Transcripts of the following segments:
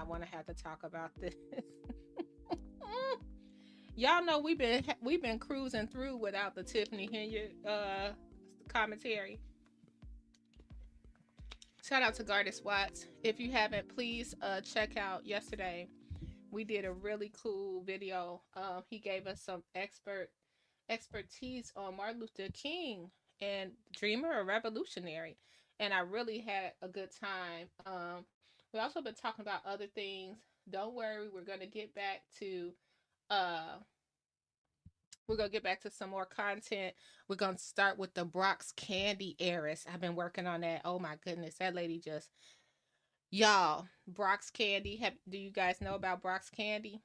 Want to have to talk about this. Y'all know we've been cruising through without the Tiffany Henyard commentary. Shout out to Gardis Watts. If you haven't, please check out yesterday. We did a really cool video. He gave us some expertise on Martin Luther King and dreamer or revolutionary, and I really had a good time. We also been talking about other things. Don't worry, we're gonna get back to some more content. We're gonna start with the Brock's Candy heiress. I've been working on that. Oh my goodness, that lady just y'all. Brock's Candy. Do you guys know about Brock's Candy?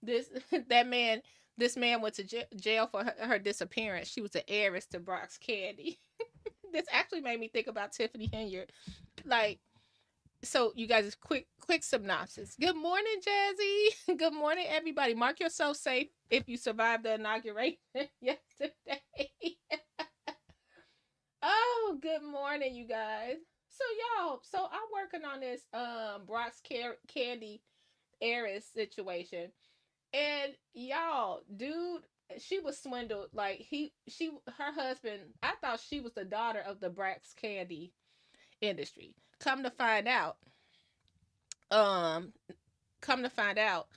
this that man. This man went to jail for her disappearance. She was the heiress to Brock's Candy. This actually made me think about Tiffany Henyard. Like, So you guys, quick synopsis. Good morning, Jazzy. Good morning, everybody. Mark yourself safe if you survived the inauguration yesterday. Oh, good morning, you guys. So y'all, so I'm working on this Brock's Candy heiress situation. And y'all, dude, she was swindled. Like her husband, I thought she was the daughter of the Brax Candy industry. Come to find out, um, come to find out,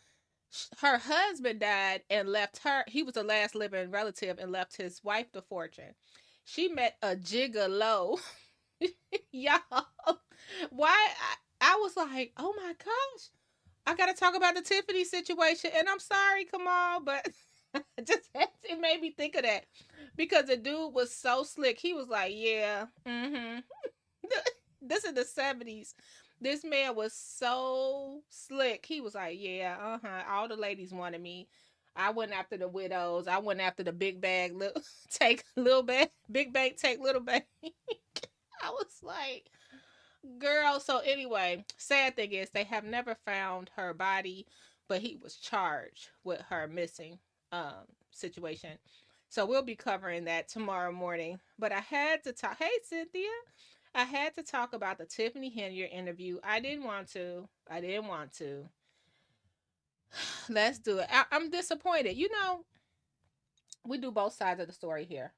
her husband died and left her. He was the last living relative and left his wife the fortune. She met a gigolo, y'all. Why? I was like, oh my gosh, I gotta talk about the Tiffany situation, and I'm sorry, come on, but just it made me think of that because the dude was so slick. He was like, "Yeah, this is the '70s." This man was so slick. He was like, "Yeah, all the ladies wanted me. I went after the widows. I went after the big bag, little take little bag, big bag take little bag." I was like, girl, so anyway, sad thing is they have never found her body, but he was charged with her missing situation. So we'll be covering that tomorrow morning. But I had to talk. Hey, Cynthia. I had to talk about the Tiffany Henyard interview. I didn't want to. I didn't want to. Let's do it. I'm disappointed. You know, we do both sides of the story here.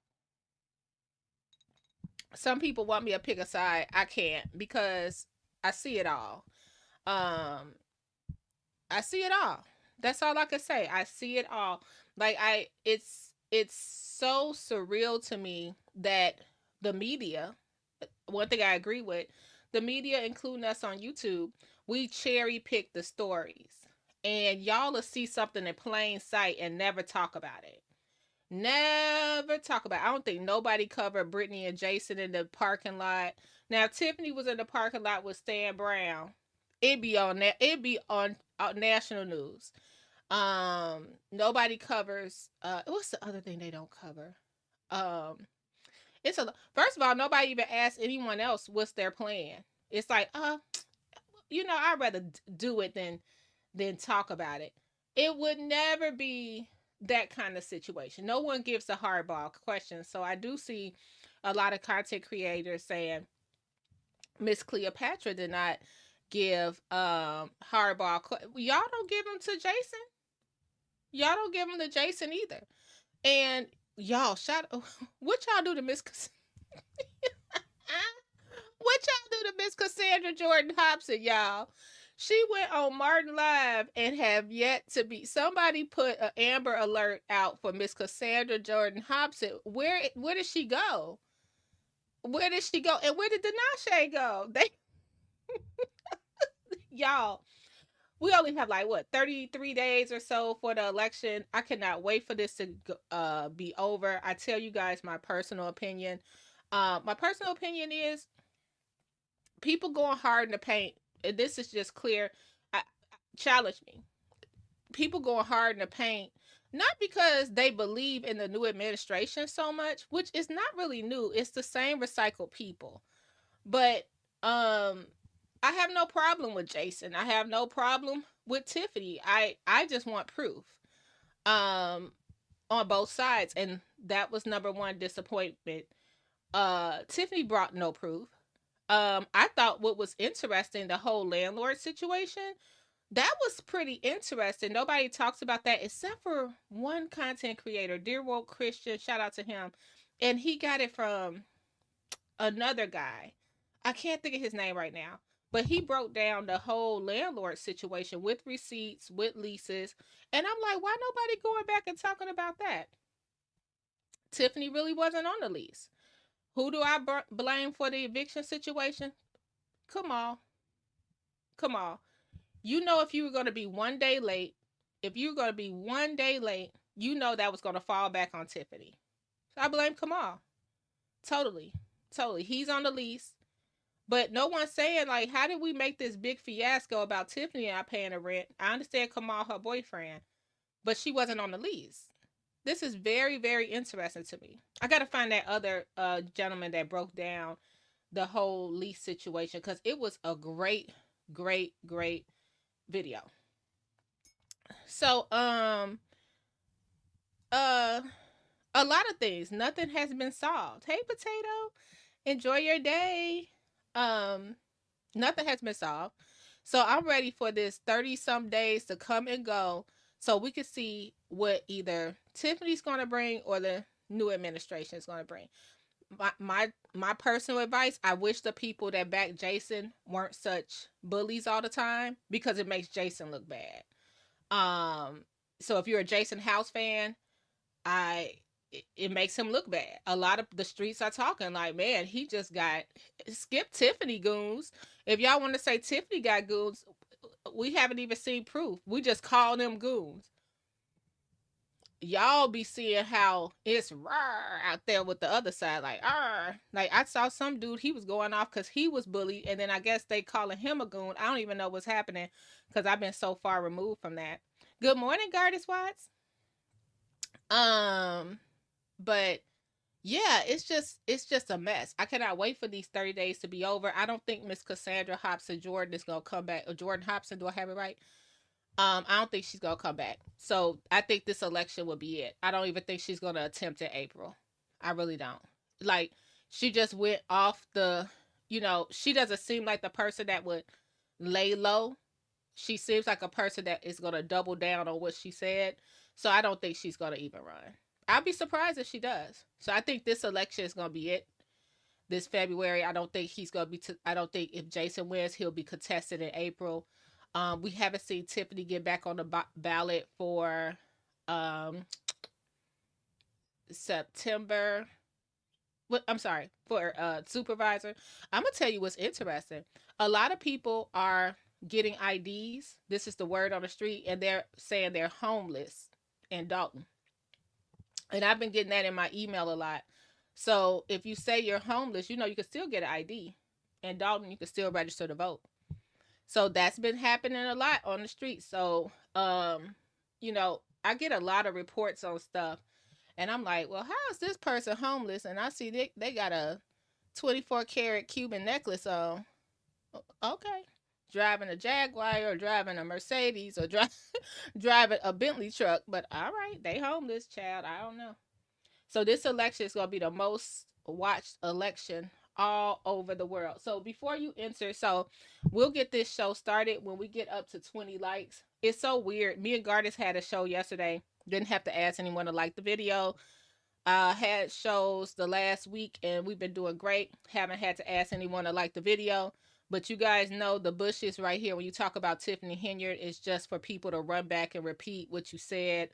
Some people want me to pick a side. I can't because I see it all. Um, I see it all. That's all I can say. I see it all. Like it's so surreal to me that the media, one thing I agree with, the media including us on YouTube, we cherry pick the stories. And y'all will see something in plain sight and never talk about it. Never talk about it. I don't think nobody covered Brittany and Jason in the parking lot. Now, if Tiffany was in the parking lot with Stan Brown, it'd be on that. It'd be on national news. Nobody covers. What's the other thing they don't cover? Um, it's a first of all, nobody even asked anyone else what's their plan. It's like, I'd rather do it than talk about it. It would never be that kind of situation. No one gives a hardball question. So I do see a lot of content creators saying Miss Cleopatra did not give hardball. Y'all don't give them to Jason. Y'all don't give them to Jason either. And y'all, shout what y'all do to Miss what y'all do to Miss Cassandra Jordan Hobson, y'all? She went on Martin Live and have yet to be. Somebody put an Amber Alert out for Miss Cassandra Jordan Hobson. Where did she go? Where did she go? And where did Denashe go? They y'all. We only have like what 33 days or so for the election. I cannot wait for this to be over. I tell you guys my personal opinion. My personal opinion is people going hard in the paint. And this is just clear. Challenge me. People going hard in the paint, not because they believe in the new administration so much, which is not really new. It's the same recycled people. But I have no problem with Jason. I have no problem with Tiffany. I just want proof. Um on both sides, and that was number one disappointment. Tiffany brought no proof. I thought what was interesting, the whole landlord situation, that was pretty interesting. Nobody talks about that except for one content creator, Dear Woke Christian. Shout out to him. And he got it from another guy. I can't think of his name right now. But he broke down the whole landlord situation with receipts, with leases. And I'm like, why nobody going back and talking about that? Tiffany really wasn't on the lease. Who do I blame for the eviction situation? Come on. Come on. You know, if you were going to be one day late, if you were going to be one day late, you know that was going to fall back on Tiffany. So I blame Kamal. Totally. Totally. He's on the lease. But no one's saying, like, how did we make this big fiasco about Tiffany not paying the rent? I understand Kamal, her boyfriend, but she wasn't on the lease. This is very, very interesting to me. I got to find that other gentleman that broke down the whole lease situation because it was a great Great video. So uh a lot of things. Nothing has been solved. Hey potato, enjoy your day. Um Nothing has been solved. So I'm ready for this 30 some days to come and go so we can see what either Tiffany's going to bring or the new administration is going to bring. My personal advice, I wish the people that back Jason weren't such bullies all the time because it makes Jason look bad. Um so if you're a Jason House fan, I it makes him look bad. A lot of the streets are talking like, man, he just got skip Tiffany goons. If y'all want to say Tiffany got goons, we haven't even seen proof. We just call them goons. Y'all be seeing how it's rawr out there with the other side, like like I saw some dude, he was going off because he was bullied, and then I guess they calling him a goon. I don't even know what's happening because I've been so far removed from that. Good morning, Gardis Watts. Um, but yeah, it's just a mess. I cannot wait for these 30 days to be over. I don't think Miss Cassandra Hobson Jordan is gonna come back. Or Jordan Hobson, do I have it right? I don't think she's gonna come back. So I think this election will be it. I don't even think she's gonna attempt in April. I really don't. Like, she just went off the, she doesn't seem like the person that would lay low. She seems like a person that is gonna double down on what she said. So I don't think she's gonna even run. I'll be surprised if she does. So I think this election is gonna be it this February. I don't think he's gonna be. I don't think if Jason wins, he'll be contested in April. We haven't seen Tiffany get back on the ballot for um, September. What I'm sorry for supervisor. I'm gonna tell you what's interesting. A lot of people are getting IDs. This is the word on the street, and they're saying they're homeless in Dolton. And I've been getting that in my email a lot. So if you say you're homeless, you can still get an ID. In Dolton, you can still register to vote. So that's been happening a lot on the street. So, I get a lot of reports on stuff, and I'm like, well, how is this person homeless? And I see they got a 24 karat Cuban necklace on. Okay. Driving a Jaguar or driving a Mercedes or driving a Bentley truck. But all right, they homeless, child. I don't know. So this election is going to be the most watched election all over the world. So before you enter, so we'll get this show started when we get up to 20 likes. It's so weird. Me and Gardis had a show yesterday. Didn't have to ask anyone to like the video. Had shows the last week and we've been doing great. Haven't had to ask anyone to like the video. But you guys know the bushes right here when you talk about Tiffany Henyard is just for people to run back and repeat what you said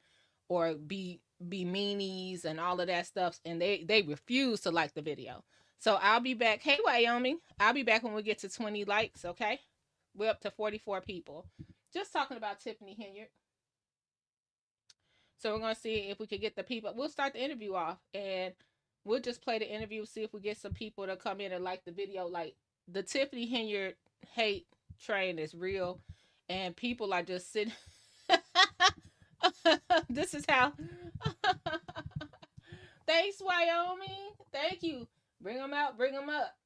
or be meanies and all of that stuff, and they refuse to like the video. So I'll be back. Hey Wyoming, I'll be back when we get to 20 likes. Okay, we're up to 44 people just talking about Tiffany Henyard. So we're gonna see if we can get the people. We'll start the interview off, and we'll just play the interview, see if we get some people to come in and like the video. Like, the Tiffany Henyard hate train is real, and people are just sitting. This is how. Thanks, Wyoming. Thank you. Bring them out. Bring them up.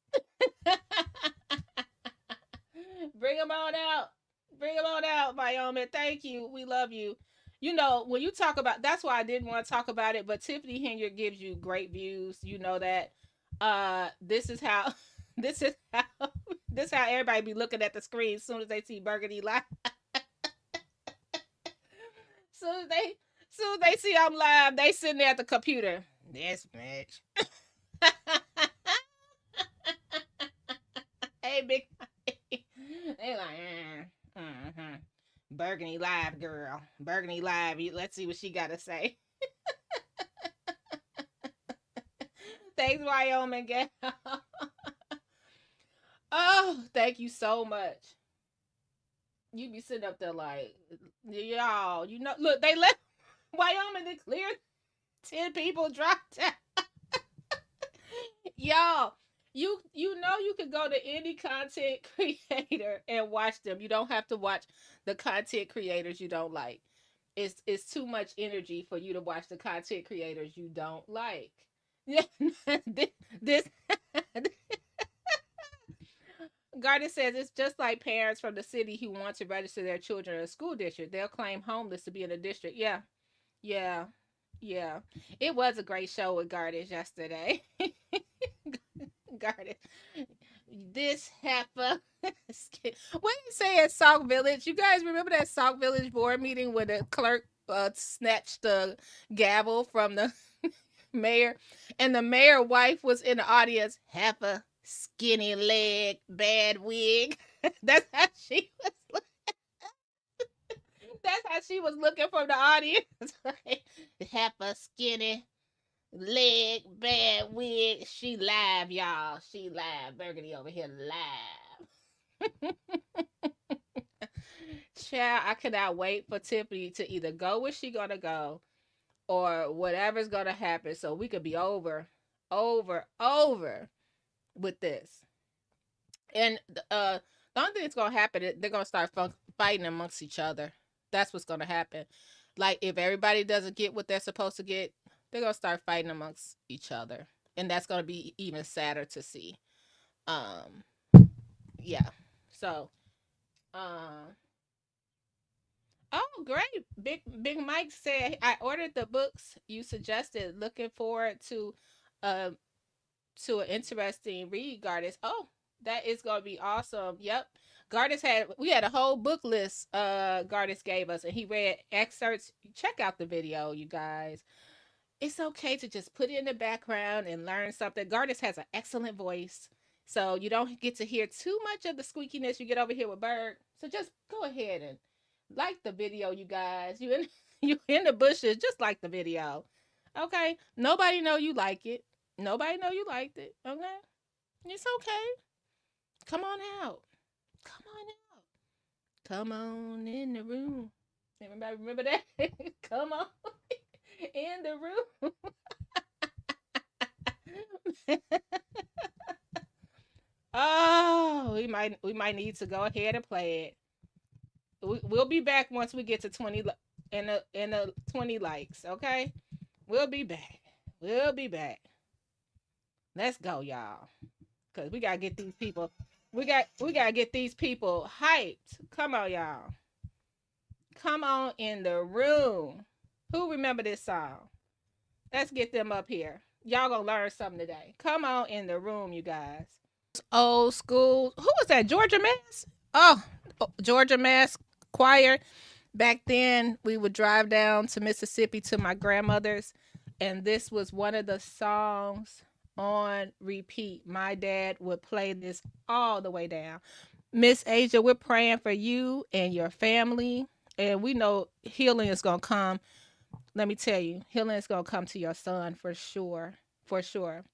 Bring them on out. Bring them on out, Wyoming. Thank you. We love you. When you talk about, that's why I didn't want to talk about it, but Tiffany Henyard gives you great views. You know that. This is how, this is how, this is how everybody be looking at the screen as soon as they see Burgundy live. soon as they, soon as they see I'm live, they sitting there at the computer. This bitch. Hey, big. They like, Burgundy live, girl. Burgundy live. Let's see what she got to say. Thanks, Wyoming. Oh, thank you so much. You be sitting up there like, y'all, look, they let Wyoming declare 10 people dropped out. Y'all, you can go to any content creator and watch them. You don't have to watch the content creators you don't like. It's too much energy for you to watch the content creators you don't like. Yeah, this Garden says it's just like parents from the city who want to register their children in a school district. They'll claim homeless to be in a district. Yeah, yeah, yeah. It was a great show with Garden yesterday. Garden, this heifer. What did you say at Sauk Village? You guys remember that Sauk Village board meeting where the clerk snatched the gavel from the mayor, and the mayor wife was in the audience. Heifer, skinny leg, bad wig. That's how she was. That's how she was looking from the audience. Heifer, skinny leg, bad wig. She live, y'all. She live. Burgundy over here live. Child, I cannot wait for Tiffany to either go where she gonna go or whatever's gonna happen so we could be over with this. And the only thing that's gonna happen is they're gonna start fighting amongst each other. That's what's gonna happen. Like if everybody doesn't get what they're supposed to get, they're gonna start fighting amongst each other, and that's gonna be even sadder to see. Um, yeah. So, um, oh great, Big Mike said I ordered the books you suggested. Looking forward uh to an interesting read, Gardis. Oh, that is gonna be awesome. Yep. Gardis we had a whole book list Gardis gave us, and he read excerpts. Check out the video, you guys. It's okay to just put it in the background and learn something. Gardis has an excellent voice. So you don't get to hear too much of the squeakiness you get over here with Berg. So just go ahead and like the video, you guys. You in the bushes, just like the video. Okay? Nobody know you like it. Nobody know you liked it. Okay? It's okay. Come on out. Come on out. Come on in the room. Everybody remember that? Come on in the room. Oh, we might need to go ahead and play it. We'll be back once we get to 20 in the 20 likes, okay? We'll be back. We'll be back. Let's go, y'all. Cuz we got to get these people we got to get these people hyped. Come on, y'all. Come on in the room. Who remember this song? Let's get them up here. Y'all gonna learn something today. Come on in the room, you guys. Old school. Who was that? Georgia Mass? Oh, Georgia Mass choir. Back then, we would drive down to Mississippi to my grandmother's, and this was one of the songs on repeat. My dad would play this all the way down. Miss Asia, we're praying for you and your family, and we know healing is gonna come. Let me tell you, healing is gonna come to your son for sure, for sure.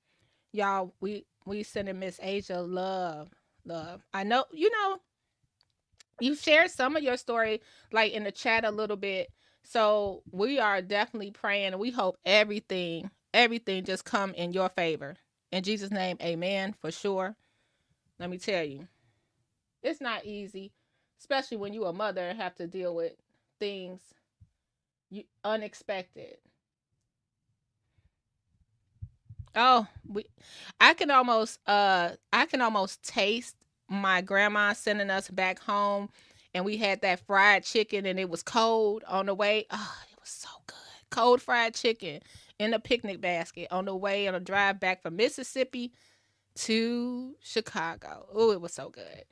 Y'all, we sending Miss Asia love. I know you shared some of your story like in the chat a little bit. So we are definitely praying, and we hope everything just come in your favor. In Jesus' name, amen, for sure. Let me tell you, it's not easy, especially when you a mother and have to deal with things unexpected. Oh, I can almost taste my grandma sending us back home, and we had that fried chicken and it was cold on the way. Oh, it was so good. Cold fried chicken in a picnic basket on the way on a drive back from Mississippi to Chicago. Oh, it was so good.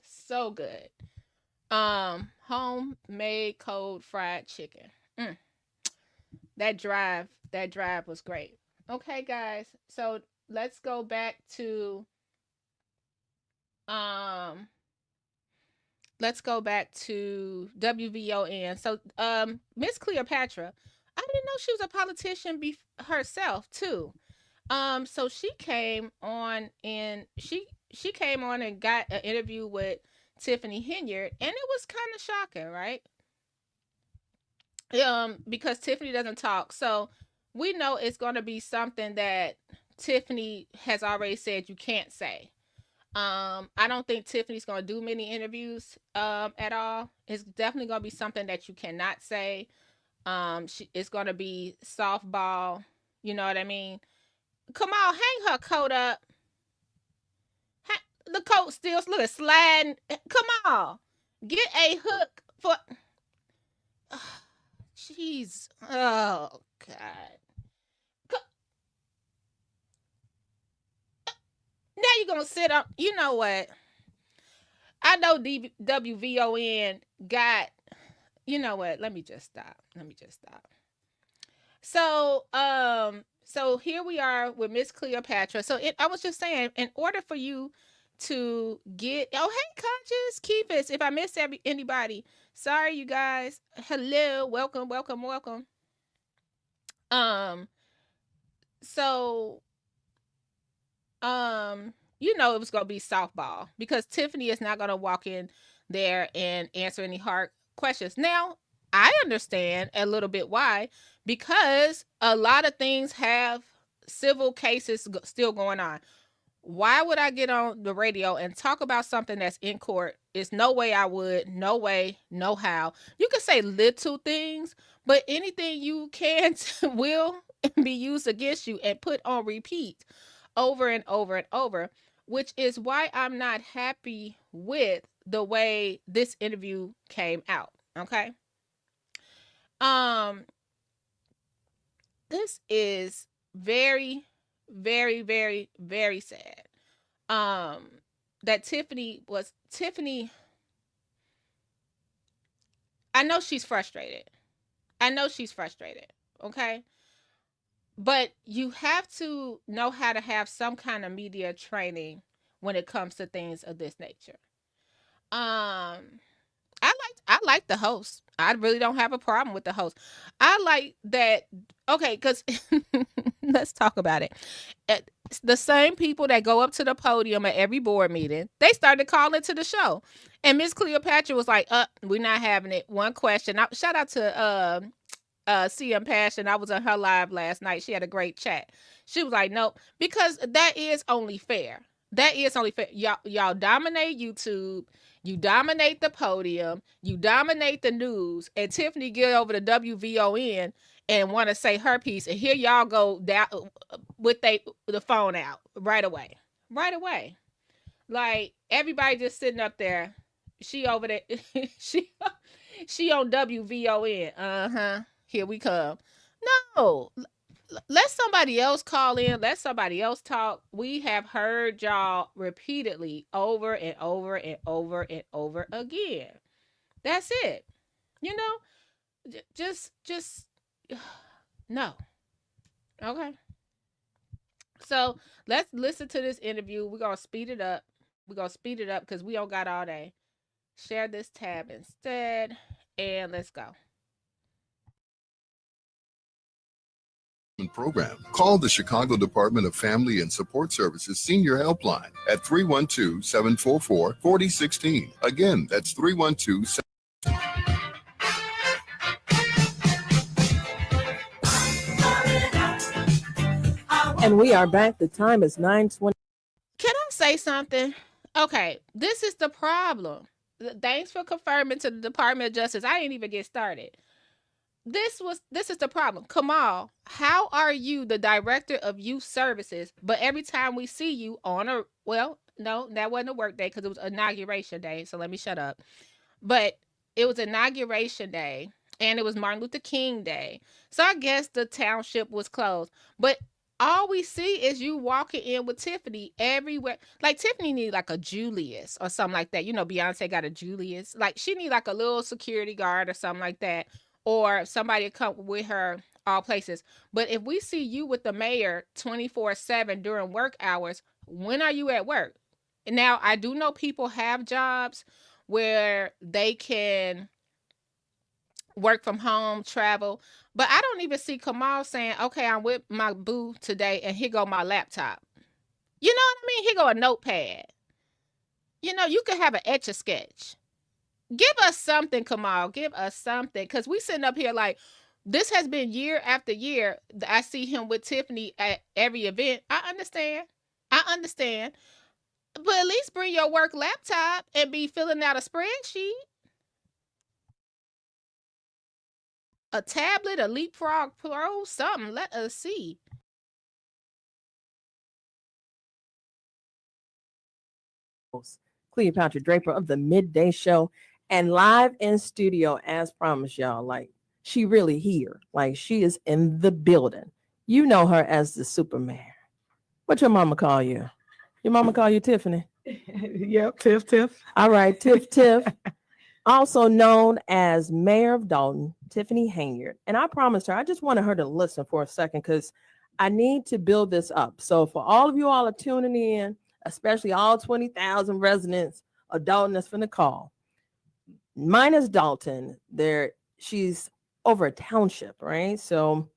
So good. Homemade cold fried chicken. Mm, that drive was great. Okay, guys. So let's go back to um WVON. So Miss Cleopatra, I didn't know she was a politician herself too. So she came on and got an interview with Tiffany Henyard, and it was kind of shocking, right? Because Tiffany doesn't talk. So we know it's going to be something that Tiffany has already said you can't say. I don't think Tiffany's going to do many interviews at all. It's definitely going to be something that you cannot say. It's going to be softball. You know what I mean? Come on, hang her coat up. The coat still look sliding. Come on, get a hook for. Jeez. Oh God. Now you're gonna sit up. You know what? I know WVON got. You know what? Let me just stop. So here we are with Miss Cleopatra. I was just saying, in order for you to get, oh hey, conscious keepers. If I missed anybody, sorry you guys. Hello, welcome. Um, so it was gonna be softball because Tiffany is not gonna walk in there and answer any hard questions. Now, I understand a little bit why, because a lot of things have civil cases still going on. Why would I get on the radio and talk about something that's in court? It's no way I would, no way, no how. You can say little things, but anything you can will be used against you and put on repeat over and over and over, which is why I'm not happy with the way this interview came out. Okay. This is very, very, very, very sad. That Tiffany, I know she's frustrated. Okay. But you have to know how to have some kind of media training when it comes to things of this nature. I like the host. I really don't have a problem with the host. I like that. Okay, because let's talk about it. The same people that go up to the podium at every board meeting, they started calling to the show, and Miss Cleopatra was like, we're not having it. One question. Shout out to CM Passion. I was on her live last night. She had a great chat. She was like, nope, because that is only fair. Y'all dominate YouTube. You dominate the podium. You dominate the news. And Tiffany get over to WVON and want to say her piece. And here y'all go down with the phone out right away. Like everybody just sitting up there. She over there. she on WVON. Here we come. No, let somebody else call in. Let somebody else talk. We have heard y'all repeatedly over and over and over and over again. That's it. You know, just no. Okay. So let's listen to this interview. We're gonna speed it up. Because we don't got all day. Share this tab instead, and let's go. Program. Call the Chicago Department of Family and Support Services Senior Helpline at 312-744-4016. Again, that's 312 And we are back. The time is 9:20. Can I say something? Okay, this is the problem. Thanks for confirming to the Department of Justice. I didn't even get started. This is the problem. Kamal, how are you the director of youth services, but every time we see you on no, that wasn't a work day because it was inauguration day, so let me shut up. But it was inauguration day and it was Martin Luther King Day. So I guess the township was closed. But all we see is you walking in with Tiffany everywhere. Like Tiffany need like a Julius or something like that. You know, Beyonce got a Julius. Like she need like a little security guard or something like that. Or somebody to come with her all places. But if we see you with the mayor 24/7 during work hours, when are you at work? Now, I do know people have jobs where they can work from home, travel, but I don't even see Kamal saying, okay, I'm with my boo today and here go my laptop. You know what I mean? Here go a notepad. You know, you could have an Etch-a-Sketch. Give us something, Kamal. Give us something. Because we sitting up here like, this has been year after year. I see him with Tiffany at every event. I understand. But at least bring your work laptop and be filling out a spreadsheet. A tablet, a Leapfrog Pro, something. Let us see. Cleopatra Draper of the Midday Show, and live in studio as promised, y'all. Like, she really here. Like, she is in the building. You know her as the Superman. What your mama call you? Your mama call you Tiffany? Yep, Tiff. All right, Tiff. Also known as Mayor of Dolton, Tiffany Henyard. And I promised her, I just wanted her to listen for a second because I need to build this up. So for all of you all are tuning in, especially all 20,000 residents of Dolton that's finna call, minus Dolton, she's over a township, right? So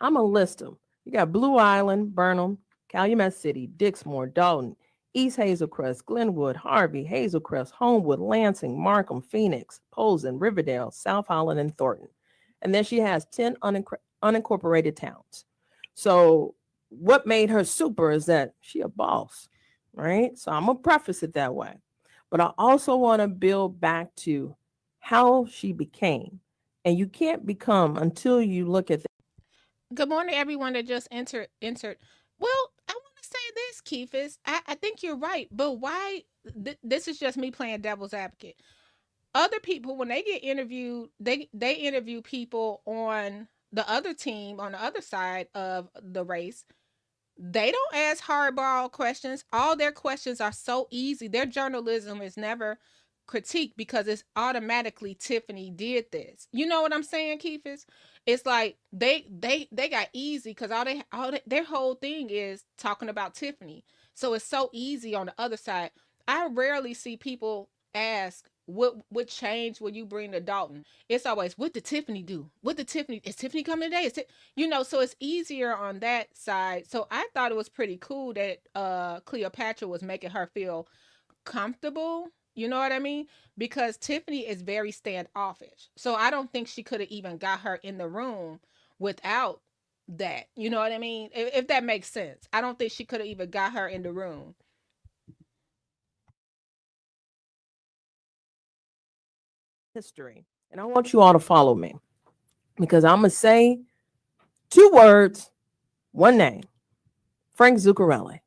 I'm gonna list them. You got Blue Island, Burnham, Calumet City, Dixmoor, Dolton, East Hazelcrest, Glenwood, Harvey, Hazelcrest, Homewood, Lansing, Markham, Phoenix, Posen, Riverdale, South Holland, and Thornton. And then she has 10 unincorporated towns. So what made her super is that she a boss, right? So I'm going to preface it that way. But I also want to build back to how she became. And you can't become until you look at Good morning, everyone that just entered. Well, I want to say this, Keithis. I think you're right, but why? This is just me playing devil's advocate. Other people, when they get interviewed, they interview people on the other team, on the other side of the race. They don't ask hardball questions. All their questions are so easy. Their journalism is never critiqued because it's automatically Tiffany did this. You know what I'm saying, Keithis? It's like they got easy because their whole thing is talking about Tiffany. So it's so easy on the other side. I rarely see people ask what change will you bring to Dolton. It's always, what did Tiffany do? What did Tiffany, is Tiffany coming today? So it's easier on that side. So I thought it was pretty cool that Cleopatra was making her feel comfortable. You know what I mean? Because Tiffany is very standoffish. So I don't think she could have even got her in the room without that. You know what I mean? If that makes sense. I don't think she could have even got her in the room. history. And I want you all to follow me because I'm going to say 2 words, 1 name, Frank Zuccarelli.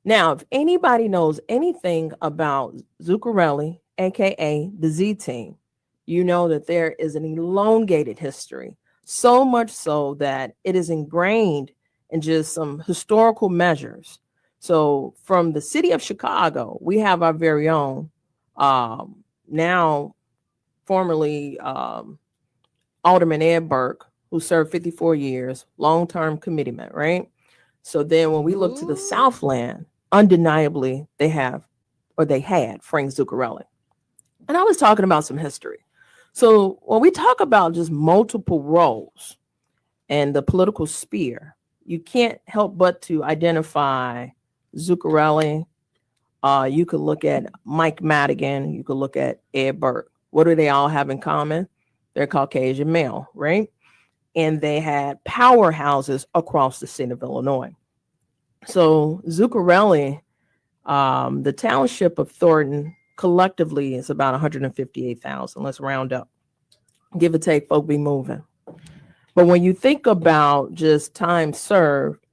Now, if anybody knows anything about Zuccarelli, aka the Z Team, you know that there is an elongated history, so much so that it is ingrained in just some historical measures. So from the city of Chicago, we have our very own, now formerly Alderman Ed Burke, who served 54 years, long-term committeeman, right? So then when we look to the Southland, undeniably they had Frank Zuccarelli. And I was talking about some history. So when we talk about just multiple roles and the political sphere, you can't help but to identify Zuccarelli. You could look at Mike Madigan. You could look at Ed Burke. What do they all have in common? They're Caucasian male, right? And they had powerhouses across the state of Illinois. So Zuccarelli, the township of Thornton collectively is about 158,000. Let's round up. Give or take, folk be moving. But when you think about just time served,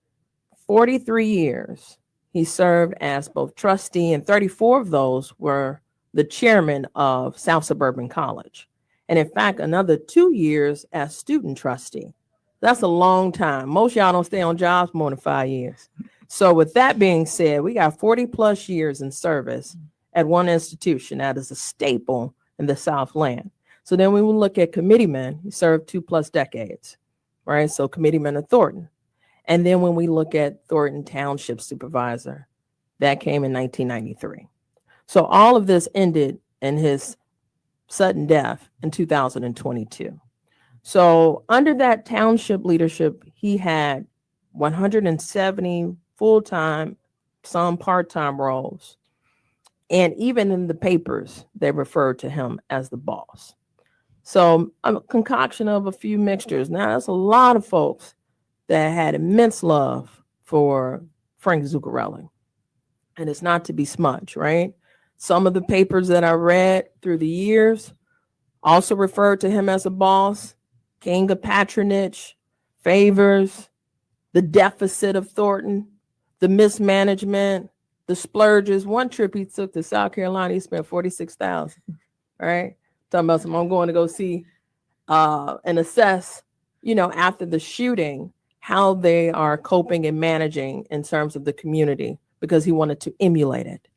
43 years, he served as both trustee, and 34 of those were the chairman of South Suburban College. And in fact, another 2 years as student trustee. That's a long time. Most y'all don't stay on jobs more than 5 years. So with that being said, we got 40 plus years in service at one institution that is a staple in the Southland. So then we will look at committeeman. He served 2+ decades, right? So committeeman of Thornton. And then when we look at Thornton Township Supervisor, that came in 1993. So all of this ended in his sudden death in 2022. So under that township leadership, he had 170 full-time, some part-time roles. And even in the papers, they referred to him as the boss. So a concoction of a few mixtures. Now, that's a lot of folks that had immense love for Frank Zuccarelli. And it's not to be smudged, right? Some of the papers that I read through the years also referred to him as a boss, king of patronage, favors, the deficit of Thornton, the mismanagement, the splurges. One trip he took to South Carolina, he spent 46,000. Right, talking about some. I'm going to go see and assess, after the shooting, how they are coping and managing in terms of the community, because he wanted to emulate it.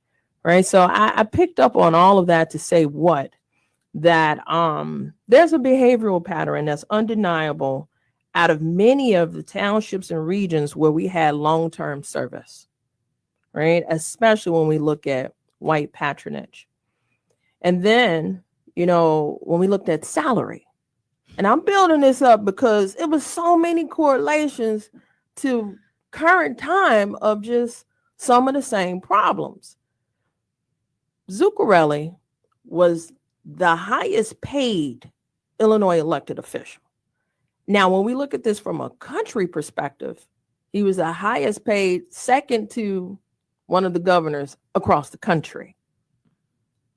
Right. So I picked up on all of that to say that there's a behavioral pattern that's undeniable out of many of the townships and regions where we had long-term service, right? Especially when we look at white patronage. And then, when we looked at salary, and I'm building this up because it was so many correlations to current time of just some of the same problems. Zuccarelli was the highest paid Illinois elected official. Now, when we look at this from a country perspective, he was the highest paid, second to one of the governors across the country,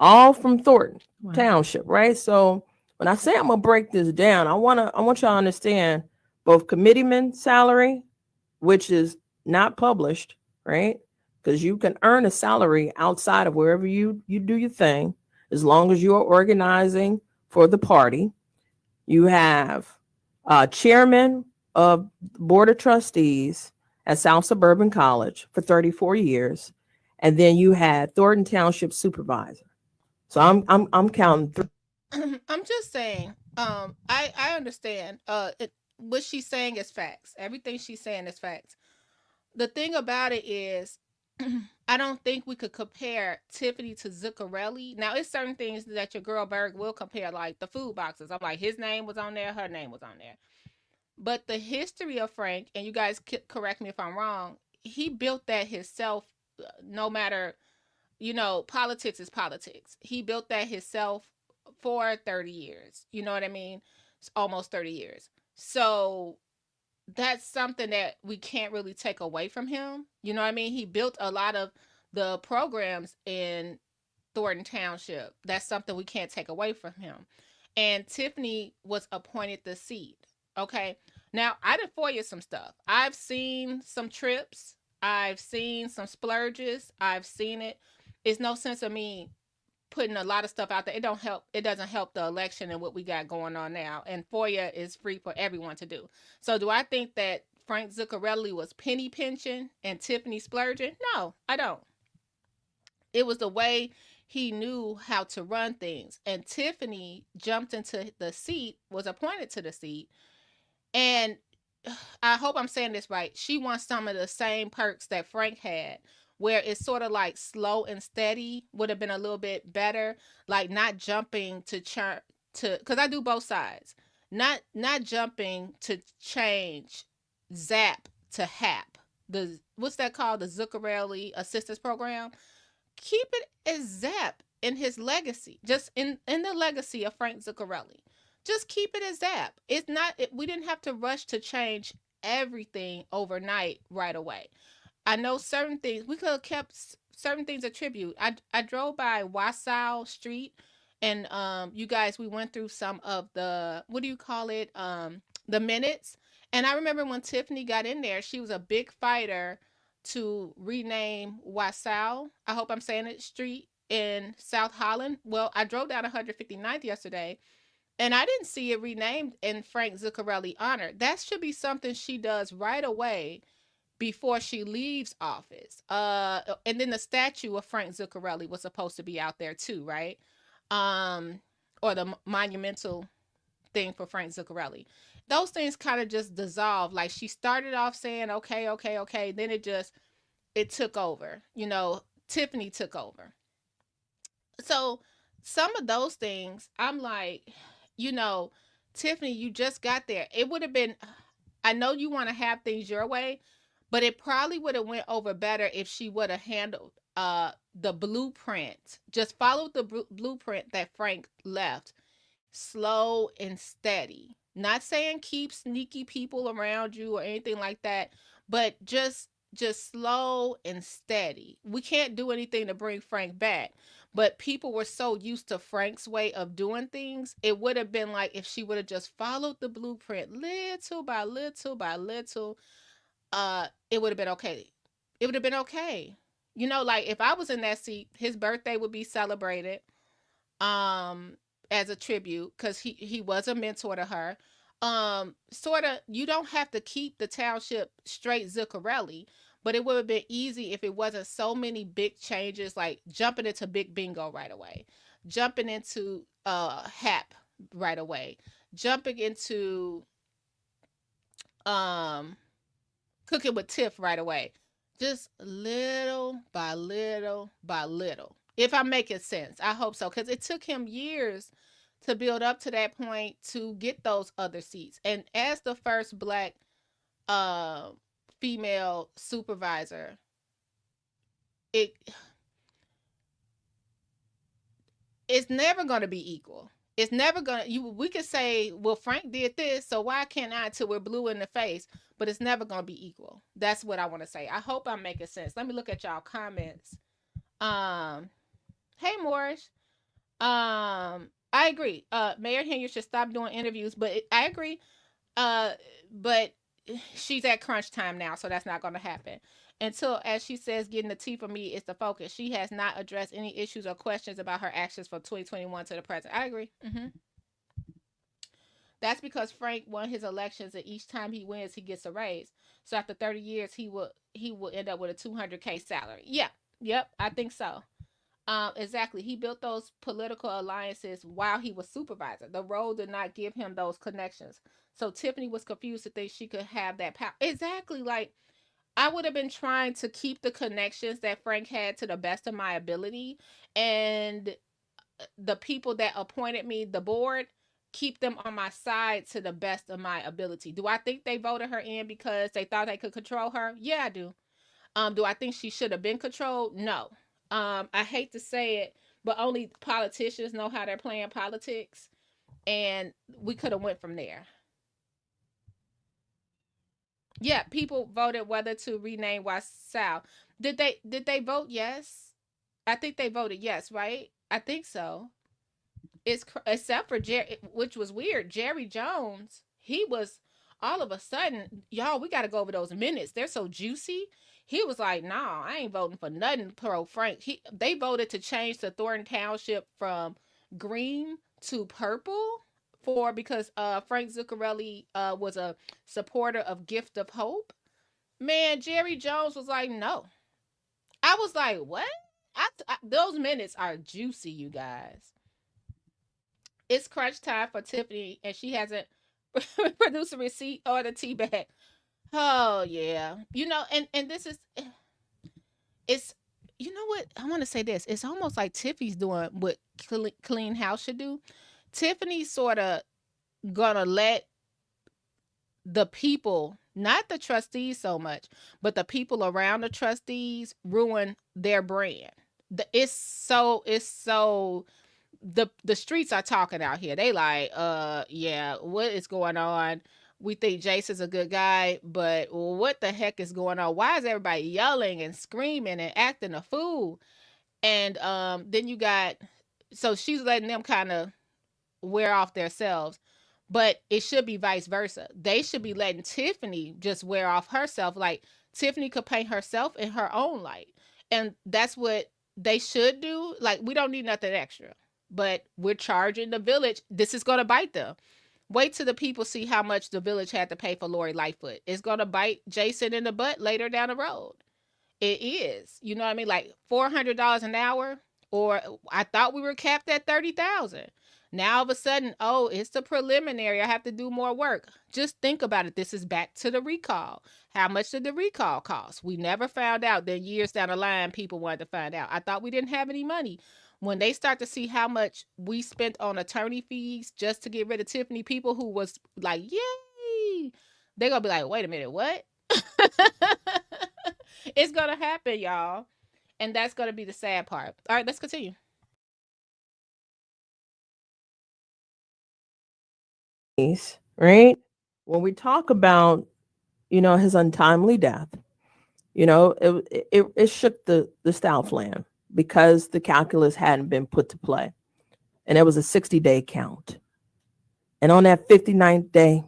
all from Thornton Township, right? So when I say I'm gonna break this down, I want y'all to understand both committeeman salary, which is not published, right? Because you can earn a salary outside of wherever you do your thing, as long as you are organizing for the party. You have chairman of board of trustees at South Suburban College for 34 years, and then you had Thornton Township supervisor. So I'm counting three. I'm just saying. I understand. What she's saying is facts. Everything she's saying is facts. The thing about it is, I don't think we could compare Tiffany to Zuccarelli. Now, it's certain things that your girl Berg will compare, like the food boxes. I'm like, his name was on there, her name was on there. But the history of Frank, and you guys correct me if I'm wrong, he built that himself. No matter, politics is politics. He built that himself for 30 years. You know what I mean? It's almost 30 years. So that's something that we can't really take away from him. You know what I mean? He built a lot of the programs in Thornton Township. That's something we can't take away from him. And Tiffany was appointed the seat. Okay. Now, I did for you some stuff. I've seen some trips. I've seen some splurges. I've seen it. It's no sense of me putting a lot of stuff out there. It don't help. It doesn't help the election and what we got going on now. And FOIA is free for everyone to do. So do I think that Frank Zuccarelli was penny pinching and Tiffany splurging? No, I don't. It was the way he knew how to run things. And Tiffany jumped into the seat, was appointed to the seat. And I hope I'm saying this right. She wants some of the same perks that Frank had, where it's sort of like slow and steady would have been a little bit better, like not jumping to because I do both sides, not jumping to change zap to hap. The what's that called? The Zuccarelli assistance program. Keep it as zap in his legacy, just in the legacy of Frank Zuccarelli. Just keep it as zap. It's not. We didn't have to rush to change everything overnight right away. I know certain things we could have kept certain things a tribute. I drove by Wassaw Street, and you guys, we went through some of the, what do you call it, the minutes. And I remember when Tiffany got in there, she was a big fighter to rename Wassaw. I hope I'm saying it, street in South Holland. Well, I drove down 159th yesterday, and I didn't see it renamed in Frank Zuccarelli honor. That should be something she does right away before she leaves office. And then the statue of Frank Zuccarelli was supposed to be out there too, right? Or the monumental thing for Frank Zuccarelli. Those things kind of just dissolve. Like she started off saying, okay, okay, okay. Then it took over. Tiffany took over. So some of those things, I'm like, Tiffany, you just got there. It would have been, I know you want to have things your way, but it probably would have went over better if she would have handled the blueprint. Just followed the blueprint that Frank left. Slow and steady. Not saying keep sneaky people around you or anything like that, but just slow and steady. We can't do anything to bring Frank back, but people were so used to Frank's way of doing things. It would have been like if she would have just followed the blueprint little by little by little, it would have been okay. It would have been okay. You know, like if I was in that seat, his birthday would be celebrated as a tribute because he was a mentor to her. Sort of, you don't have to keep the township straight Zuccarelli, but it would have been easy if it wasn't so many big changes, like jumping into big bingo right away, jumping into hap right away, jumping into um cooking with Tiff right away. Just little by little by little. If I'm making sense, I hope so, because it took him years to build up to that point to get those other seats. And as the first black uh, female supervisor, it it's never going to be equal. It's never gonna. We could say, well, Frank did this, so why can't I? Till we're blue in the face, but it's never gonna be equal. That's what I want to say. I hope I'm making sense. Let me look at y'all comments. Hey Morris. I agree. Mayor Henyard should stop doing interviews, but I agree. But she's at crunch time now, so that's not gonna happen. Until, as she says, getting the tea for me is the focus. She has not addressed any issues or questions about her actions from 2021 to the present. I agree. That's because Frank won his elections, and each time he wins, he gets a raise. So after 30 years, he will end up with a $200K salary. Yeah, yep, I think so. Exactly. He built those political alliances while he was supervisor. The role did not give him those connections. So Tiffany was confused to think she could have that power. Exactly. Like, I would have been trying to keep the connections that Frank had to the best of my ability, and the people that appointed me, the board, keep them on my side to the best of my ability. Do I think they voted her in because they thought they could control her? Yeah, I do. Do I think she should have been controlled? No. I hate to say it, but only politicians know how they're playing politics, and we could have went from there. Yeah, people voted whether to rename Wasau. Did they vote yes? I think they voted yes, right? I think so. It's except for Jerry, which was weird. Jerry Jones, he was all of a sudden, y'all. We got to go over those minutes. They're so juicy. He was like, "Nah, I ain't voting for nothing pro Frank." They voted to change the Thornton Township from green to purple for because Frank Zuccarelli was a supporter of Gift of Hope. Man, Jerry Jones was like, "No." I was like, "What?" Those minutes are juicy, you guys. It's crunch time for Tiffany, and she hasn't produced a receipt or the tea bag. Oh yeah, and this is it's you know what I want to say this. It's almost like Tiffany's doing what clean house should do. Tiffany's sort of gonna let the people, not the trustees so much, but the people around the trustees ruin their brand. It's so the streets are talking out here. They like, yeah, what is going on? We think Jason's a good guy, but what the heck is going on? Why is everybody yelling and screaming and acting a fool? And then you got, so she's letting them kind of wear off themselves, but it should be vice versa. They should be letting Tiffany just wear off herself. Like Tiffany could paint herself in her own light, and that's what they should do. Like, we don't need nothing extra, but we're charging the village. This is going to bite them. Wait till the people see how much the village had to pay for Lori Lightfoot. It's going to bite Jason in the butt later down the road. It is. You know what I mean? Like $400 an hour, or I thought we were capped at 30,000. Now all of a sudden, oh, it's the preliminary. I have to do more work. Just think about it. This is back to the recall. How much did the recall cost? We never found out. Then years down the line, people wanted to find out. I thought we didn't have any money. When they start to see how much we spent on attorney fees just to get rid of Tiffany, people who was like, yay, they're going to be like, wait a minute, what? It's going to happen, y'all. And that's going to be the sad part. All right, let's continue. Right? When we talk about, his untimely death, it shook the Southland because the calculus hadn't been put to play. And there was a 60-day count. And on that 59th day,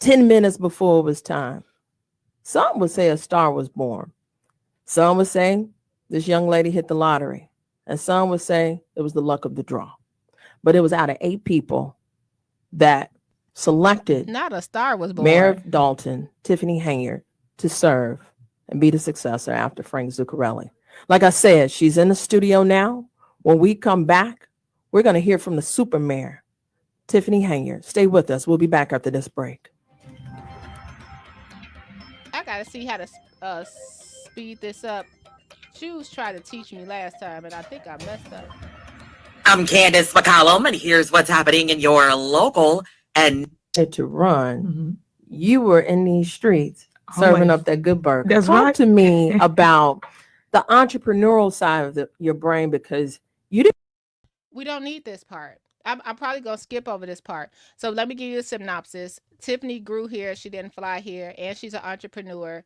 10 minutes before it was time, some would say a star was born. Some would say this young lady hit the lottery. And some would say it was the luck of the draw. But it was out of 8 people that selected Not a star was born. Mayor of Dolton, Tiffany Henyard, to serve and be the successor after Frank Zuccarelli. Like I said, she's in the studio now. When we come back, we're going to hear from the super mayor, Tiffany Henyard. Stay with us. We'll be back after this break. I got to see how to speed this up. Jules tried to teach me last time, and I think I messed up. I'm Candace McCollum, and here's what's happening in your local and to run. You were in these streets serving up that good burger. That's Talk right. to me about the entrepreneurial side of your brain, because you didn't. We don't need this part. I'm probably going to skip over this part. So let me give you a synopsis. Tiffany grew here. She didn't fly here. And she's an entrepreneur.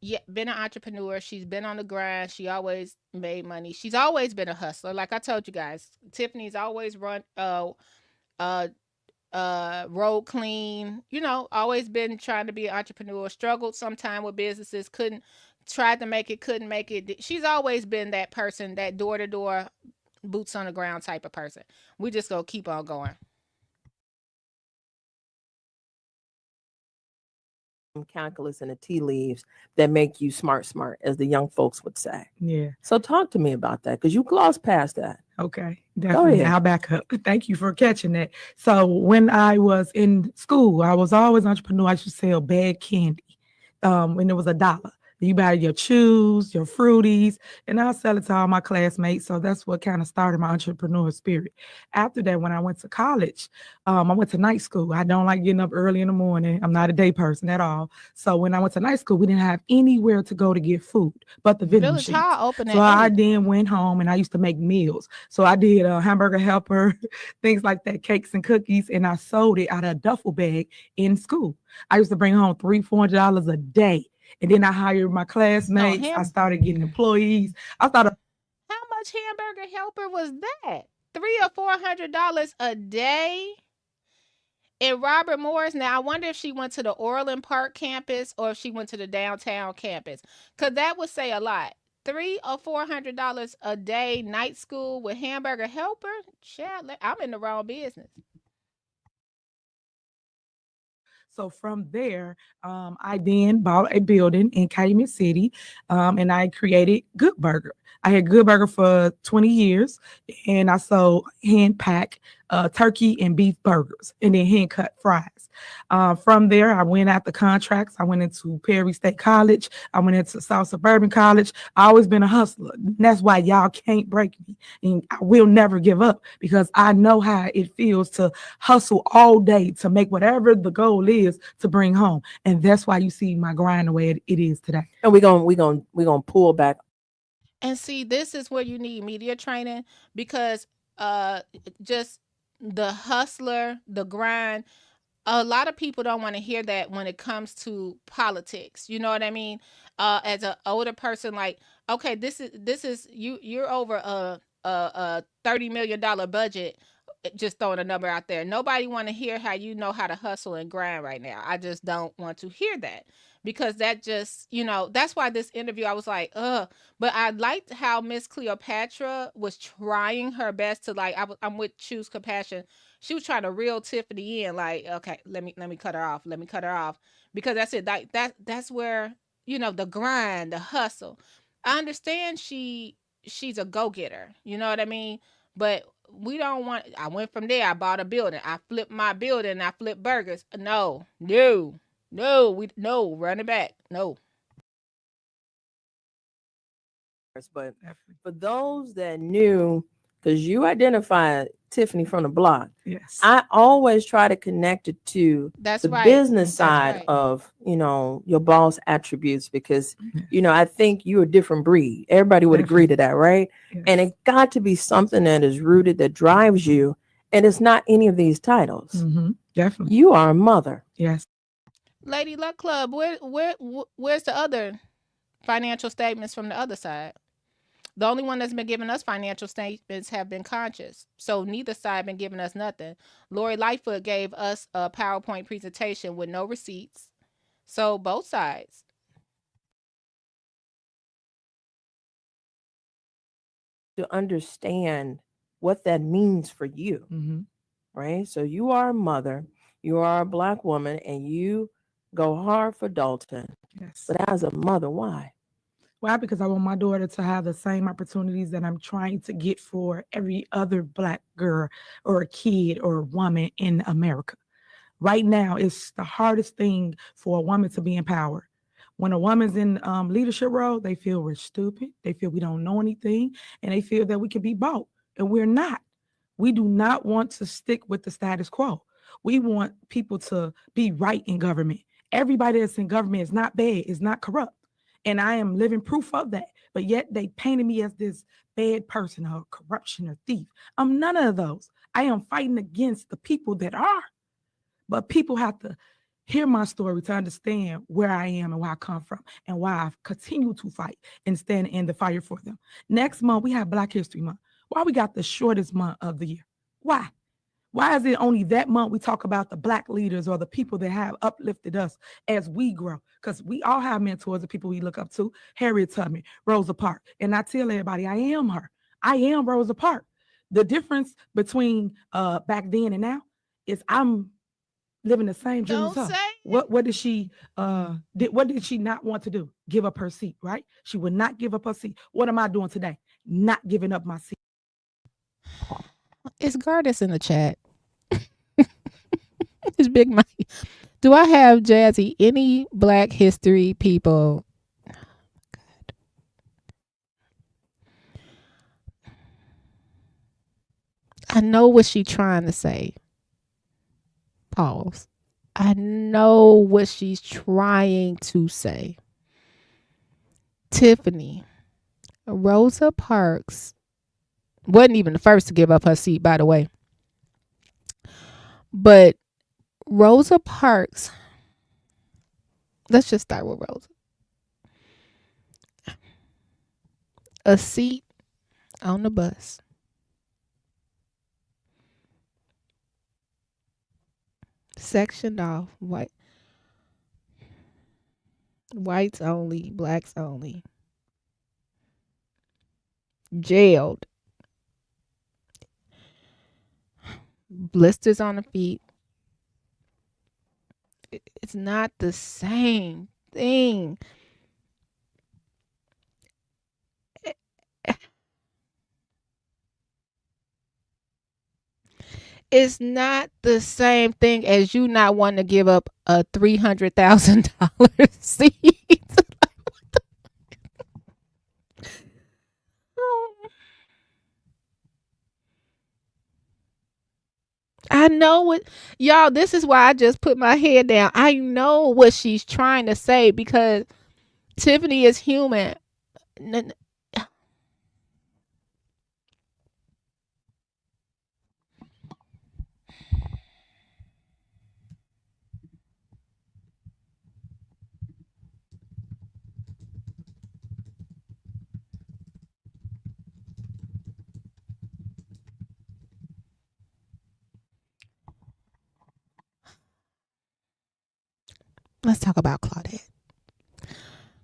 Yeah, been an entrepreneur. She's been on the grind. She always made money. She's always been a hustler. Like I told you guys, Tiffany's always run road clean, always been trying to be an entrepreneur, struggled sometime with businesses, tried to make it, couldn't make it. She's always been that person, that door to door, boots on the ground type of person. We just gonna keep on going. Calculus and the tea leaves that make you smart, as the young folks would say. Yeah. So talk to me about that, because you glossed past that. Okay, definitely. I'll back up. Thank you for catching that. So when I was in school, I was always an entrepreneur. I used to sell bag candy when it was $1. You buy your chews, your fruities, and I'll sell it to all my classmates. So that's what kind of started my entrepreneur spirit. After that, when I went to college, I went to night school. I don't like getting up early in the morning. I'm not a day person at all. So when I went to night school, we didn't have anywhere to go to get food but the vending Village machines. Hall open at So I 8. then went home and I used to make meals. So I did a hamburger helper, things like that, cakes and cookies, and I sold it out of a duffel bag in school. I used to bring home $300-$400 a day. And then I hired my classmates. I started getting employees. How much hamburger helper was that? $300 or $400 a day? And Robert Morris. Now I wonder if she went to the Orland Park campus or if she went to the downtown campus, because that would say a lot. $300 or $400 a day, night school with hamburger helper. Child, I'm in the wrong business. So from there, I then bought a building in Calumet City, and I created Good Burger. I had Good Burger for 20 years, and I sold hand-packed turkey and beef burgers, and then hand-cut fries. From there, I went after contracts. I went into Perry State College. I went into South Suburban College. I always been a hustler. That's why y'all can't break me, and I will never give up, because I know how it feels to hustle all day to make whatever the goal is to bring home, and that's why you see my grind the way it is today. And we're gonna pull back. And see, this is where you need media training, because just the hustler, the grind, a lot of people don't want to hear that when it comes to politics. You know what I mean? As an older person, like, okay, this is you're over a $30 million budget. Just throwing a number out there. Nobody want to hear how you know how to hustle and grind right now. I just don't want to hear that, because that just, that's why this interview, I was like, ugh. But I liked how Miss Cleopatra was trying her best to, like, I'm with Choose Compassion. She was trying to reel Tiffany in, like, okay, let me cut her off. Let me cut her off, because that's it. Like that's where, the grind, the hustle. I understand she's a go-getter. You know what I mean? But we don't want. I went from there. I bought a building. I flipped my building. I flipped burgers. No, run it back. No. But for those that knew, because you identified Tiffany from the block, yes, I always try to connect it to That's the right. business That's side right. of, your boss attributes, because, I think you're a different breed. Everybody would agree to that, right? Yes. And it got to be something that is rooted, that drives you. And it's not any of these titles. Mm-hmm. Definitely. You are a mother. Yes. Lady Luck Club, where's the other financial statements from the other side? The only one that's been giving us financial statements have been Conscious. So neither side been giving us nothing. Lori Lightfoot gave us a PowerPoint presentation with no receipts. So both sides. to understand what that means for you, Mhm. right? So you are a mother, you are a Black woman, and you go hard for Dolton. Yes. But as a mother, why? Why? Because I want my daughter to have the same opportunities that I'm trying to get for every other Black girl or a kid or a woman in America. Right now, it's the hardest thing for a woman to be empowered. When a woman's in leadership role, they feel we're stupid. They feel we don't know anything, and they feel that we can be bought, and we're not. We do not want to stick with the status quo. We want people to be right in government. Everybody that's in government is not bad, is not corrupt. And I am living proof of that. But yet they painted me as this bad person or corruption or thief. I'm none of those. I am fighting against the people that are. But people have to hear my story to understand where I am and where I come from and why I continue to fight and stand in the fire for them. Next month, we have Black History Month. Why we got the shortest month of the year? Why? Why is it only that month we talk about the Black leaders or the people that have uplifted us as we grow? Because we all have mentors, the people we look up to. Harriet Tubman, Rosa Parks. And I tell everybody, I am her. I am Rosa Parks. The difference between back then and now is I'm living the same dream as Don't her. say What did she what did she not want to do? Give up her seat, right? She would not give up her seat. What am I doing today? Not giving up my seat. it's Gardis in the chat. It's Big Mike. Do I have Jazzy any Black history people? God. I know what she's trying to say. Pause. I know what she's trying to say. Tiffany, Rosa Parks wasn't even the first to give up her seat, by the way. But Rosa Parks, let's just start with Rosa. A seat on the bus. Sectioned off. Whites only, Blacks only. Jailed. Blisters on the feet. It's not the same thing. It's not the same thing as you not wanting to give up a $300,000 seat. I know what, y'all, this is why I just put my head down. I know what she's trying to say because Tiffany is human. Let's talk about Claudette.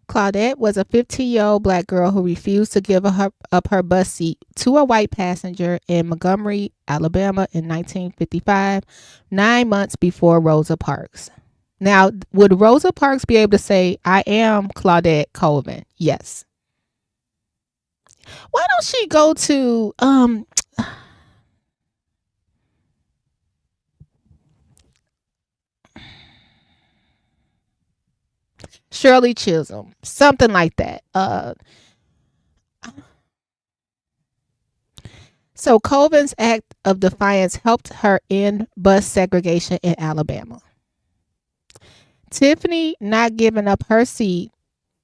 Claudette was a 15-year-old Black girl who refused to give up her bus seat to a white passenger in Montgomery, Alabama in 1955, 9 months before Rosa Parks. Now, would Rosa Parks be able to say, I am Claudette Colvin? Yes. Why don't she go to Shirley Chisholm, something like that. So Colvin's act of defiance helped her end bus segregation in Alabama. Tiffany not giving up her seat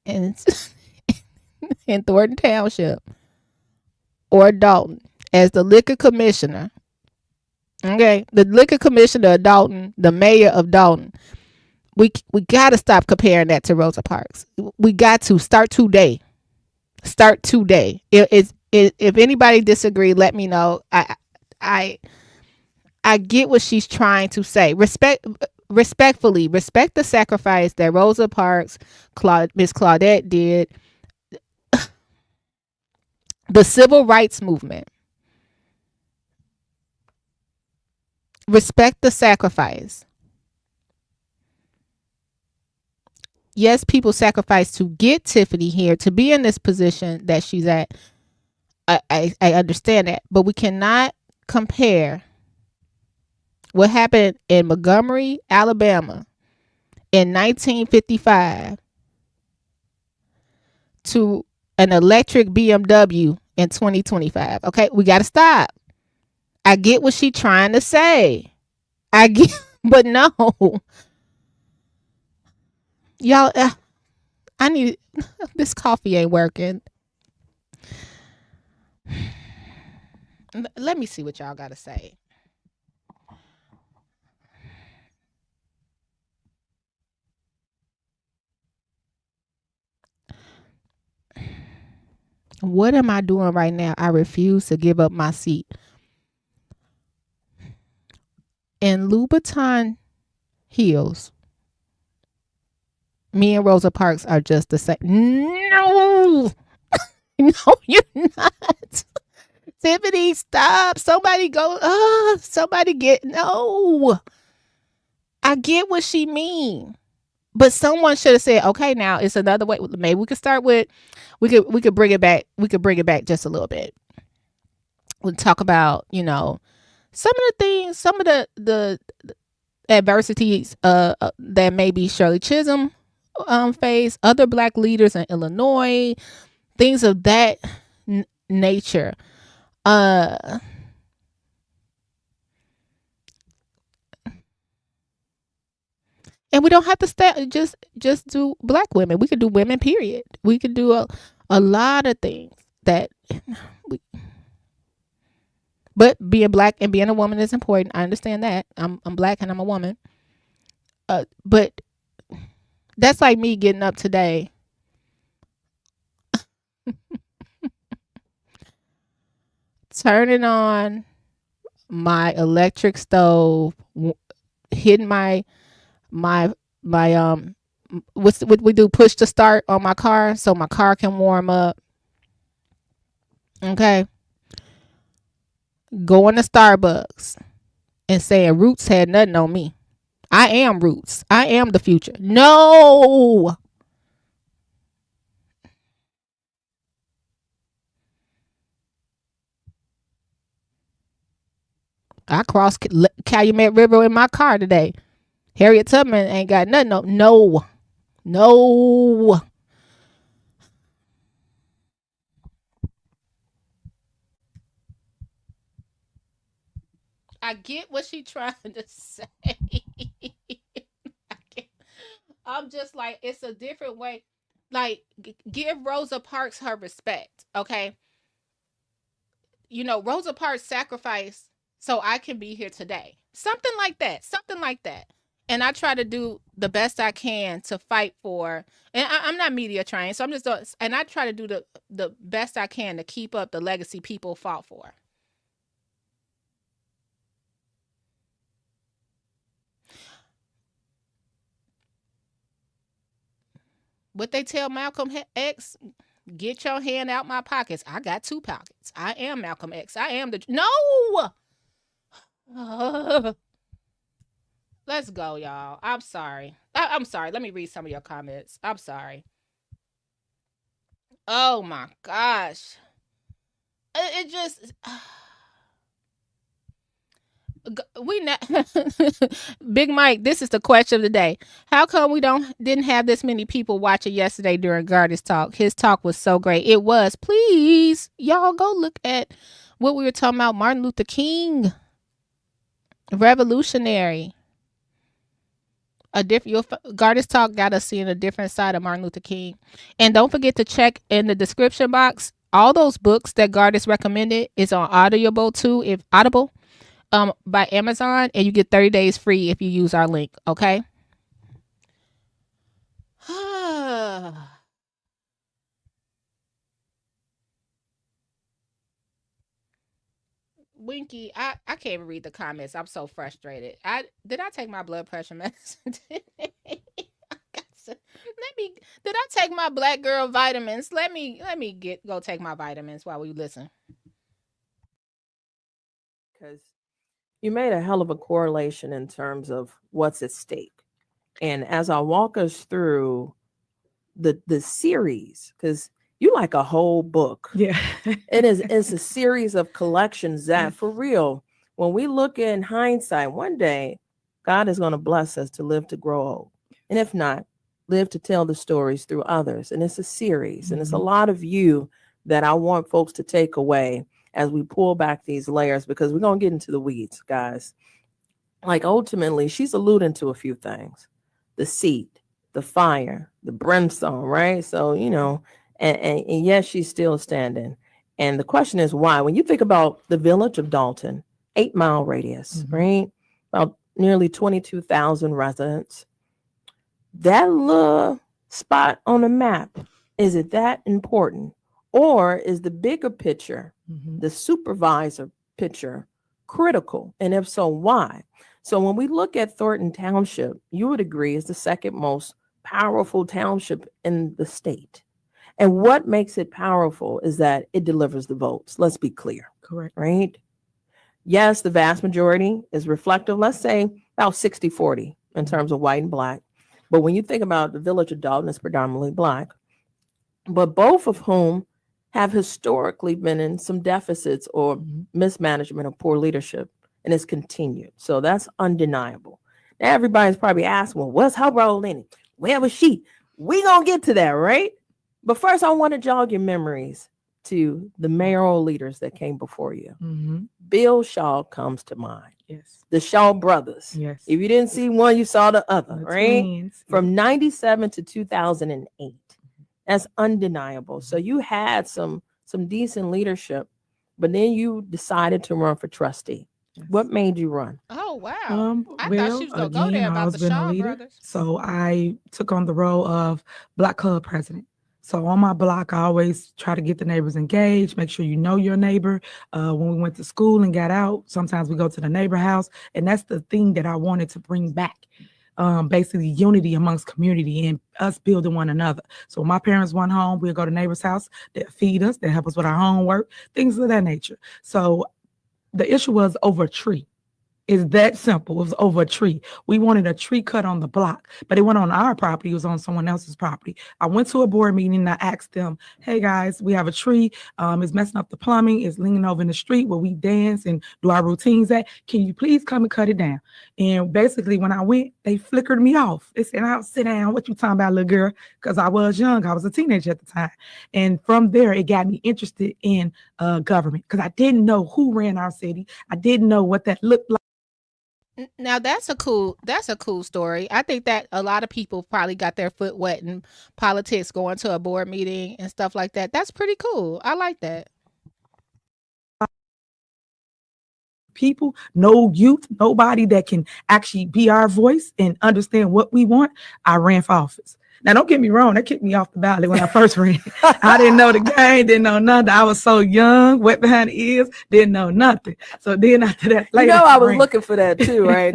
in Thornton Township or Dolton as the liquor commissioner. Okay, the liquor commissioner of Dolton, the mayor of Dolton. We got to stop comparing that to Rosa Parks. We got to start today. Start today. If anybody disagree, let me know. I get what she's trying to say. Respectfully, respect the sacrifice that Rosa Parks, Miss Claudette did. The civil rights movement. Respect the sacrifice. Yes, people sacrifice to get Tiffany here, to be in this position that she's at. I understand that. But we cannot compare what happened in Montgomery, Alabama in 1955 to an electric BMW in 2025. Okay, we got to stop. I get what she's trying to say. I get, but no. Y'all, I need, this coffee ain't working. Let me see what y'all got to say. What am I doing right now? I refuse to give up my seat. In Louboutin heels, me and Rosa Parks are just the same. No, no, you're not. Tiffany, stop. Somebody go. Somebody get. No. I get what she mean. But someone should have said, okay, now it's another way. Maybe we could start with, we could bring it back. We could bring it back just a little bit. We'll talk about, some of the things, some of the adversities that maybe Shirley Chisholm faced, other Black leaders in Illinois, things of that nature. And we don't have to just do Black women. We could do women, period. We could do a lot of things that but being Black and being a woman is important. I understand that. I'm Black and I'm a woman. But that's like me getting up today. Turning on my electric stove, hitting my what we do, push to start on my car so my car can warm up. Okay. Going to Starbucks and saying Roots had nothing on me. I am Roots. I am the future. No. I crossed Calumet River in my car today. Harriet Tubman ain't got nothing on. No. I get what she trying to say. I'm just like, it's a different way. Like, give Rosa Parks her respect, okay? Rosa Parks sacrificed so I can be here today. Something like that. Something like that. And I try to do the best I can to fight for. And I'm not media trained, so I'm just doing. And I try to do the best I can to keep up the legacy people fought for. What they tell Malcolm X, get your hand out my pockets. I got 2 pockets. I am Malcolm X. I am the no. Let's go, y'all. I'm sorry. I'm sorry. Let me read some of your comments. I'm sorry. Oh my gosh. It just we not Big Mike, this is the question of the day. How come we didn't have this many people watching yesterday during Garda's talk? His talk was so great. It was. Please, y'all go look at what we were talking about. Martin Luther King, revolutionary. Garda's talk got us seeing a different side of Martin Luther King. And don't forget to check in the description box. All those books that Garda's recommended is on Audible too, if Audible. By Amazon, and you get 30 days free if you use our link, okay? Winky, I can't even read the comments. I'm so frustrated. Did I take my blood pressure medicine today? Let Did I take my black girl vitamins? Let me go take my vitamins while we listen. Because you made a hell of a correlation in terms of what's at stake. And as I walk us through the series, because you like a whole book. Yeah. It's a series of collections that for real, when we look in hindsight, one day God is going to bless us to live to grow old. And if not, live to tell the stories through others. And it's a series. And it's a lot of you that I want folks to take away as we pull back these layers, because we're going to get into the weeds, guys. Like ultimately, she's alluding to a few things: the seed, the fire, the brimstone, right? So, and yes, she's still standing. And the question is why? When you think about the village of Dolton, 8-mile radius, right? About nearly 22,000 residents. That little spot on the map, is it that important? Or is the bigger picture, the supervisor picture, critical? And if so, why? So when we look at Thornton Township, you would agree is the second most powerful township in the state. And what makes it powerful is that it delivers the votes. Let's be clear. Correct. Right? Yes, the vast majority is reflective. Let's say about 60-40 in terms of white and black. But when you think about the village of Dolton, it's predominantly black. But both of whom have historically been in some deficits or mismanagement or poor leadership, and it's continued. So that's undeniable. Now everybody's probably asking, well, what's her role in it? Where was she? We gonna get to that, right? But first, I want to jog your memories to the mayoral leaders that came before you. Bill Shaw comes to mind. Yes. The Shaw brothers. Yes. If you didn't see one, you saw the other, The right? twins. From 97 to 2008. That's undeniable. So you had some decent leadership, but then you decided to run for trustee. Yes. What made you run? Oh wow! I Well, thought she was gonna go again, there I about was the been a Shaw leader, brothers. so I took on the role of Black Club president. So on my block, I always try to get the neighbors engaged, make sure you know your neighbor. When we went to school and got out, sometimes we go to the neighbor house, and that's the thing that I wanted to bring back. Basically unity amongst community and us building one another. So when my parents went home, we'll go to neighbor's house, they'll feed us, they'll help us with our homework, things of that nature. So the issue was over a tree. It's that simple. It was over a tree. We wanted a tree cut on the block, but it went on our property. It was on someone else's property. I went to a board meeting and I asked them, hey guys, we have a tree. It's messing up the plumbing. It's leaning over in the street where we dance and do our routines at. Can you please come and cut it down? And basically when I went, they flickered me off. They said, I'll sit down. What you talking about, little girl? Because I was young. I was a teenager at the time. And from there, it got me interested in government because I didn't know who ran our city. I didn't know what that looked like. Now that's a cool story. I think that a lot of people probably got their foot wet in politics, going to a board meeting and stuff like that. That's pretty cool. I like that. People, no youth, nobody that can actually be our voice and understand what we want. I ran for office. Now, don't get me wrong. That kicked me off the ballot when I first ran. I didn't know the game, didn't know nothing. I was so young, wet behind the ears, didn't know nothing. So then after that, I was looking for that too, right?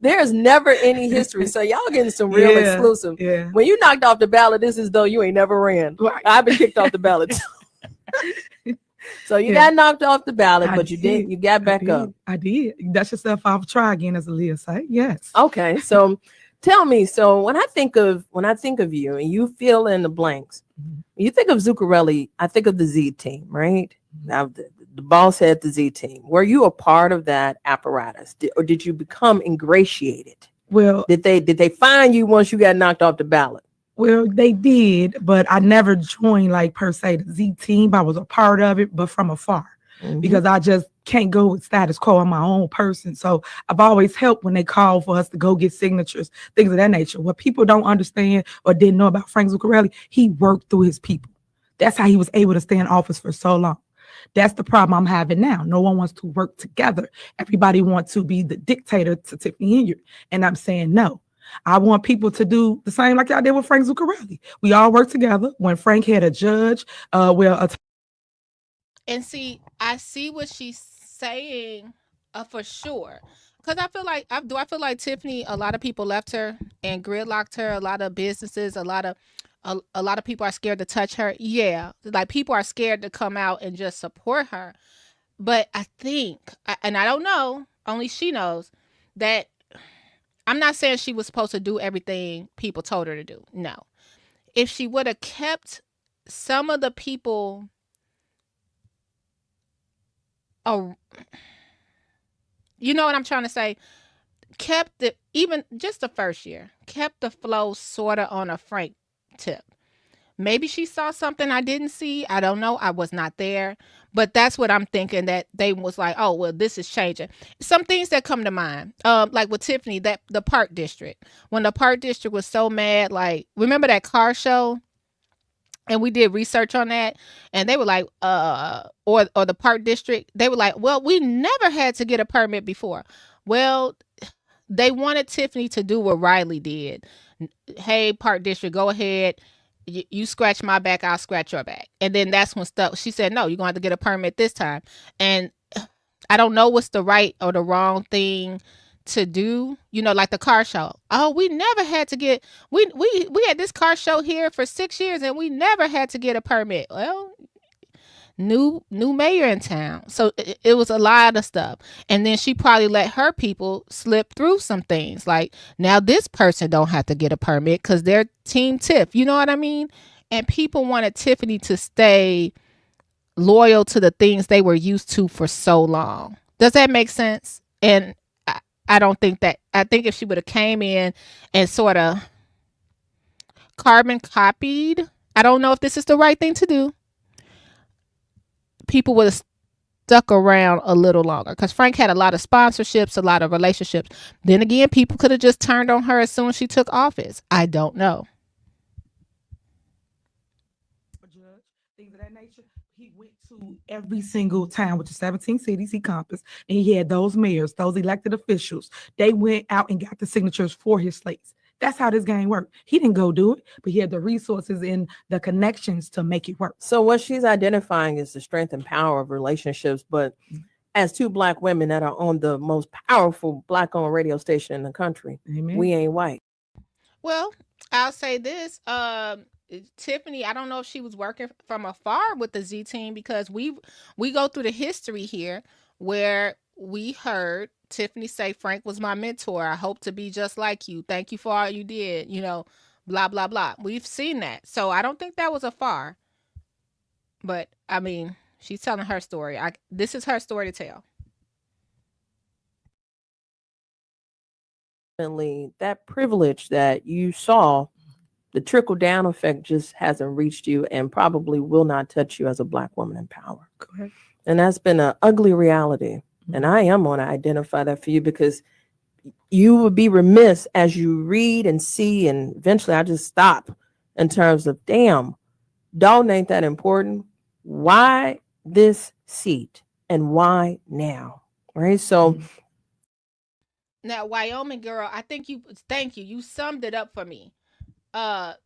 There's never any history. So y'all getting some real exclusive. Yeah. When you knocked off the ballot, this is though you ain't never ran. Right. I've been kicked off the ballot. So you got knocked off the ballot, but you got back up. I did. Dust yourself off, try again, as Leah say. Yes. Okay. So tell me, so when I think of you and you fill in the blanks, you think of Zuccarelli, I think of the Z team, right? Now the boss had the Z team. Were you a part of that apparatus, or did you become ingratiated? Well, did they find you once you got knocked off the ballot? Well, they did, but I never joined like per se the Z team. I was a part of it, but from afar, because I just can't go with status quo. I'm my own person. So I've always helped when they call for us to go get signatures, things of that nature. What people don't understand or didn't know about Frank Zuccarelli, he worked through his people. That's how he was able to stay in office for so long. That's the problem I'm having now. No one wants to work together. Everybody wants to be the dictator to Tiffany Henyard. And I'm saying no. I want people to do the same like y'all did with Frank Zuccarelli. We all work together. When Frank had a judge, and see, I see what she's saying for sure. Because I feel like Tiffany, a lot of people left her and gridlocked her. A lot of businesses, a lot of a lot of people are scared to touch her. Yeah, like people are scared to come out and just support her. But I think, and I don't know, only she knows, that I'm not saying she was supposed to do everything people told her to do. No. If she would have kept some of the people, oh, you know what I'm trying to say? Kept the, even just the first year, kept the flow sort of on a frank tip. Maybe she saw something I didn't see. I don't know. I was not there. But that's what I'm thinking, that they was like, oh, well, this is changing. Some things that come to mind, like with Tiffany, that the Park District. When the Park District was so mad, like, remember that car show? And we did research on that. And they were like, or the Park District, they were like, well, we never had to get a permit before. Well, they wanted Tiffany to do what Riley did. Hey, Park District, go ahead. You scratch my back, I'll scratch your back. And then that's when stuff, she said, no, you're going to have to get a permit this time. And I don't know what's the right or the wrong thing to do, you know, like the car show. Oh, we never had to get, we had this car show here for 6 years and we never had to get a permit. Well, new mayor in town, so it was a lot of stuff. And then she probably let her people slip through some things, like now this person don't have to get a permit because they're team Tiff, you know what I mean? And people wanted Tiffany to stay loyal to the things they were used to for so long. Does that make sense? And I don't think that, I think if she would have came in and sort of carbon copied, I don't know if this is the right thing to do, people would have stuck around a little longer, because Frank had a lot of sponsorships, a lot of relationships. Then again, people could have just turned on her as soon as she took office. I don't know. Judge, things of that nature. He went to every single town with the 17 cities he compassed, and he had those mayors, those elected officials. They went out and got the signatures for his slates. That's how this game worked. He didn't go do it, but he had the resources and the connections to make it work. So what she's identifying is the strength and power of relationships. But as two Black women that are on the most powerful Black-owned radio station in the country, Amen. We ain't white. Well, I'll say this. Tiffany, I don't know if she was working from afar with the Z team, because we go through the history here where we heard Tiffany say, Frank was my mentor. I hope to be just like you. Thank you for all you did. You know, blah, blah, blah. We've seen that. So I don't think that was afar. But, I mean, she's telling her story. This is her story to tell. That privilege that you saw, the trickle-down effect just hasn't reached you and probably will not touch you as a Black woman in power. Correct. And that's been an ugly reality. And I am going to identify that for you, because you would be remiss as you read and see, and eventually I just stop in terms of, damn, Dolton ain't that important. Why this seat and why now? Right. So now, Wyoming girl, thank you. You summed it up for me.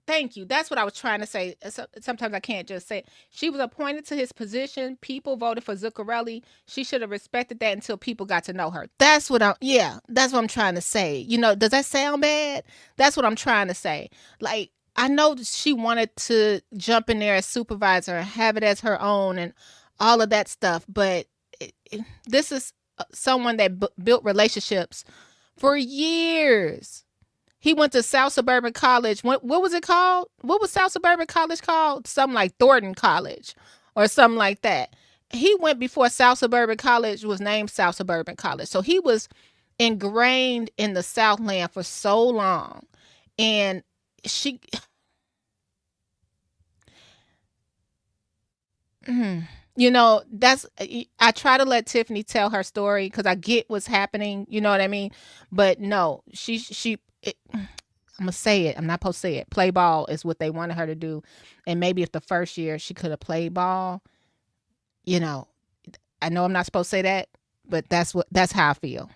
Thank you. That's what I was trying to say. Sometimes I can't just say it. She was appointed to his position. People voted for Zuccarelli. She should have respected that until people got to know her. That's what I'm trying to say. You know, does that sound bad? That's what I'm trying to say. Like, I know she wanted to jump in there as supervisor and have it as her own and all of that stuff, but this is someone that built relationships for years. He went to South Suburban College. What was it called? What was South Suburban College called? Something like Thornton College or something like that. He went before South Suburban College was named South Suburban College. So he was ingrained in the Southland for so long. And she... You know, I try to let Tiffany tell her story because I get what's happening. You know what I mean? But no, I'm gonna say it. I'm not supposed to say it. Play ball is what they wanted her to do. And maybe if the first year she could have played ball, you know, I know I'm not supposed to say that, but that's how I feel.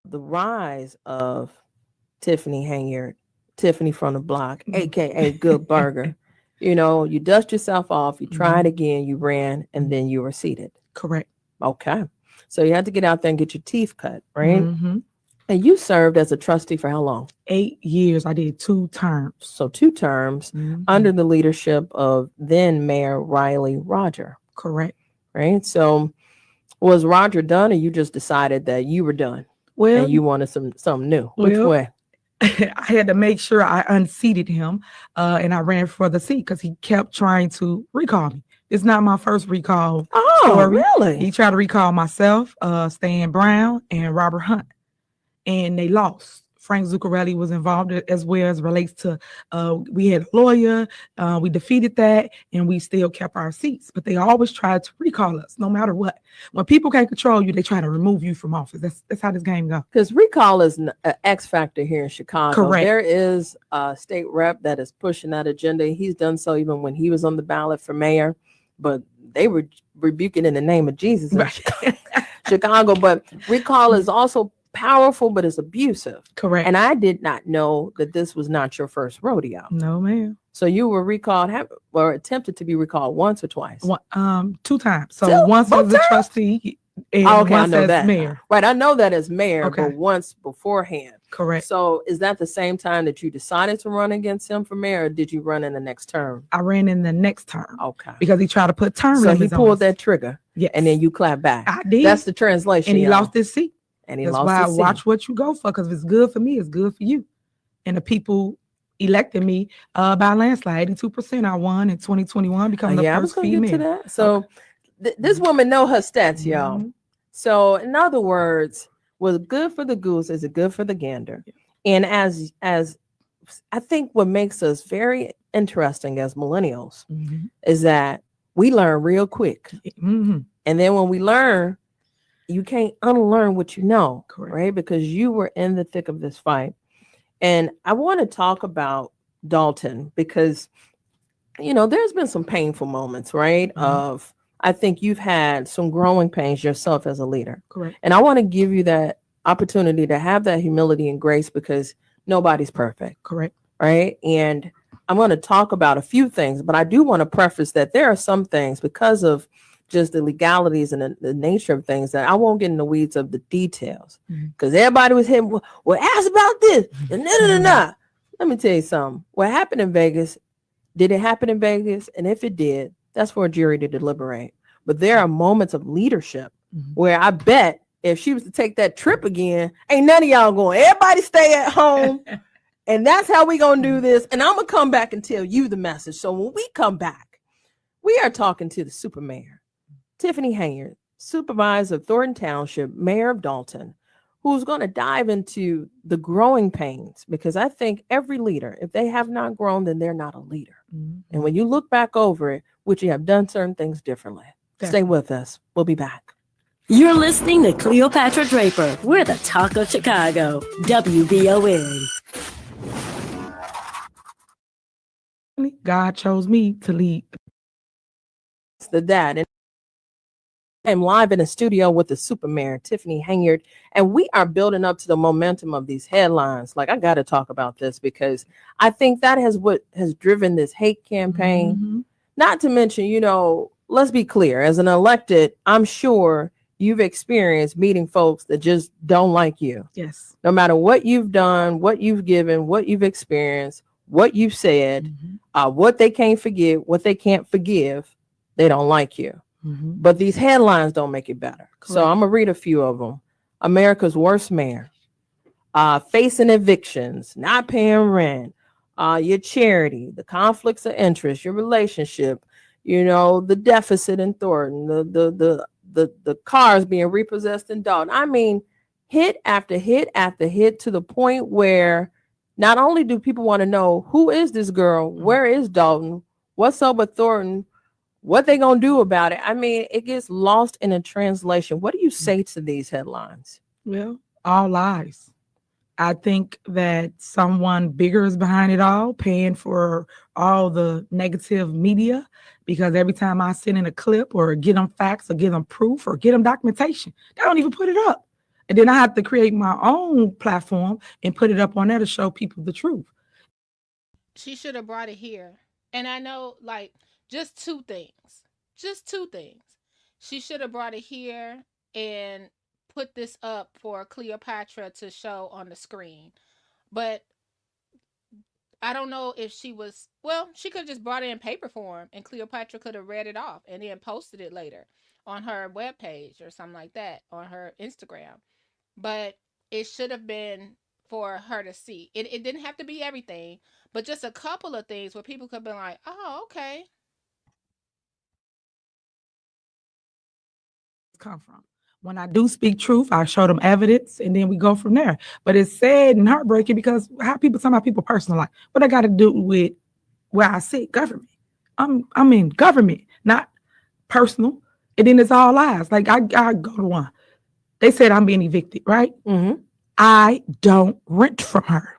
The rise of Tiffany Henyard, Tiffany from the block, aka Good Burger. You know, you dust yourself off, you tried again, you ran, and then you were seated. Correct. Okay. So you had to get out there and get your teeth cut, right? Mm-hmm. And you served as a trustee for how long? 8 years. I did 2 terms. So 2 terms under the leadership of then Mayor Riley Roger. Correct. Right. So was Roger done, or you just decided that you were done? Well, and you wanted something new. Which way? I had to make sure I unseated him, and I ran for the seat because he kept trying to recall me. It's not my first recall. Story. Really? He tried to recall myself, Stan Brown, and Robert Hunt, and they lost. Frank Zuccarelli was involved as well as relates to, we had a lawyer, we defeated that, and we still kept our seats. But they always tried to recall us, no matter what. When people can't control you, they try to remove you from office. That's how this game goes. Because recall is an X factor here in Chicago. Correct. There is a state rep that is pushing that agenda. He's done so even when he was on the ballot for mayor, but they were rebuking in the name of Jesus in Chicago. But recall is also powerful, but it's abusive. Correct. And I did not know that this was not your first rodeo. No, ma'am. So you were recalled, or attempted to be recalled once or twice? 2 times. So once as a trustee and once as mayor. Right, I know that as mayor, but once beforehand. Correct. So is that the same time that you decided to run against him for mayor, or did you run in the next term? I ran in the next term. Okay. Because he tried to put term limits on. So he pulled that trigger. Yeah. And then you clapped back. I did. That's the translation. And he lost his seat. And he That's lost why his I seat. watch what you go for, because if it's good for me, it's good for you. And the people elected me by landslide. 82% I won in 2021, becoming the first female. Get to that. So this woman know her stats, y'all. So in other words, what's good for the goose is good for the gander. And as I think what makes us very interesting as millennials is that we learn real quick. And then when we learn, you can't unlearn what you know, right? Because you were in the thick of this fight. And I want to talk about Dolton because, there's been some painful moments, right? I think you've had some growing pains yourself as a leader. Correct. And I want to give you that opportunity to have that humility and grace because nobody's perfect. Correct. Right. And I'm going to talk about a few things, but I do want to preface that there are some things because of just the legalities and the nature of things that I won't get in the weeds of the details because everybody was hitting, well, ask about this. And Let me tell you something. What happened in Vegas, did it happen in Vegas? And if it did, that's for a jury to deliberate. But there are moments of leadership where I bet if she was to take that trip again, ain't none of y'all going, everybody stay at home. And that's how we going to do this. And I'm going to come back and tell you the message. So when we come back, we are talking to the super mayor, Tiffany Henyard, supervisor of Thornton Township, mayor of Dolton, who's going to dive into the growing pains, because I think every leader, if they have not grown, then they're not a leader. And when you look back over it, would you have done certain things differently? Stay with us. We'll be back. You're listening to Cleopatra Draper. We're the talk of Chicago. WVON. God chose me to lead. It's the dad. And I'm live in the studio with the super mayor, Tiffany Henyard, and we are building up to the momentum of these headlines. Like, I got to talk about this because I think that has what has driven this hate campaign. Not to mention, let's be clear, as an elected, I'm sure you've experienced meeting folks that just don't like you. Yes. No matter what you've done, what you've given, what you've experienced, what you've said, what they can't forget, what they can't forgive, they don't like you. But these headlines don't make it better. Correct. So I'm going to read a few of them. America's worst mayor, facing evictions, not paying rent, your charity, the conflicts of interest, your relationship, the deficit in Thornton, the cars being repossessed in Dolton. I mean, hit after hit after hit, to the point where not only do people want to know who is this girl, where is Dolton, what's up with Thornton, what they gonna do about it? I mean, it gets lost in a translation. What do you say to these headlines? Well, all lies. I think that someone bigger is behind it all, paying for all the negative media, because every time I send in a clip or get them facts or get them proof or get them documentation, they don't even put it up. And then I have to create my own platform and put it up on there to show people the truth. She should have brought it here. And I know, just two things. She should have brought it here and put this up for Cleopatra to show on the screen. But I don't know if she was, well, she could have just brought it in paper form and Cleopatra could have read it off and then posted it later on her webpage or something like that on her Instagram. But it should have been for her to see. It didn't have to be everything, but just a couple of things where people could have been like, oh, okay. Come from. When I do speak truth, I show them evidence and then we go from there. But it's sad and heartbreaking because how people, some of my people personal life, what I got to do with where I sit, government. I'm in government, not personal. And then it's all lies. Like I go to one. They said I'm being evicted, right? Mm-hmm. I don't rent from her.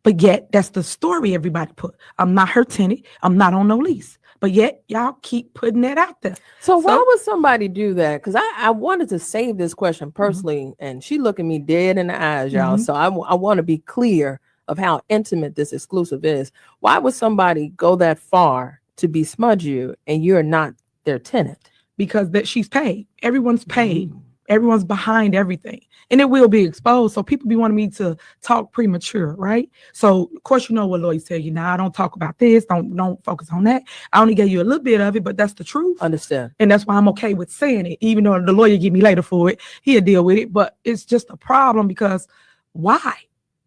But yet that's the story everybody put. I'm not her tenant. I'm not on no lease. But yet y'all keep putting that out there. So why would somebody do that? Because I wanted to save this question personally, and she looking me dead in the eyes, y'all. So I want to be clear of how intimate this exclusive is. Why would somebody go that far to besmudge you and you're not their tenant? Because that she's paid. Everyone's paid. Everyone's behind everything. And it will be exposed. So people be wanting me to talk premature, right? So of course you know what lawyers tell you now. I don't talk about this. Don't focus on that. I only gave you a little bit of it, but that's the truth. Understand. And that's why I'm okay with saying it, even though the lawyer get me later for it. He'll deal with it. But it's just a problem because why?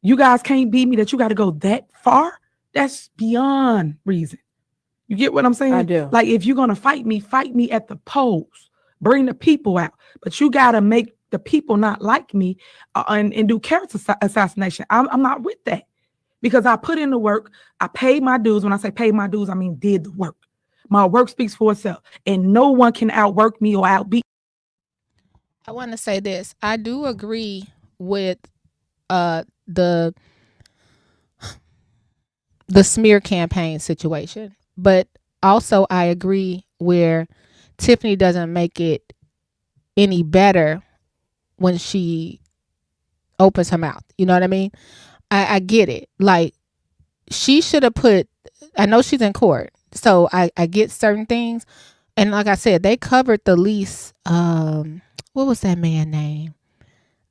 You guys can't beat me that you got to go that far. That's beyond reason. You get what I'm saying? I do. Like if you're going to fight me at the polls. Bring the people out. But you got to make the people not like me and do character assassination. I'm not with that because I put in the work. I paid my dues. When I say paid my dues, I mean did the work. My work speaks for itself. And no one can outwork me or outbeat. I want to say this. I do agree with the smear campaign situation. But also I agree where Tiffany doesn't make it any better when she opens her mouth. You know what I mean? I get it. Like she should have put, I know she's in court, so I get certain things. And like I said, they covered the lease. What was that man's name?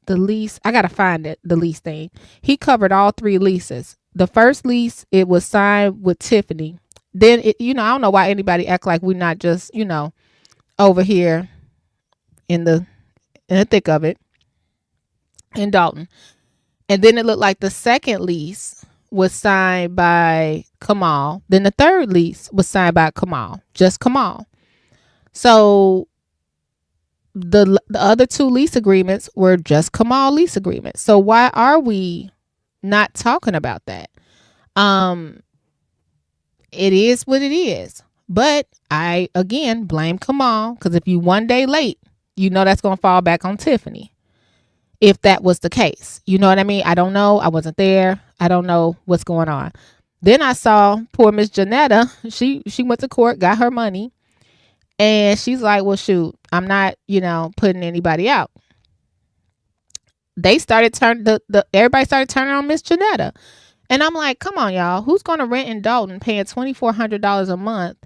The lease. I got to find it. The lease thing. He covered all 3 leases. The first lease, it was signed with Tiffany. Then, I don't know why anybody act like we're not just, over here in the thick of it in Dolton. And then it looked like the second lease was signed by Kamal. Then the third lease was signed by Kamal, just Kamal. So the other 2 lease agreements were just Kamal lease agreements. So why are we not talking about that? It is what it is. But I, again, blame Kamal because if you one day late, that's going to fall back on Tiffany. If that was the case. You know what I mean? I don't know. I wasn't there. I don't know what's going on. Then I saw poor Miss Janetta. She went to court, got her money. And she's like, well, shoot, I'm not, putting anybody out. They started everybody started turning on Miss Janetta. And I'm like, come on, y'all. Who's going to rent in Dolton paying $2,400 a month?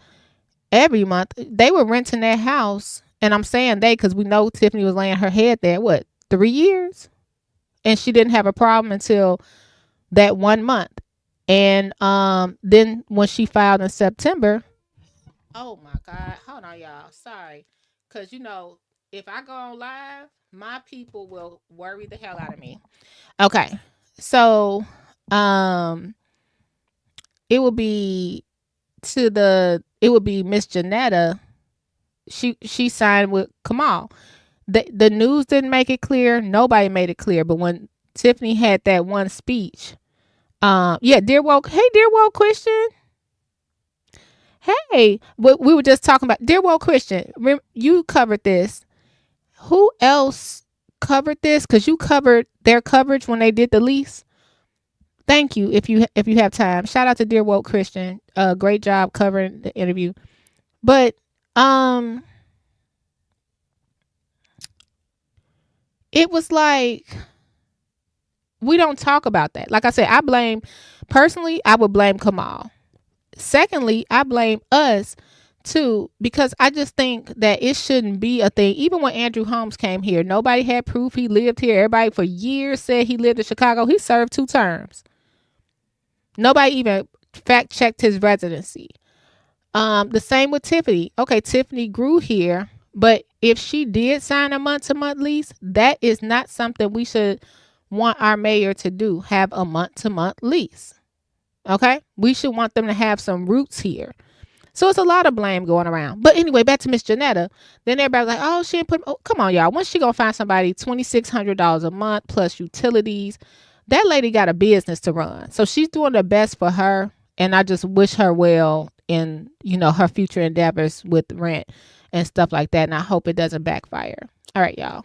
Every month they were renting that house, and I'm saying they because we know Tiffany was laying her head there 3 years, and she didn't have a problem until that 1 month. And then when she filed in September, oh my God, hold on, y'all, sorry, because if I go on live, my people will worry the hell out of me. Okay, so it will be Miss Janetta. She signed with Kamal. The news didn't make it clear. Nobody made it clear. But when Tiffany had that one speech, dear woke Christian. Hey, we were just talking about dear woke Christian. You covered this. Who else covered this? Because you covered their coverage when they did the lease. Thank you if you have time. Shout out to Dear Woke Christian. Great job covering the interview. But it was like we don't talk about that. Like I said, I would blame Kamal. Secondly, I blame us too, because I just think that it shouldn't be a thing. Even when Andrew Holmes came here, nobody had proof he lived here. Everybody for years said he lived in Chicago. He served 2 terms. Nobody even fact checked his residency. The same with Tiffany. Okay, Tiffany grew here, but if she did sign a month-to-month lease, that is not something we should want our mayor to do, have a month-to-month lease. Okay? We should want them to have some roots here. So it's a lot of blame going around. But anyway, back to Miss Janetta. Then everybody's like, oh, she didn't put, oh, come on, y'all. When's she going to find somebody $2,600 a month plus utilities? That lady got a business to run. So she's doing the best for her. And I just wish her well in, her future endeavors with rent and stuff like that. And I hope it doesn't backfire. All right, y'all.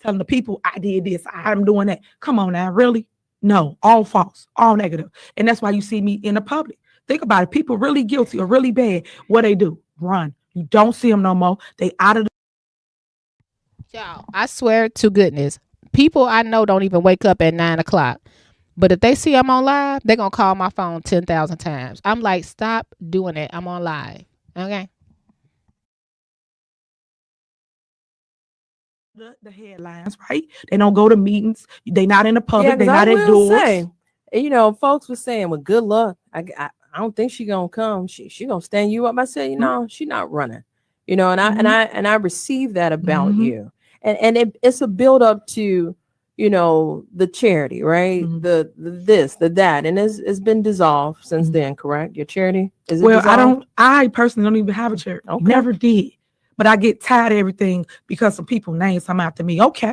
Telling the people I did this, I'm doing that. Come on now, really? No, all false, all negative. And that's why you see me in the public. Think about it. People really guilty or really bad. What they do? Run. You don't see them no more. They out of the. Y'all, I swear to goodness, people I know don't even wake up at 9 o'clock. But if they see I'm on live, they're going to call my phone 10,000 times. I'm like, stop doing it. I'm on live. Okay. The headlines, right? They don't go to meetings. They not in the public. Yeah, they 'cause not I at will doors. say, folks were saying, well, good luck. I don't think she gonna come. She gonna stand you up. I said, she's not running. And I received that about you. And it's a build up to, the charity, right? The this, the that, and it's been dissolved since then, correct? Your charity? Is it Well, dissolved? I personally don't even have a charity. Okay. Never did. But I get tired of everything because some people names come after me. Okay.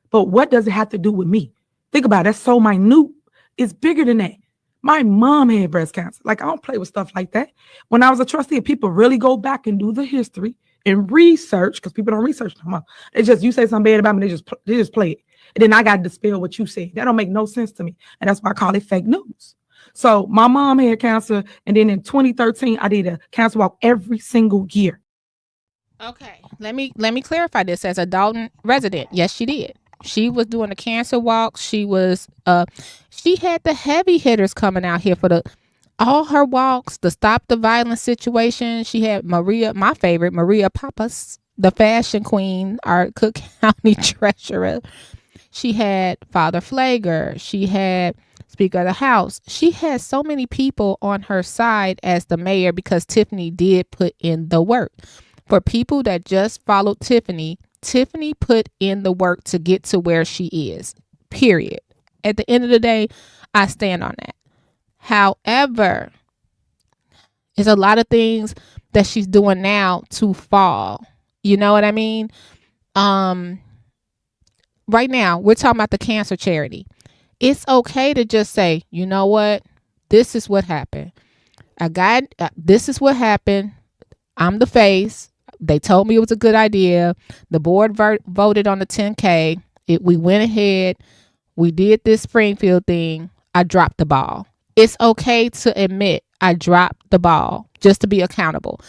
But what does it have to do with me? Think about it. That's so minute. It's bigger than that. My mom had breast cancer. Like, I don't play with stuff like that. When I was a trustee, people really go back and do the history and research, because people don't research no more. It's just, you say something bad about me, they just play it. And then I got to dispel what you said. That don't make no sense to me. And that's why I call it fake news. So my mom had cancer. And then in 2013, I did a cancer walk every single year. Okay, let me clarify this as a Dolton resident. Yes, she did. She was doing the cancer walk. She was she had the heavy hitters coming out here for all her walks, the stop the violence situation. She had Maria, my favorite, Maria Pappas, the fashion queen, our Cook County treasurer. She had Father Flager. She had Speaker of the House. She had so many people on her side as the mayor because Tiffany did put in the work. For people that just followed Tiffany put in the work to get to where she is, period. At the end of the day, I stand on that. However, there's a lot of things that she's doing now to fall. You know what I mean? Right now, we're talking about the cancer charity. It's okay to just say, you know what? This is what happened. This is what happened. I'm the face. They told me it was a good idea. The board voted on the 10K. We went ahead. We did this Springfield thing. I dropped the ball. It's okay to admit I dropped the ball just to be accountable.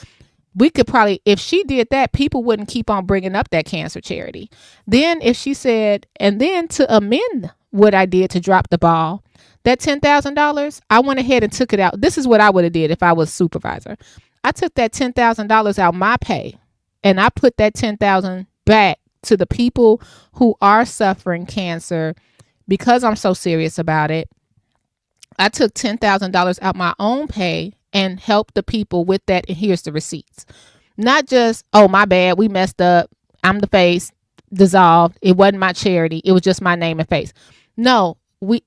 We could probably, if she did that, people wouldn't keep on bringing up that cancer charity. Then if she said, and then to amend what I did to drop the ball, that $10,000, I went ahead and took it out. This is what I would have did if I was supervisor. I took that $10,000 out my pay and I put that $10,000 back to the people who are suffering cancer because I'm so serious about it. I took $10,000 out my own pay and helped the people with that. And here's the receipts. Not just, oh, my bad, we messed up. I'm the face, dissolved. It wasn't my charity. It was just my name and face. No, we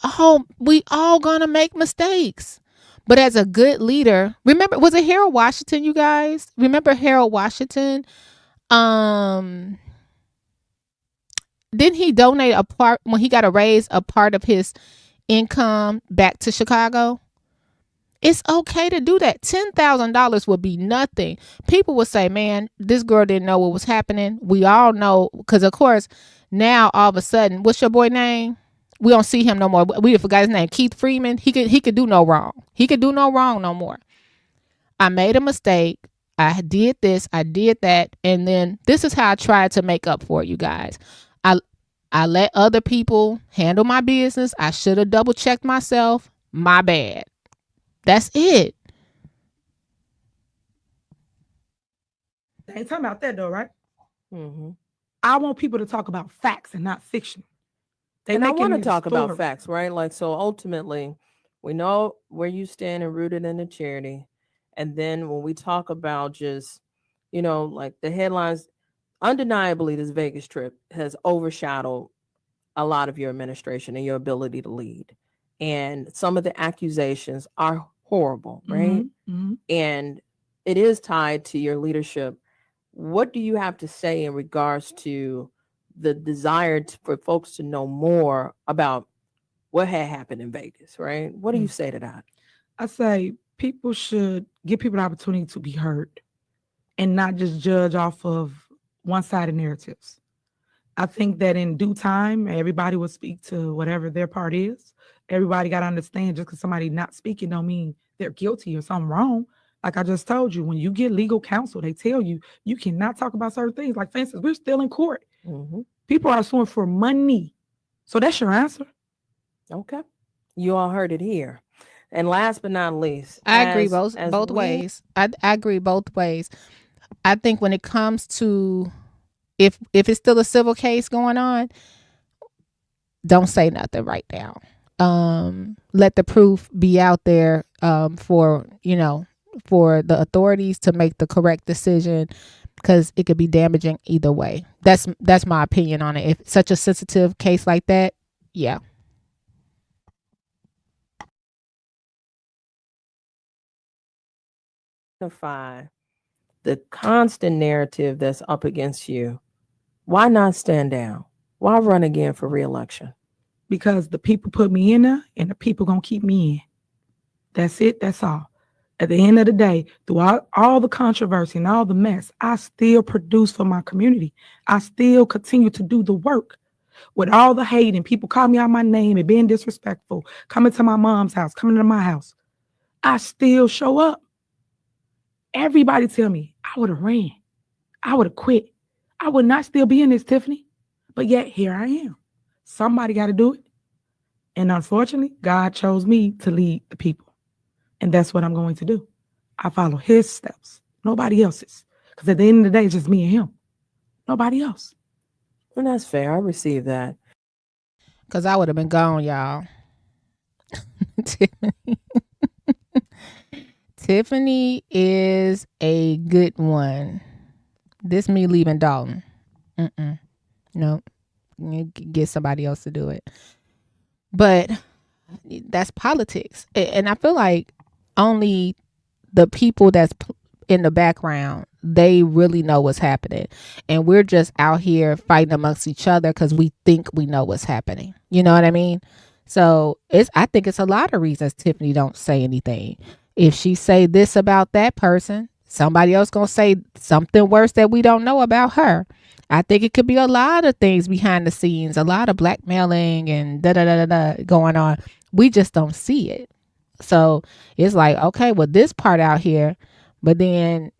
all gonna make mistakes. But as a good leader, remember, was it Harold Washington, you guys? Remember Harold Washington? Didn't he donate a part, when he got to raise a part of his income back to Chicago? It's okay to do that. $10,000 would be nothing. People would say, man, this girl didn't know what was happening. We all know, because of course, now all of a sudden, what's your boy name? We don't see him no more. We forgot his name. Keith Freeman. He could do no wrong. He could do no wrong no more. I made a mistake. I did this. I did that. And then this is how I tried to make up for it, you guys. I let other people handle my business. I should have double checked myself. My bad. That's it. They ain't talking about that though, right? Mm-hmm. I want people to talk about facts and not fiction. And I want to talk about facts, right? Like, so ultimately, we know where you stand and rooted in the charity. And then when we talk about just, like the headlines, undeniably, this Vegas trip has overshadowed a lot of your administration and your ability to lead. And some of the accusations are horrible, right? Mm-hmm. And it is tied to your leadership. What do you have to say in regards to the desire for folks to know more about what had happened in Vegas, right? What do you say to that? I say people should give people the opportunity to be heard and not just judge off of one-sided narratives. I think that in due time, everybody will speak to whatever their part is. Everybody got to understand just because somebody not speaking don't mean they're guilty or something wrong. Like I just told you, when you get legal counsel, they tell you you cannot talk about certain things. Like, for instance, we're still in court. Mm-hmm. People are suing for money. So that's your answer. Okay. You all heard it here. And last but not least, I agree both ways. I agree both ways. I think when it comes to if it's still a civil case going on, don't say nothing right now. Let the proof be out there for the authorities to make the correct decision, because it could be damaging either way. That's my opinion on it. If such a sensitive case like that, yeah. The constant narrative that's up against you, why not stand down? Why run again for re-election? Because the people put me in there and the people gonna keep me in. That's it. That's all. At the end of the day, through all the controversy and all the mess, I still produce for my community. I still continue to do the work. With all the hate and people calling me out my name and being disrespectful, coming to my mom's house, coming to my house, I still show up. Everybody tell me I would have ran. I would have quit. I would not still be in this, Tiffany. But yet here I am. Somebody got to do it. And unfortunately, God chose me to lead the people. And that's what I'm going to do. I follow his steps, nobody else's. Because at the end of the day, it's just me and him. Nobody else. And that's fair. I receive that. Because I would have been gone, y'all. Tiffany is a good one. This me leaving Dolton. No. Get somebody else to do it. But that's politics. And I feel like only the people that's in the background, they really know what's happening. And we're just out here fighting amongst each other because we think we know what's happening. You know what I mean? So I think it's a lot of reasons Tiffany don't say anything. If she say this about that person, somebody else gonna say something worse that we don't know about her. I think it could be a lot of things behind the scenes, a lot of blackmailing and going on. We just don't see it. So it's like, okay, well, this part out here, but then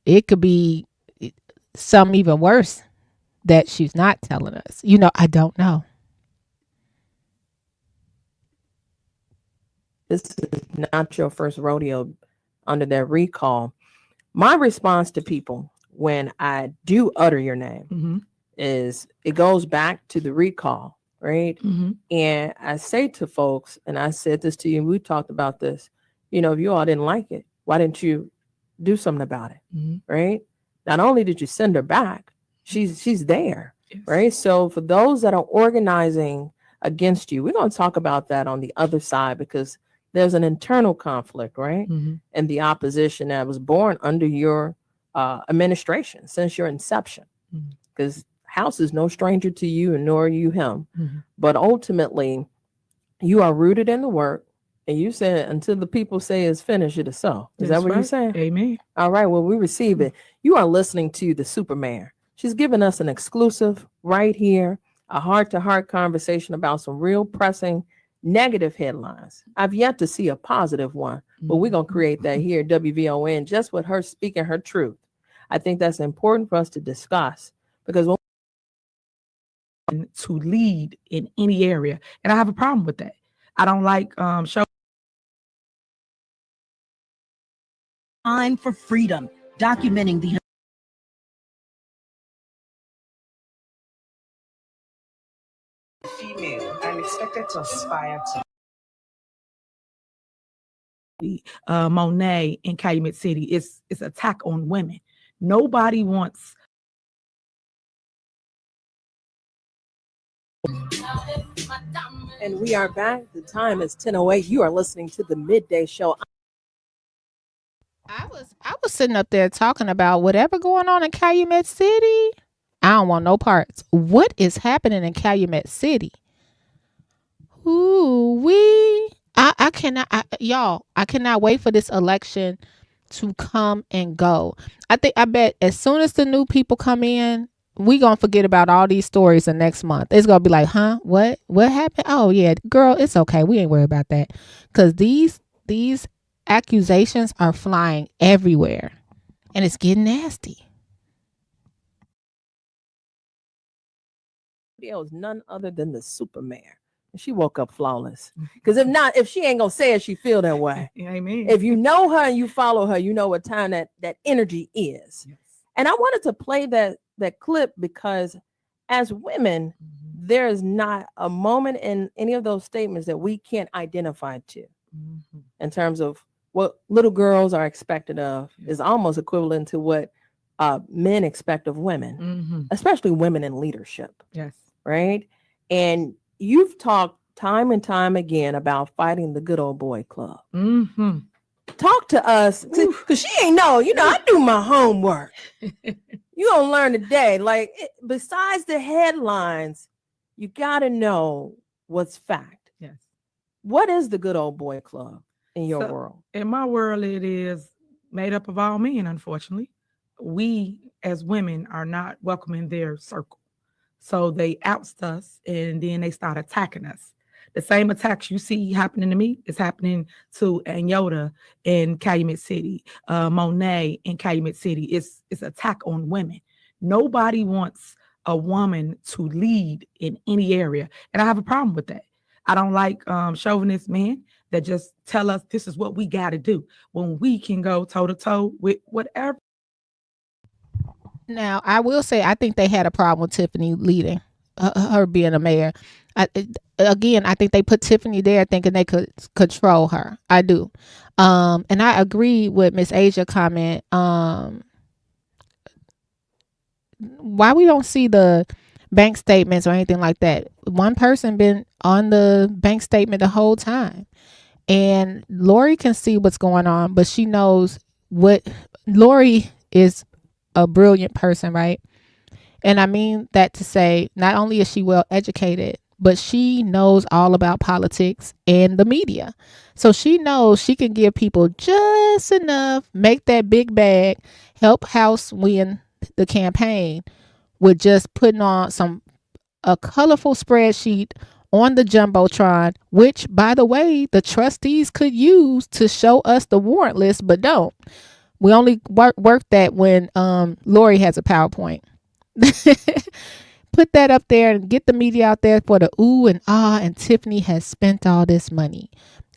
it could be something even worse that she's not telling us. I don't know. This is not your first rodeo under that recall. My response to people when I do utter your name is it goes back to the recall, right? And I say to folks, and I said this to you, and we talked about this, if you all didn't like it, why didn't you do something about it, right? Not only did you send her back, she's there, yes. Right? So for those that are organizing against you, we're going to talk about that on the other side, because there's an internal conflict, right? And the opposition that was born under your administration since your inception, because House is no stranger to you, and nor are you him. But ultimately, you are rooted in the work, and you said until the people say it's finished, it is so. Is that what you're saying? Amen. All right. Well, we receive it. You are listening to the Superman. She's giving us an exclusive right here, a heart-to-heart conversation about some real pressing negative headlines. I've yet to see a positive one, but we're going to create that here at WVON, just with her speaking her truth. I think that's important for us to discuss, because when to lead in any area, and I have a problem with that. I don't like show. Time for Freedom, documenting the female. I'm expected to aspire to Monet in Calumet City. It's attack on women. Nobody wants. And we are back. The time is 10:08. You are listening to the Midday Show. I was sitting up there talking about whatever going on in Calumet City. I don't want no parts. What is happening in Calumet City? Ooh, I cannot, y'all. I cannot wait for this election to come and go. I bet as soon as the new people come in, we gonna forget about all these stories the next month. It's gonna be like, huh? What happened? Oh yeah, girl, it's okay. We ain't worried about that, because these accusations are flying everywhere, and it's getting nasty. It was none other than the super mayor. And she woke up flawless. Because if she ain't gonna say it, she feel that way. Amen. If you know her and you follow her, you know what time that energy is. Yes. And I wanted to play that clip because as women, there is not a moment in any of those statements that we can't identify to in terms of what little girls are expected of is almost equivalent to what men expect of women, especially women in leadership. Yes. Right. And you've talked time and time again about fighting the good old boy club. Talk to us, because she ain't know. I do my homework. You gonna learn today. Like, besides the headlines, you gotta know what's fact. Yes. What is the good old boy club in your world? In my world, it is made up of all men. Unfortunately, we as women are not welcome in their circle. So they oust us, and then they start attacking us. The same attacks you see happening to me is happening to Anyota in Calumet City, Monet in Calumet City. It's attack on women. Nobody wants a woman to lead in any area, and I have a problem with that. I don't like chauvinist men that just tell us this is what we got to do when we can go toe to toe with whatever. Now, I will say, I think they had a problem with Tiffany leading, her being a mayor. I think they put Tiffany there thinking they could control her. I do. And I agree with Miss Asia comment. Why we don't see the bank statements or anything like that? One person been on the bank statement the whole time. And Lori can see what's going on, but she knows what. Lori is a brilliant person, right? And I mean that to say, not only is she well educated, but she knows all about politics and the media. So she knows she can give people just enough, make that big bag, help House win the campaign with just putting on a colorful spreadsheet on the Jumbotron, which, by the way, the trustees could use to show us the warrant list, but don't. We only work that when Lori has a PowerPoint. Put that up there and get the media out there for the ooh and ah, and Tiffany has spent all this money.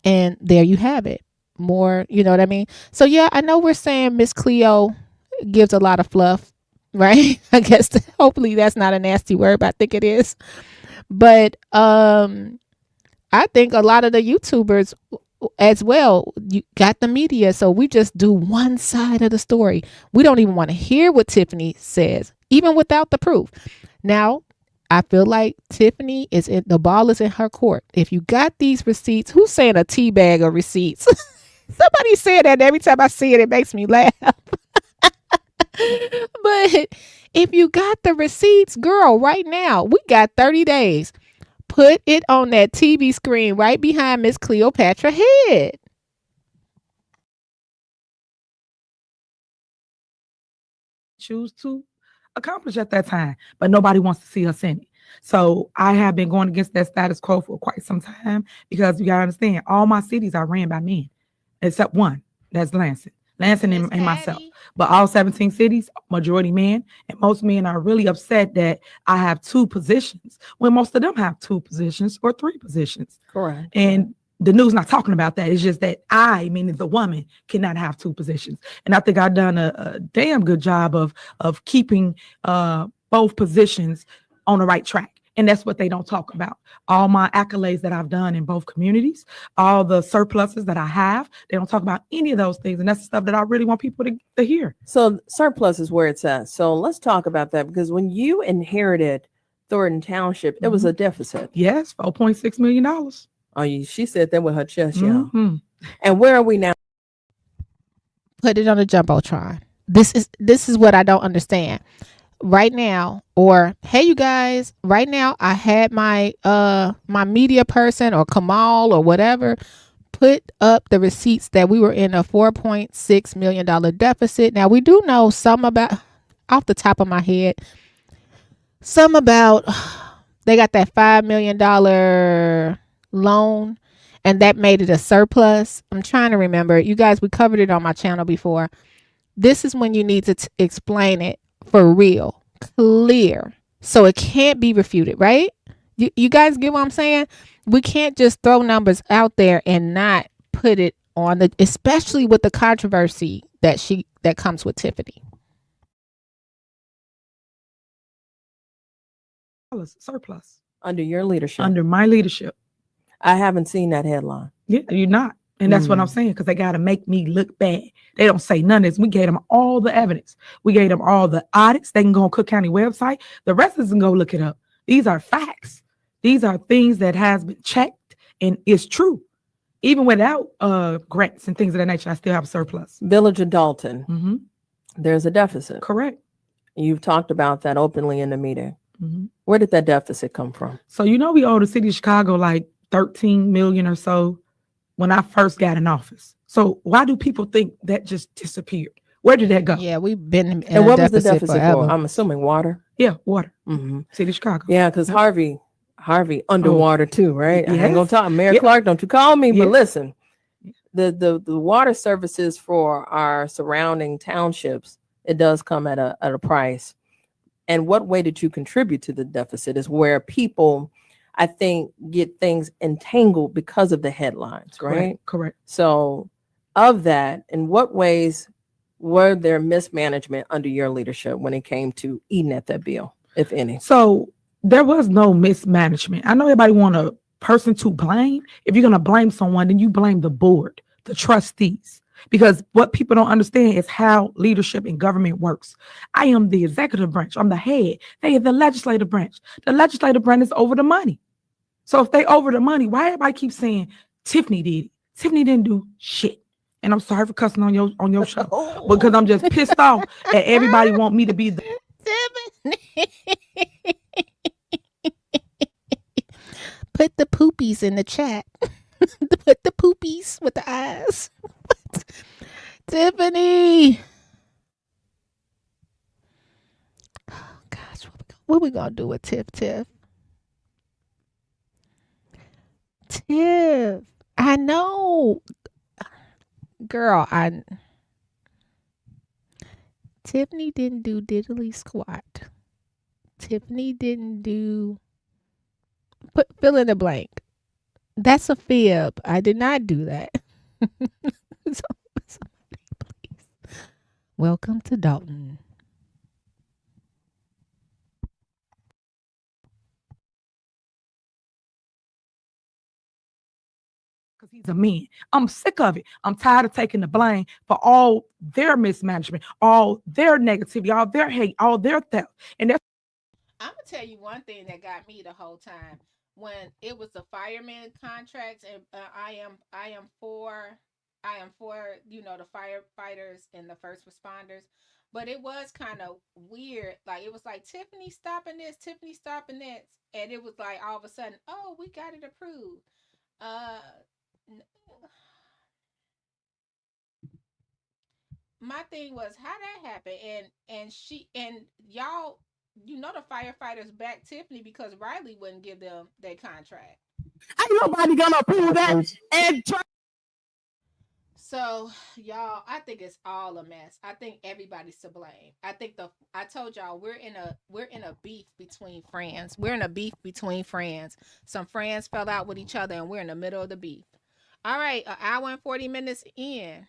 And there you have it. More, you know what I mean? So yeah, I know we're saying Miss Cleo gives a lot of fluff, right? I guess hopefully that's not a nasty word, but I think it is. But I think a lot of the YouTubers as well, you got the media, so we just do one side of the story. We don't even want to hear what Tiffany says, even without the proof. Now, I feel like Tiffany the ball is in her court. If you got these receipts, who's saying a tea bag of receipts? Somebody said that, and every time I see it, it makes me laugh. But if you got the receipts, girl, right now, we got 30 days. Put it on that TV screen right behind Miss Cleopatra head. Choose to accomplish at that time, but nobody wants to see us in it. So I have been going against that status quo for quite some time, because you gotta understand, all my cities are ran by men, except one, that's Lansing. Lansing Miss and myself. Patty. But all 17 cities, majority men, and most men are really upset that I have 2 positions when most of them have 2 positions or 3 positions. Correct. And the news not talking about that. It's just that I, meaning the woman, cannot have 2 positions. And I think I've done a damn good job of keeping both positions on the right track. And that's what they don't talk about. All my accolades that I've done in both communities, all the surpluses that I have, they don't talk about any of those things. And that's the stuff that I really want people to hear. So surplus is where it's at. So let's talk about that, because when you inherited Thornton Township, it was a deficit. Yes, $4.6 million. Oh, she said that with her chest, y'all. Mm-hmm. And where are we now? Put it on a jumbotron. This is what I don't understand. Right now, or hey, you guys, right now I had my my media person or Kamal or whatever put up the receipts that we were in a $4.6 million deficit. Now we do know some about, off the top of my head, some about they got that $5 million loan and that made it a surplus. I'm trying to remember. You guys, we covered it on my channel before. This is when you need to explain it for real, clear, so it can't be refuted, right? You guys get what I'm saying? We can't just throw numbers out there and not put it on the, especially with the controversy that comes with Tiffany. Surplus Under your leadership. under my leadership. I haven't seen that headline. Yeah, you're not. And that's what I'm saying, because they got to make me look bad. They don't say none of this. We gave them all the evidence. We gave them all the audits. They can go on Cook County website. The rest of us can go look it up. These are facts. These are things that has been checked and is true. Even without grants and things of that nature, I still have a surplus. Village of Dolton, Mm-hmm. there's a deficit. Correct. You've talked about that openly in the meeting. Mm-hmm. Where did that deficit come from? So, we owe the city of Chicago like 13 million or so when I first got in office. So why do people think that just disappeared? Where did that go? Yeah, we've been in And a what was the deficit forever. for? I'm assuming water. Yeah, water. Mm-hmm. City of Chicago. Yeah, because Yep. Harvey underwater too, right? I ain't Yes. gonna talk. Mayor Yep. Clark, don't you call me? Yes. But listen, the water services for our surrounding townships, it does come at a price. And what way did you contribute to the deficit is where people, I think, get things entangled because of the headlines, right? Correct. So of that, in what ways were there mismanagement under your leadership when it came to eating at that bill, if any? So there was no mismanagement. I know everybody want a person to blame. If you're going to blame someone, then you blame the board, the trustees. Because what people don't understand is how leadership in government works. I am the executive branch. I'm the head. They are the legislative branch. The legislative branch is over the money. So if they over the money, why everybody keep saying Tiffany did it? Tiffany didn't do shit. And I'm sorry for cussing on your show, because I'm just pissed off that everybody want me to be the Put the poopies in the chat. Put the poopies with the eyes. Tiffany. Oh gosh, what we gonna do with Tiff? Tiff, I know, girl. Tiffany didn't do diddly squat. Tiffany didn't do. Fill in the blank. That's a fib. I did not do that. Somebody, please. Welcome to Dolton. because he's a man. I'm sick of it. I'm tired of taking the blame for all their mismanagement, all their negativity, all their hate, all their theft. And that's I'm gonna tell you one thing that got me the whole time when it was the fireman contracts, and I am for the firefighters and the first responders, but it was kind of weird. Like it was like Tiffany stopping this, Tiffany stopping that, and it was like all of a sudden, oh, we got it approved. My thing was how that happened, and y'all, the firefighters backed Tiffany because Riley wouldn't give them their contract. ain't nobody gonna approve that. And So, y'all, I think it's all a mess. I think everybody's to blame. I told y'all we're in a beef between friends. We're in a beef between friends. Some friends fell out with each other, and we're in the middle of the beef. All right, an hour and 40 minutes in.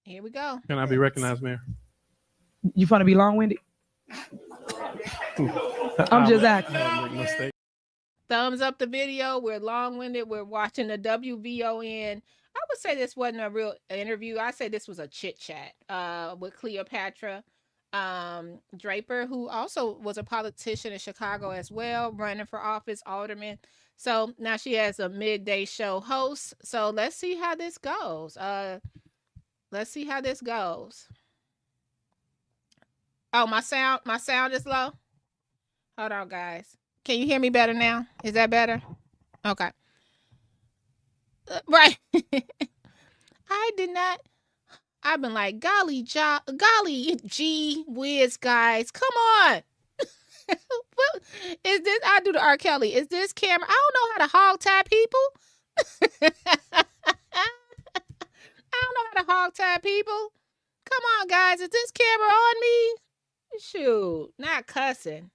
Here we go. Can I be recognized, Mayor? You want to be long-winded? I'm just asking. Make mistake. Thumbs up the video. We're long-winded. We're watching the WVON. I would say this wasn't a real interview. I say this was a chit-chat with Cleopatra Draper, who also was a politician in Chicago as well, running for office, alderman. So now she has a midday show host. So let's see how this goes. Let's see how this goes. Oh, my sound is low. Hold on, guys. Can you hear me better now? Is that better? Okay. Right. I did not. I've been like, golly gee whiz, guys. Come on. What is this? I do the R. Kelly. Is this camera? I don't know how to hog tie people. I don't know how to hog tie people. Come on, guys. Is this camera on me? Shoot, not cussing.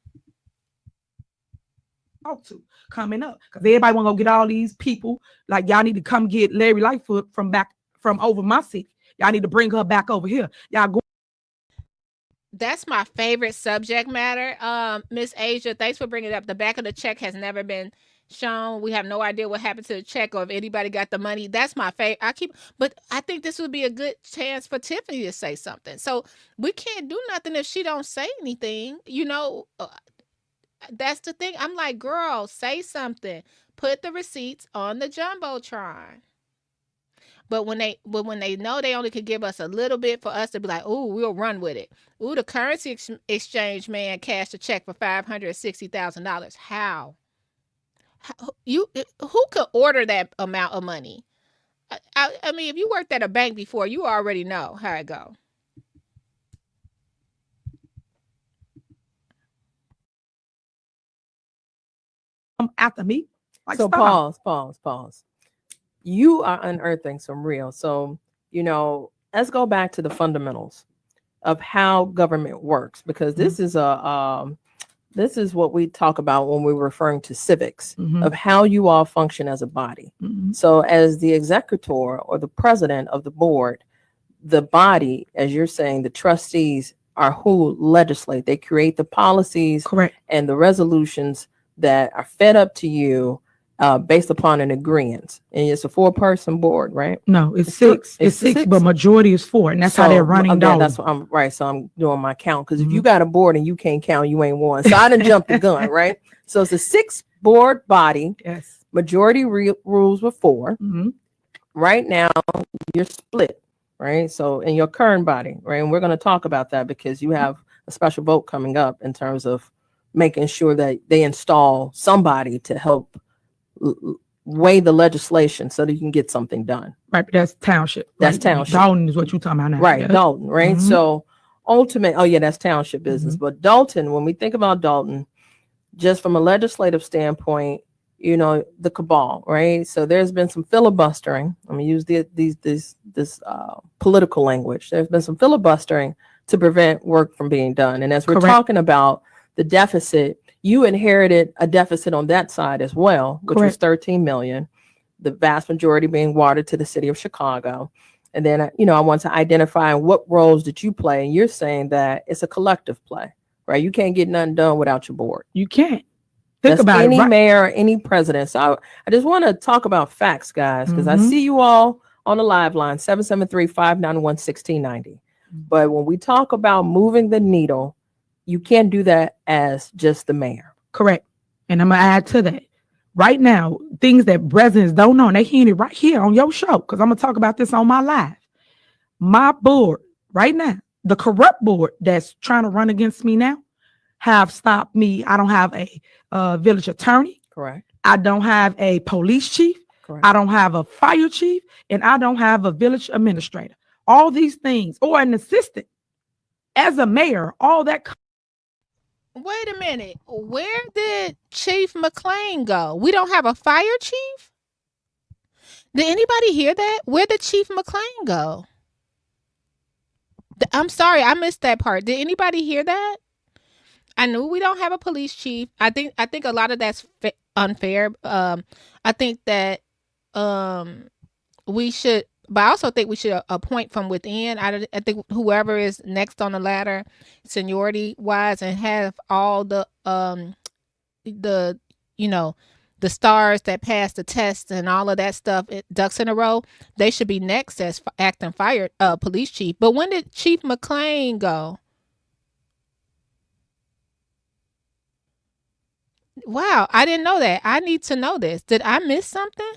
Talk to coming up because everybody want to go get all these people. Like, y'all need to come get Larry Lightfoot from over my city. Y'all need to bring her back over here. Y'all go. That's my favorite subject matter. Miss Asia, thanks for bringing it up. The back of the check has never been shown. We have no idea what happened to the check or if anybody got the money. That's my favorite. But I think this would be a good chance for Tiffany to say something. So we can't do nothing if she don't say anything. You know, that's the thing. I'm like, girl, say something. Put the receipts on the Jumbotron. But when they know they only could give us a little bit for us to be like, oh, we'll run with it. Ooh, the currency exchange man cashed a check for $560,000. How? Who could order that amount of money? I mean, if you worked at a bank before, you already know how it go. After me. Like, so stop. pause. You are unearthing some real. So, let's go back to the fundamentals of how government works, because this is this is what we talk about when we're referring to civics, of how you all function as a body. So as the executor or the president of the board, the body, as you're saying, the trustees are who legislate. They create the policies, correct, and the resolutions that are fed up to you based upon an agreement. And it's a 4-person board, right? No, it's six. It's six, but majority is 4, and that's how they're running down. That's what I'm right. So I'm doing my count, because if you got a board and you can't count, you ain't won. So I didn't jump the gun, right? So it's a 6-board body. Yes. Majority rules with 4. Right now, you're split, right? So in your current body, right? And we're going to talk about that because you have a special vote coming up in terms of making sure that they install somebody to help weigh the legislation so that you can get something done. Right, but that's township. That's right? township. Dolton is what you're talking about now. Right, yeah. Dolton, right? So that's township business. But Dolton, when we think about Dolton, just from a legislative standpoint, the cabal, right? So there's been some filibustering. I'm gonna use this political language. There's been some filibustering to prevent work from being done. And as we're talking about the deficit, you inherited a deficit on that side as well, which was 13 million, the vast majority being watered to the city of Chicago. And then, I want to identify what roles did you play? And you're saying that it's a collective play, right? You can't get nothing done without your board. You can't. Think about any it. Right? Mayor, any president. So I just want to talk about facts, guys, because I see you all on the live line, 773-591-1690. But when we talk about moving the needle, you can't do that as just the mayor. Correct. And I'm going to add to that. Right now, things that residents don't know, and they hearing it right here on your show, because I'm going to talk about this on my live. My board right now, the corrupt board that's trying to run against me now, have stopped me. I don't have a village attorney. Correct. I don't have a police chief. Correct. I don't have a fire chief. And I don't have a village administrator. All these things, or an assistant. As a mayor, all that. Wait a minute. Where did Chief McClain go? We don't have a fire chief? Did anybody hear that? Where did Chief McClain go? I'm sorry, I missed that part. Did anybody hear that? I knew we don't have a police chief. I think a lot of that's unfair. I think that we should, but I also think we should appoint from within. I think whoever is next on the ladder, seniority wise, and have all the the stars that pass the test and all of that stuff, ducks in a row, they should be next as acting fire police chief. But when did Chief McClain go? Wow, I didn't know that. I need to know this. Did I miss something?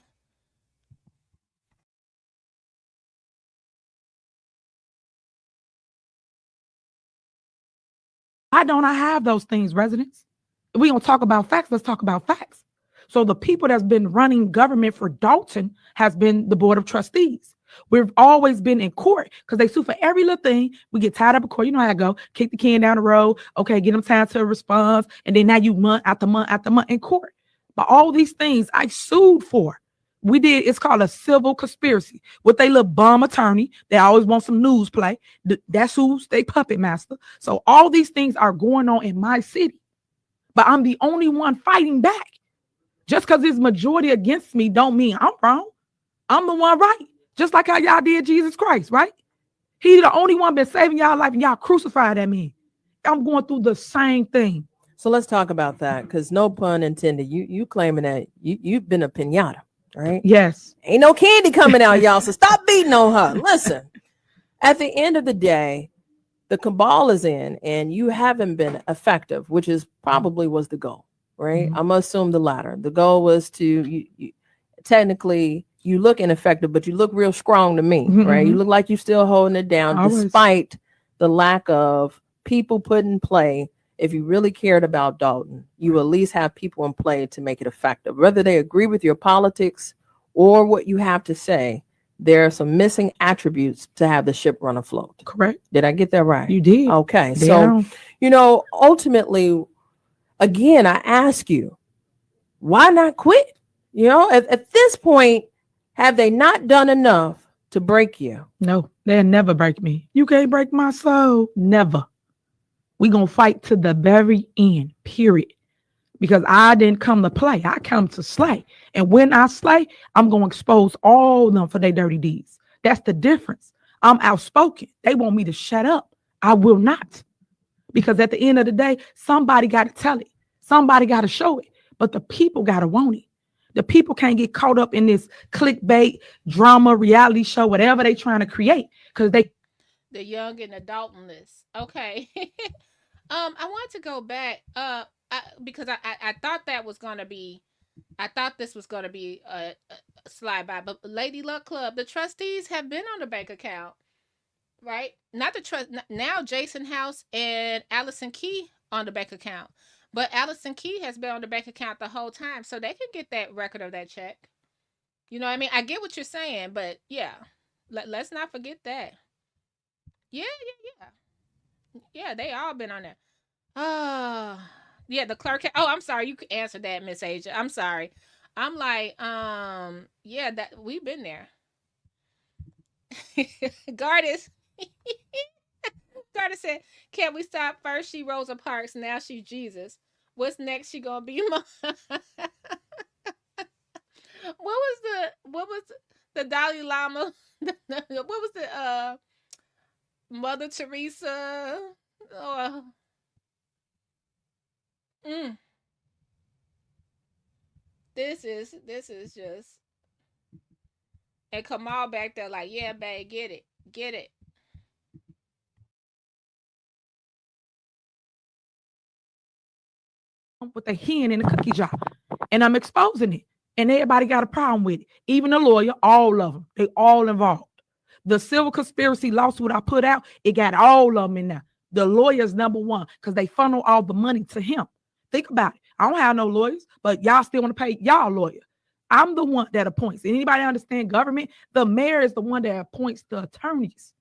Why don't I have those things, residents? If we don't talk about facts, let's talk about facts. So the people that's been running government for Dolton has been the board of trustees. We've always been in court because they sue for every little thing. We get tied up in court. You know how I go. Kick the can down the road. Okay, get them time to a response. And then now you month after month after month in court. But all these things I sued for. We did, it's called a civil conspiracy with a little bum attorney. They always want some news play. That's who's they puppet master. So all these things are going on in my city. But I'm the only one fighting back. Just because there's majority against me don't mean I'm wrong. I'm the one right. Just like how y'all did Jesus Christ, right? He the only one been saving y'all life and y'all crucified at me. I'm going through the same thing. So let's talk about that, because no pun intended. You claiming that you've been a piñata, right? Yes. Ain't no candy coming out, y'all. So stop beating on her. Listen, at the end of the day, the cabal is in and you haven't been effective, which is probably was the goal, right? I'm gonna assume the latter. The goal was to you technically you look ineffective, but you look real strong to me, right? You look like you're still holding it down despite the lack of people put in play. If you really cared about Dolton, you at least have people in play to make it effective. Whether they agree with your politics or what you have to say, there are some missing attributes to have the ship run afloat. Correct. Did I get that right? You did. Okay. So, ultimately, again, I ask you, why not quit? At this point, have they not done enough to break you? No, they'll never break me. You can't break my soul. Never. We're going to fight to the very end, period. Because I didn't come to play. I come to slay. And when I slay, I'm going to expose all of them for their dirty deeds. That's the difference. I'm outspoken. They want me to shut up. I will not. Because at the end of the day, somebody got to tell it. Somebody got to show it. But the people got to want it. The people can't get caught up in this clickbait, drama, reality show, whatever they trying to create. Because the young and the Daltonless. Okay. I want to go back because I thought that was going to be, I thought this was going to be a slide by, but Lady Luck Club, the trustees have been on the bank account, right? Not the trust now. Jason House and Allison Key on the bank account, but Allison Key has been on the bank account the whole time, so they can get that record of that check. You know what I mean? I get what you're saying, but yeah, let's not forget that. Yeah. Yeah, they all been on there. Oh, yeah, the clerk. Oh, I'm sorry. You could answer that, Miss Asia. I'm sorry. I'm like, yeah, that we've been there. Gardis. Gardis said, "Can't we stop first? She Rosa Parks. Now she's Jesus. What's next? She gonna be What was the Dalai Lama? What was the Mother Teresa? This is just, and Kamal back there like, yeah, babe, get it. with the hen in the cookie jar, and I'm exposing it, and everybody got a problem with it. Even the lawyer, all of them, they all involved. The civil conspiracy lawsuit I put out, it got all of them in there. The lawyer's number one because they funnel all the money to him. Think about it. I don't have no lawyers, but y'all still want to pay y'all lawyer. I'm the one that appoints. Anybody understand government? The mayor is the one that appoints the attorneys.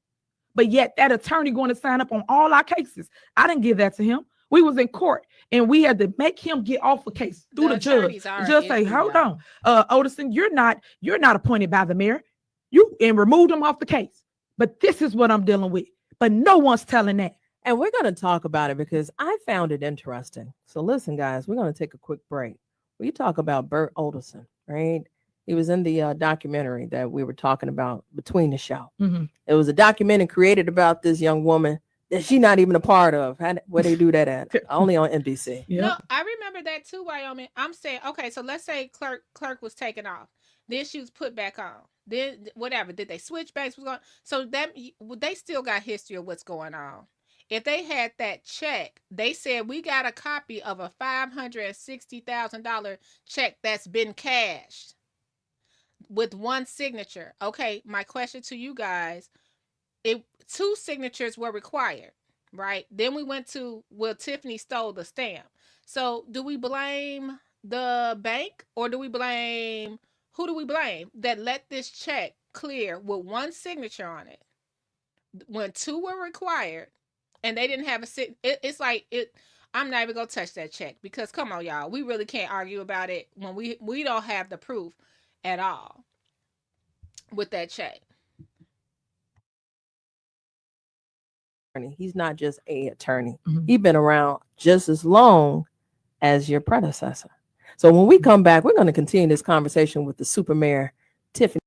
But yet that attorney going to sign up on all our cases. I didn't give that to him. We was in court And we had to make him get off the case through the judge. attorneys are The judge an say, issue, hold y'all. on, Oderson, you're not appointed by the mayor. You and removed him off the case. But this is what I'm dealing with. But no one's telling that. And we're going to talk about it because I found it interesting. So listen, guys, we're going to take a quick break. We talk about Bert Oderson, right? He was in the documentary that we were talking about between the show. Mm-hmm. It was a documentary created about this young woman that she's not even a part of. Where they do that at? Only on NBC. Yep. No, I remember that too, Wyoming. I'm saying, okay, so let's say clerk was taken off. Then she was put back on. Then whatever. Did they switch backs? Was going so that they still got history of what's going on. If they had that check, they said we got a copy of a $560,000 check that's been cashed with one signature. Okay, my question to you guys: two signatures were required, right? Then we went to, well, Tiffany stole the stamp. So do we blame the bank, or do we blame, who do we blame that let this check clear with one signature on it when two were required and they didn't have it's like it. I'm not even gonna touch that check because come on, y'all, we really can't argue about it when we don't have the proof at all with that check. He's not just a attorney. Mm-hmm. He's been around just as long as your predecessor. So when we come back, we're going to continue this conversation with the super mayor, Tiffany,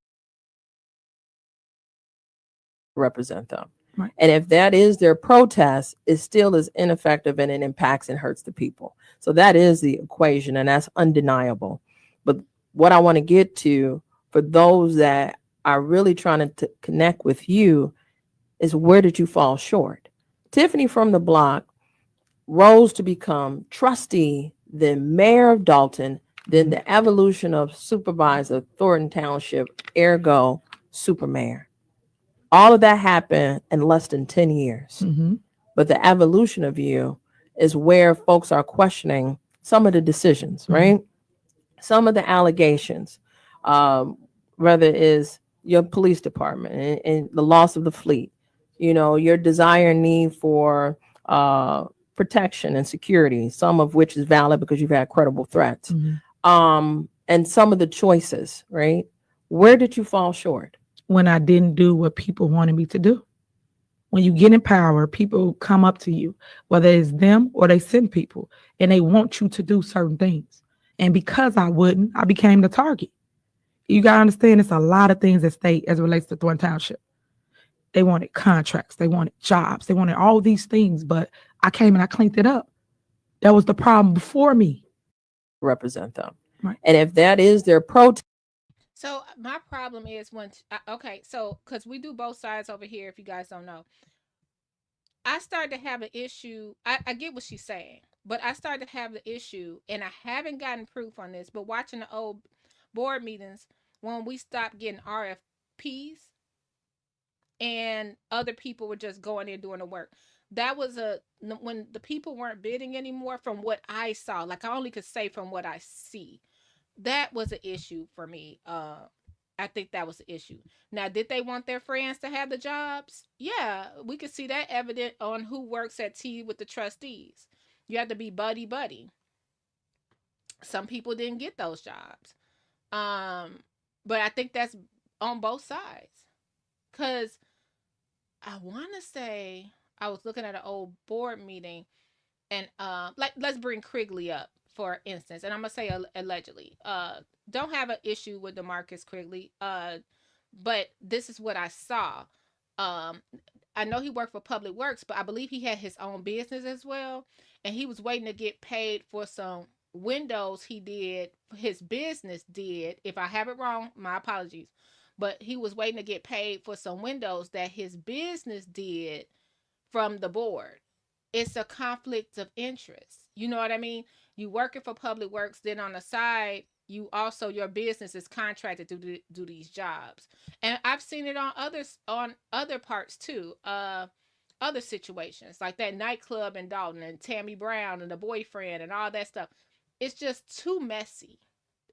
represent them. Right. And if that is their protest, it still is ineffective and it impacts and hurts the people. So that is the equation, and that's undeniable. But what I want to get to for those that are really trying to connect with you is, where did you fall short? Tiffany from the block rose to become trustee, then mayor of Dolton, then the evolution of supervisor Thornton Township, ergo super mayor. All of that happened in less than 10 years. Mm-hmm. But the evolution of you is where folks are questioning some of the decisions, right? Some of the allegations, whether it is your police department and the loss of the fleet, you know, your desire and need for protection and security, some of which is valid because you've had credible threats, and some of the choices, right? Where did you fall short? When I didn't do what people wanted me to do. When you get in power, people come up to you, whether it's them or they send people, and they want you to do certain things. And because I wouldn't, I became the target. You got to understand, it's a lot of things at stake as it relates to Thornton Township. They wanted contracts, they wanted jobs, they wanted all these things, but I came and I cleaned it up. That was the problem before me. Represent them. Right. And if that is their protest. So my problem is when, okay, so because we do both sides over here, if you guys don't know, I started to have an issue. I get what she's saying, but I started to have the issue, and I haven't gotten proof on this, but watching the old board meetings, when we stopped getting RFPs and other people were just going there doing the work. That was when the people weren't bidding anymore, from what I saw. Like, I only could say from what I see. That was an issue for me. I think that was the issue. Now, did they want their friends to have the jobs? Yeah, we could see that evident on who works at tea with the trustees. You have to be buddy. Some people didn't get those jobs. But I think that's on both sides. Because I want to say, I was looking at an old board meeting, and like, let's bring Krigley up, for instance, and I'm gonna say allegedly. Don't have an issue with DeMarcus Krigley, but this is what I saw. I know he worked for Public Works, but I believe he had his own business as well, and he was waiting to get paid for some windows his business did. If I have it wrong, my apologies, but he was waiting to get paid for some windows that his business did from the board. It's a conflict of interest. You know what I mean? You working for Public Works, then on the side, your business is contracted to do these jobs. And I've seen it on other parts too. Other situations, like that nightclub in Dolton and Tammy Brown and the boyfriend and all that stuff. It's just too messy.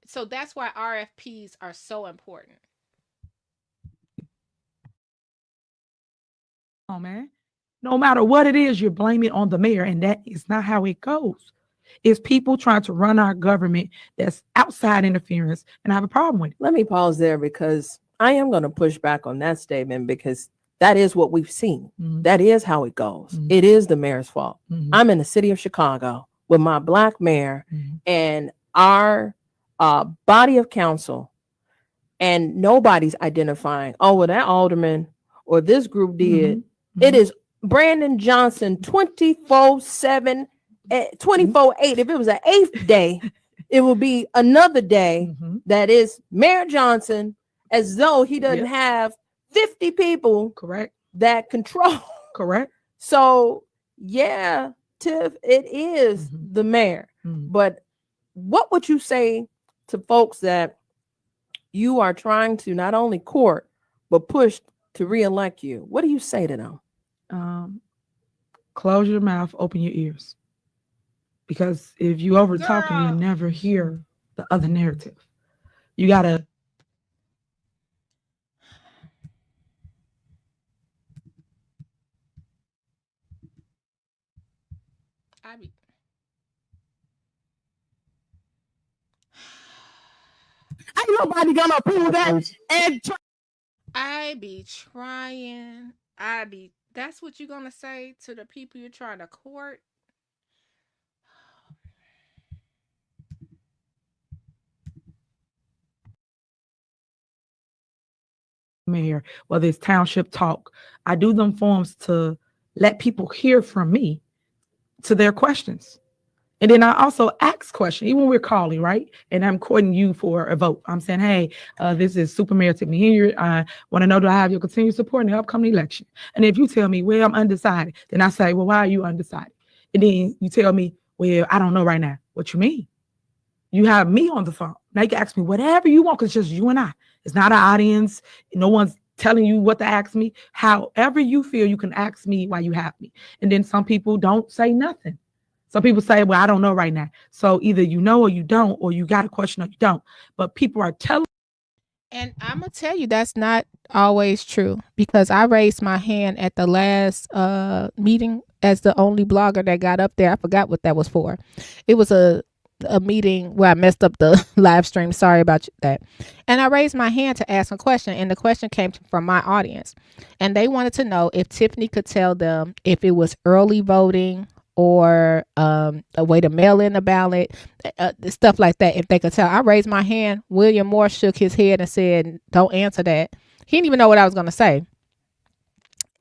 So that's why RFPs are so important. Oh, man. No matter what it is, you're blaming on the mayor, and that is not how it goes. It's people trying to run our government that's outside interference, and I have a problem with it. Let me pause there because I am going to push back on that statement because that is what we've seen. Mhm. That is how it goes. Mhm. It is the mayor's fault. Mhm. I'm in the city of Chicago with my black mayor Mhm. and our body of council, and nobody's identifying, oh, well, that alderman or this group did. Mhm. It is Brandon Johnson 24/7, 24/8. If it was an 8th day, it would be another day Mhm. that is Mayor Johnson, as though he doesn't Yep. have 50 people Correct. that control. Correct. So, yeah, Tiff, it is Mhm. the mayor. Mhm. But what would you say to folks that you are trying to not only court, but push to reelect you? What do you say to them? Close your mouth, open your ears. Because if you over talking, Girl. you'll never hear the other narrative. You gotta Ain't nobody gonna approve that. And I be trying. That's what you're gonna say to the people you're trying to court? mayor, whether it's township talk, I do them forums to let people hear from me to their questions. And then I also ask questions, even when we're calling, right? And I'm courting you for a vote. I'm saying, hey, this is Super Mayor Tiffany Henyard. I want to know, do I have your continued support in the upcoming election? And if you tell me, well, I'm undecided, then I say, well, why are you undecided? And then you tell me, well, I don't know right now. What you mean? You have me on the phone. Now you can ask me whatever you want because it's just you and I. It's not an audience. No one's telling you what to ask me. However you feel, you can ask me while you have me. And then some people don't say nothing. Some people say, well, I don't know right now. So either you know or you don't, or you got a question or you don't. But people are telling. And I'm gonna tell you that's not always true because I raised my hand at the last meeting as the only blogger that got up there. I forgot what that was for. It was a meeting where I messed up the live stream. Sorry about that. And I raised my hand to ask a question, and the question came from my audience, and they wanted to know if Tiffany could tell them if it was early voting or a way to mail in a ballot, stuff like that. If they could tell, I raised my hand. William Moore shook his head and said, "Don't answer that." He didn't even know what I was going to say,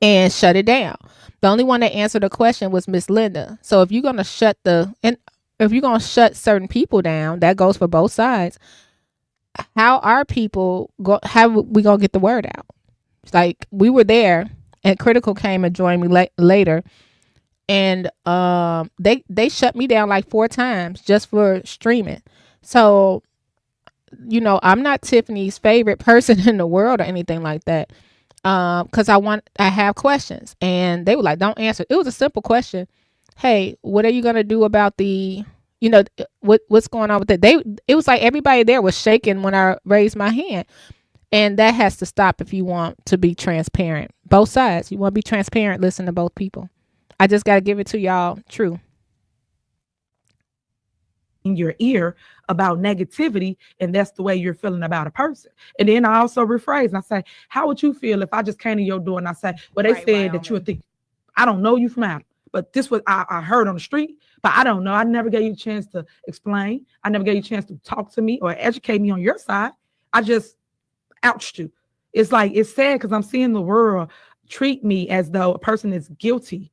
and shut it down. The only one that answered the question was Miss Linda. So if you're going to shut certain people down, that goes for both sides. How are people how we gonna get the word out? It's like we were there, and Critical came and joined me later. And they shut me down like 4 times just for streaming. So, I'm not Tiffany's favorite person in the world or anything like that. Because I have questions, and they were like, "Don't answer." It was a simple question. Hey, what are you gonna do about the, what's going on with it? It was like everybody there was shaking when I raised my hand, and that has to stop if you want to be transparent. Both sides, you want to be transparent. Listen to both people. I just got to give it to y'all. True. In your ear about negativity, and that's the way you're feeling about a person. And then I also rephrase and I say, how would you feel if I just came to your door and I say, well, they said that you would think, I don't know you from Adam, but this was I heard on the street, but I don't know. I never gave you a chance to explain. I never gave you a chance to talk to me or educate me on your side. I just ouched you. It's like, it's sad because I'm seeing the world treat me as though a person is guilty.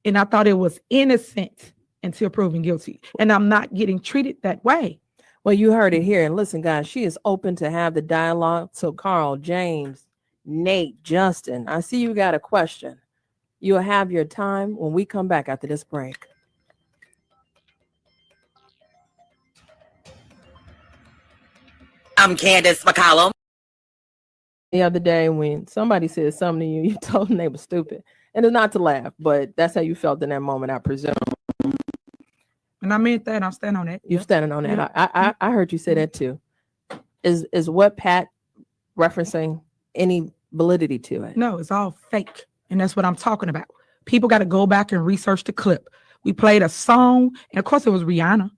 And I thought it was innocent until proven guilty. And I'm not getting treated that way. Well, you heard it here. And listen, guys, she is open to have the dialogue. So Carl, James, Nate, Justin, I see you got a question. You'll have your time when we come back after this break. I'm Candace McCollum. The other day when somebody said something to you, you told them they were stupid. And it's not to laugh, but that's how you felt in that moment, I presume. And I meant that. I'm standing on that. You're standing on that. I heard you say that too. Is what Pat referencing any validity to it? No, it's all fake. And that's what I'm talking about. People got to go back and research the clip. We played a song, and of course it was Rihanna.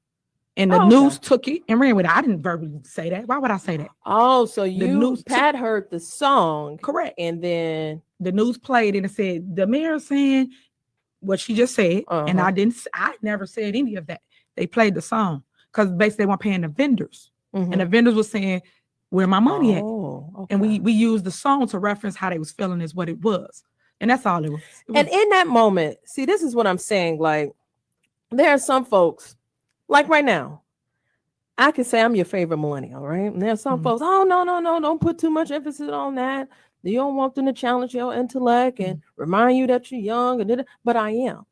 And the news took it and ran with it. I didn't verbally say that. Why would I say that? Oh, so Pat heard the song. Correct. And then the news played and it said, the mayor saying what she just said. And I never said any of that. They played the song because basically they weren't paying the vendors. And the vendors were saying, where my money at? Okay. And we used the song to reference how they was feeling is what it was. And that's all it was. And in that moment, see, this is what I'm saying. Like, there are some folks, like right now, I can say I'm your favorite millennial, right? And there's some folks, oh, no, don't put too much emphasis on that. You don't want them to challenge your intellect and remind you that you're young. But I am.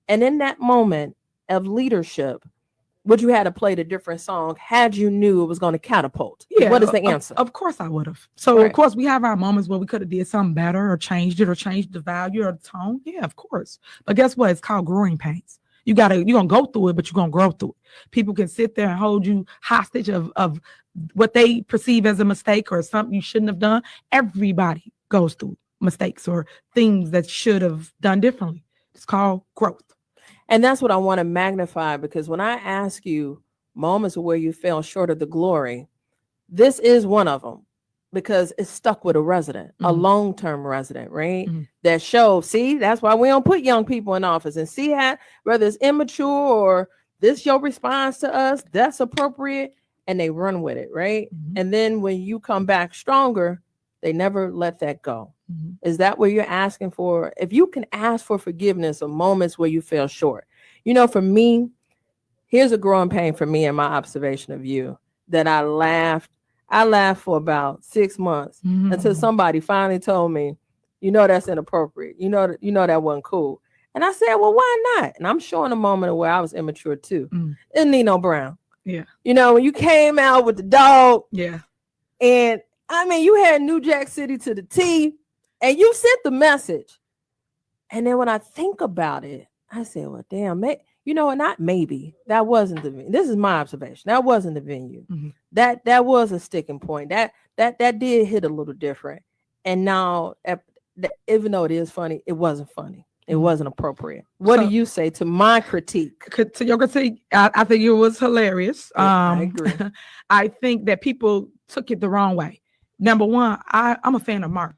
And in that moment of leadership, would you had to play the different song had you knew it was going to catapult? Yeah. What is the answer? Of course I would have. So of course we have our moments where we could have did something better or changed it or changed the value or the tone. Yeah, of course. But guess what? It's called growing pains. You're gonna go through it, but you're gonna grow through it. People can sit there and hold you hostage of what they perceive as a mistake or something you shouldn't have done. Everybody goes through mistakes or things that should have done differently. It's called growth. And that's what I want to magnify, because when I ask you moments where you fell short of the glory, this is one of them, because it's stuck with a resident, a long-term resident, right? That shows, see, that's why we don't put young people in office, and see how, whether it's immature or this your response to us, that's appropriate, and they run with it, right? And then when you come back stronger, they never let that go. Is that what you're asking for? If you can ask for forgiveness of moments where you fell short. You know, for me, here's a growing pain for me in my observation of you, that I laughed for about 6 months until somebody finally told me, you know, that's inappropriate. You know that wasn't cool. And I said, well, why not? And I'm showing a moment where I was immature too. And Nino Brown. Yeah. You know, when you came out with the dog. Yeah. And I mean, you had New Jack City to the T, and you sent the message. And then when I think about it, I said, well, damn, not maybe. That wasn't the venue. This is my observation. That wasn't the venue. That was a sticking point. That did hit a little different. And now, even though it is funny, it wasn't funny. It wasn't appropriate. What do you say to my critique? To your critique, I think it was hilarious. I agree. I think that people took it the wrong way. Number one, I'm a fan of Mark.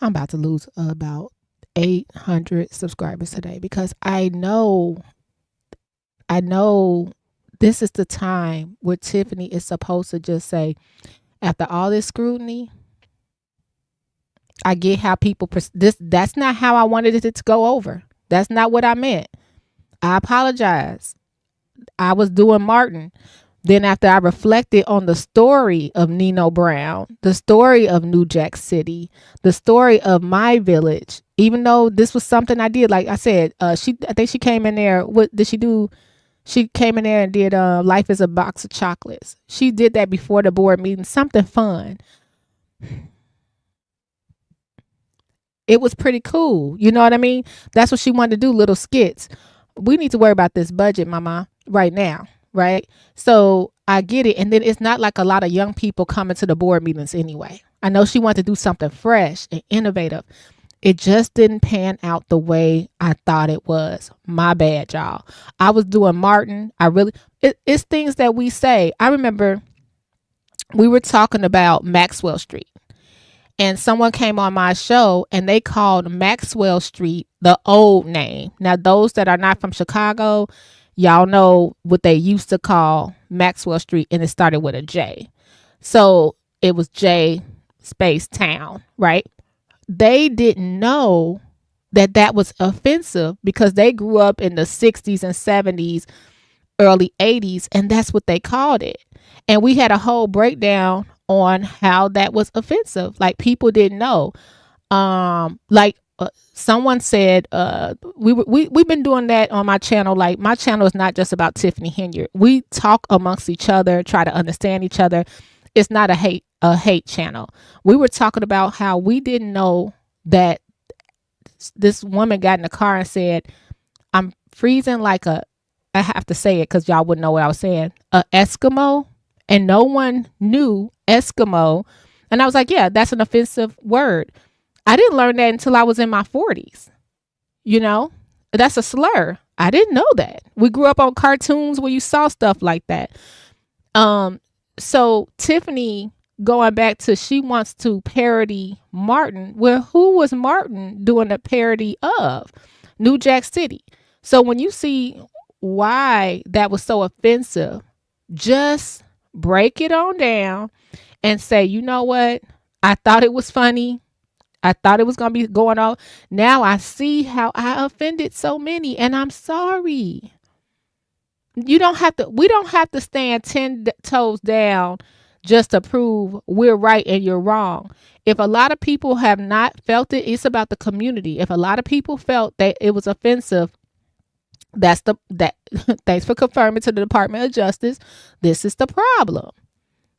I'm about to lose about 800 subscribers today, because I know this is the time where Tiffany is supposed to just say, after all this scrutiny, I get how people that's not how I wanted it to go over. That's not what I meant. I apologize. I was doing Martin. Then after I reflected on the story of Nino Brown, the story of New Jack City, the story of my village, even though this was something I did, like I said, I think she came in there. What did she do? She came in there and did Life is a Box of Chocolates. She did that before the board meeting, something fun. It was pretty cool. You know what I mean? That's what she wanted to do, little skits. We need to worry about this budget, mama, right now. Right. So I get it. And then it's not like a lot of young people coming to the board meetings anyway. I know she wanted to do something fresh and innovative. It just didn't pan out the way I thought it was. My bad, y'all. I was doing Martin. It's things that we say. I remember we were talking about Maxwell Street, and someone came on my show and they called Maxwell Street the old name. Now, those that are not from Chicago, y'all know what they used to call Maxwell Street, and it started with a J. So it was J space town, right? They didn't know that was offensive because they grew up in the 60s and 70s, early 80s, and that's what they called it. And we had a whole breakdown on how that was offensive. Like, people didn't know. Someone said, we've been doing that on my channel. Like, my channel is not just about Tiffany Henyard. We talk amongst each other, try to understand each other. It's not a hate channel. We were talking about how we didn't know that this woman got in the car and said, I'm freezing like I have to say it because y'all wouldn't know what I was saying, a Eskimo, and no one knew Eskimo. And I was like, yeah, that's an offensive word. I didn't learn that until I was in my 40s. You know, that's a slur. I didn't know that. We grew up on cartoons where you saw stuff like that. So Tiffany going back to she wants to parody Martin. Well, who was Martin doing a parody of? New Jack City. So when you see why that was so offensive, just break it on down and say, you know what? I thought it was funny. I thought it was going to be going on. Now I see how I offended so many, and I'm sorry. We don't have to stand 10 toes down just to prove we're right and you're wrong. If a lot of people have not felt it, it's about the community. If a lot of people felt that it was offensive, that thanks for confirming to the Department of Justice. This is the problem.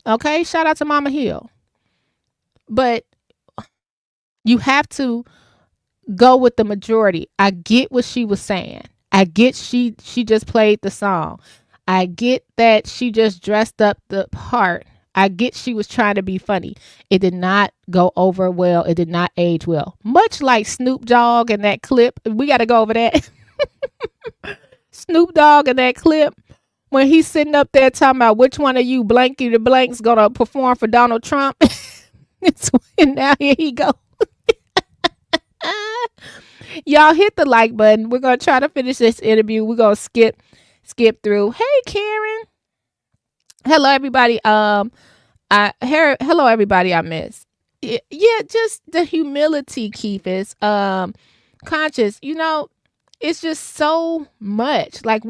Okay, shout out to Mama Hill. But you have to go with the majority. I get what she was saying. I get she just played the song. I get that she just dressed up the part. I get she was trying to be funny. It did not go over well. It did not age well. Much like Snoop Dogg in that clip. We got to go over that. Snoop Dogg in that clip when he's sitting up there talking about which one of you blanky the blanks gonna perform for Donald Trump. And now here he go. Y'all hit the like button. We're gonna try to finish this interview. We're gonna skip through. Hey Karen. Hello everybody. Hello everybody I miss. Yeah, just the humility, Keithis. Conscious, it's just so much. Like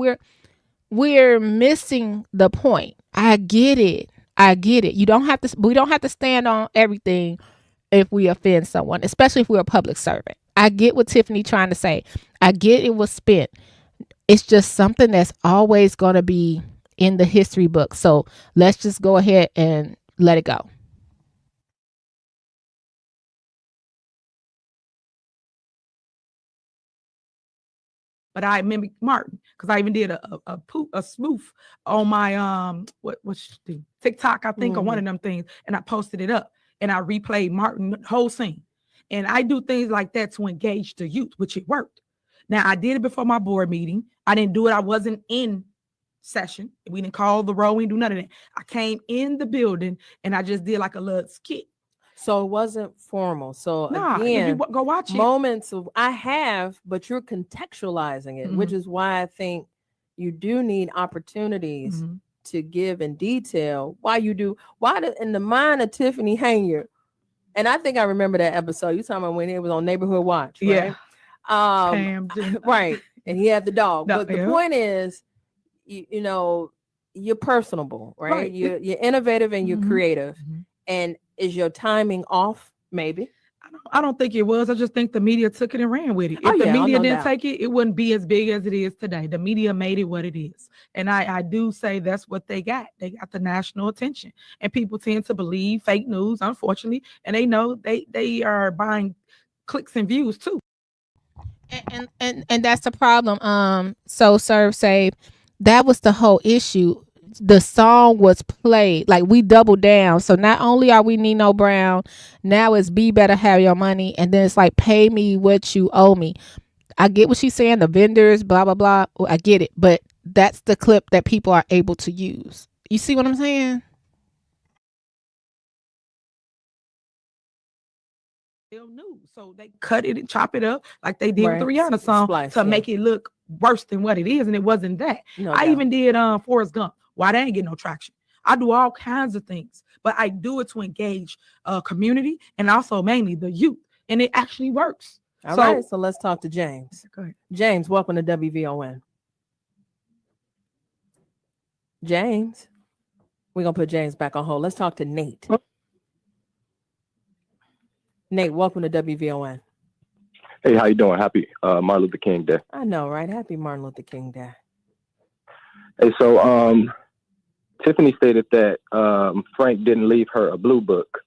we're missing the point. I get it. We don't have to stand on everything if we offend someone, especially if we're a public servant. I get what Tiffany trying to say. I get it was spent. It's just something that's always going to be in the history book. So let's just go ahead and let it go. But I mimicked Martin because I even did a spoof on my TikTok, I think, or one of them things, and I posted it up and I replayed Martin whole scene. And I do things like that to engage the youth, which it worked. Now I did it before my board meeting. I didn't do it. I wasn't in session. We didn't call the roll. We didn't do none of that. I came in the building and I just did like a little skit. So it wasn't formal. So again, if you go watch it. Moments of I have, but you're contextualizing it, which is why I think you do need opportunities to give in detail. In the mind of Tiffany Henyard, and I think I remember that episode. You talking about when it was on Neighborhood Watch, right? Yeah. Right. And he had the dog. But the point is, you're personable, right? You're innovative and you're creative. And is your timing off? Maybe. I don't think it was. I just think the media took it and ran with it. If the media didn't take it, it wouldn't be as big as it is today. The media made it what it is. And I do say that's what they got. They got the national attention. And people tend to believe fake news, unfortunately. And they know they are buying clicks and views too. And that's the problem. So Serve Save, that was the whole issue. The song was played, like we doubled down. So not only are we Nino Brown, now it's Be Better Have Your Money, and then it's like pay me what you owe me. I get what she's saying, the vendors, blah blah blah. I get it, but that's the clip that people are able to use. You see what I'm saying? News, so they cut it and chop it up like they did with the Rihanna song to make it look worse than what it is, and it wasn't that. I even did Forrest Gump. Why they ain't getting no traction? I do all kinds of things, but I do it to engage community and also mainly the youth, and it actually works. All right, so let's talk to James. Go ahead. James, welcome to WVON. James, we're gonna put James back on hold. Let's talk to Nate. Nate, welcome to WVON. Hey, how you doing? Happy Martin Luther King Day. I know, right? Happy Martin Luther King Day. Hey, so Tiffany stated that Frank didn't leave her a blue book,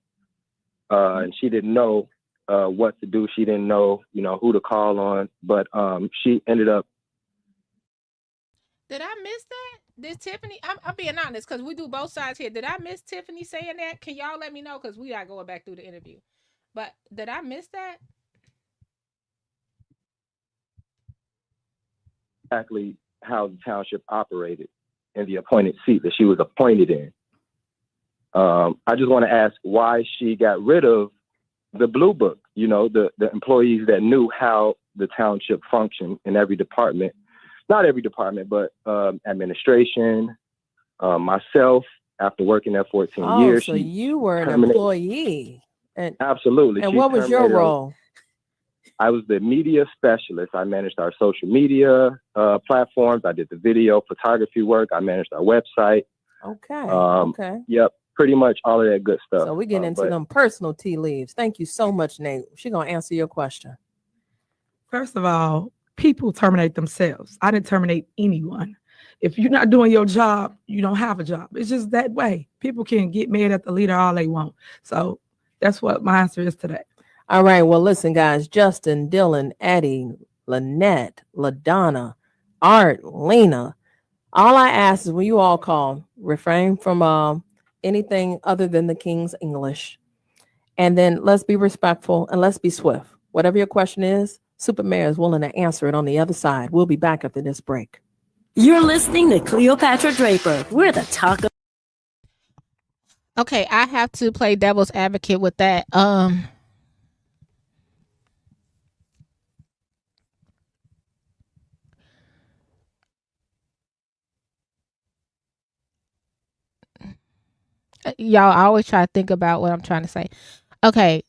and she didn't know what to do. She didn't know, who to call on, but she ended up. Did I miss that? Did Tiffany? I'm being honest because we do both sides here. Did I miss Tiffany saying that? Can y'all let me know? Because we are going back through the interview. But did I miss that? exactly how the township operated in the appointed seat that she was appointed in. I just want to ask why she got rid of the blue book, you know, the employees that knew how the township functioned in every department, not every department, but administration, myself, after working there 14 years. So you were an terminated- employee. And Absolutely. And She what was your terminated- role? I was the media specialist. I managed our social media platforms. I did the video photography work. I managed our website. Okay. Okay. Yep. Pretty much all of that good stuff. So we get into but- them personal tea leaves. Thank you so much, Nate. She's gonna answer your question. First of all, people terminate themselves. I didn't terminate anyone. If you're not doing your job, you don't have a job. It's just that way. People can get mad at the leader all they want. So that's what my answer is today. All right. Well, listen, guys. Justin, Dylan, Eddie, Lynette, LaDonna, Art, Lena. All I ask is when you all call, refrain from anything other than the King's English. And then let's be respectful and let's be swift. Whatever your question is, Super Mayor is willing to answer it on the other side. We'll be back after this break. You're listening to Cleopatra Draper. We're the talk of. Okay, I have to play devil's advocate with that. Y'all, I always try to think about what I'm trying to say. Okay,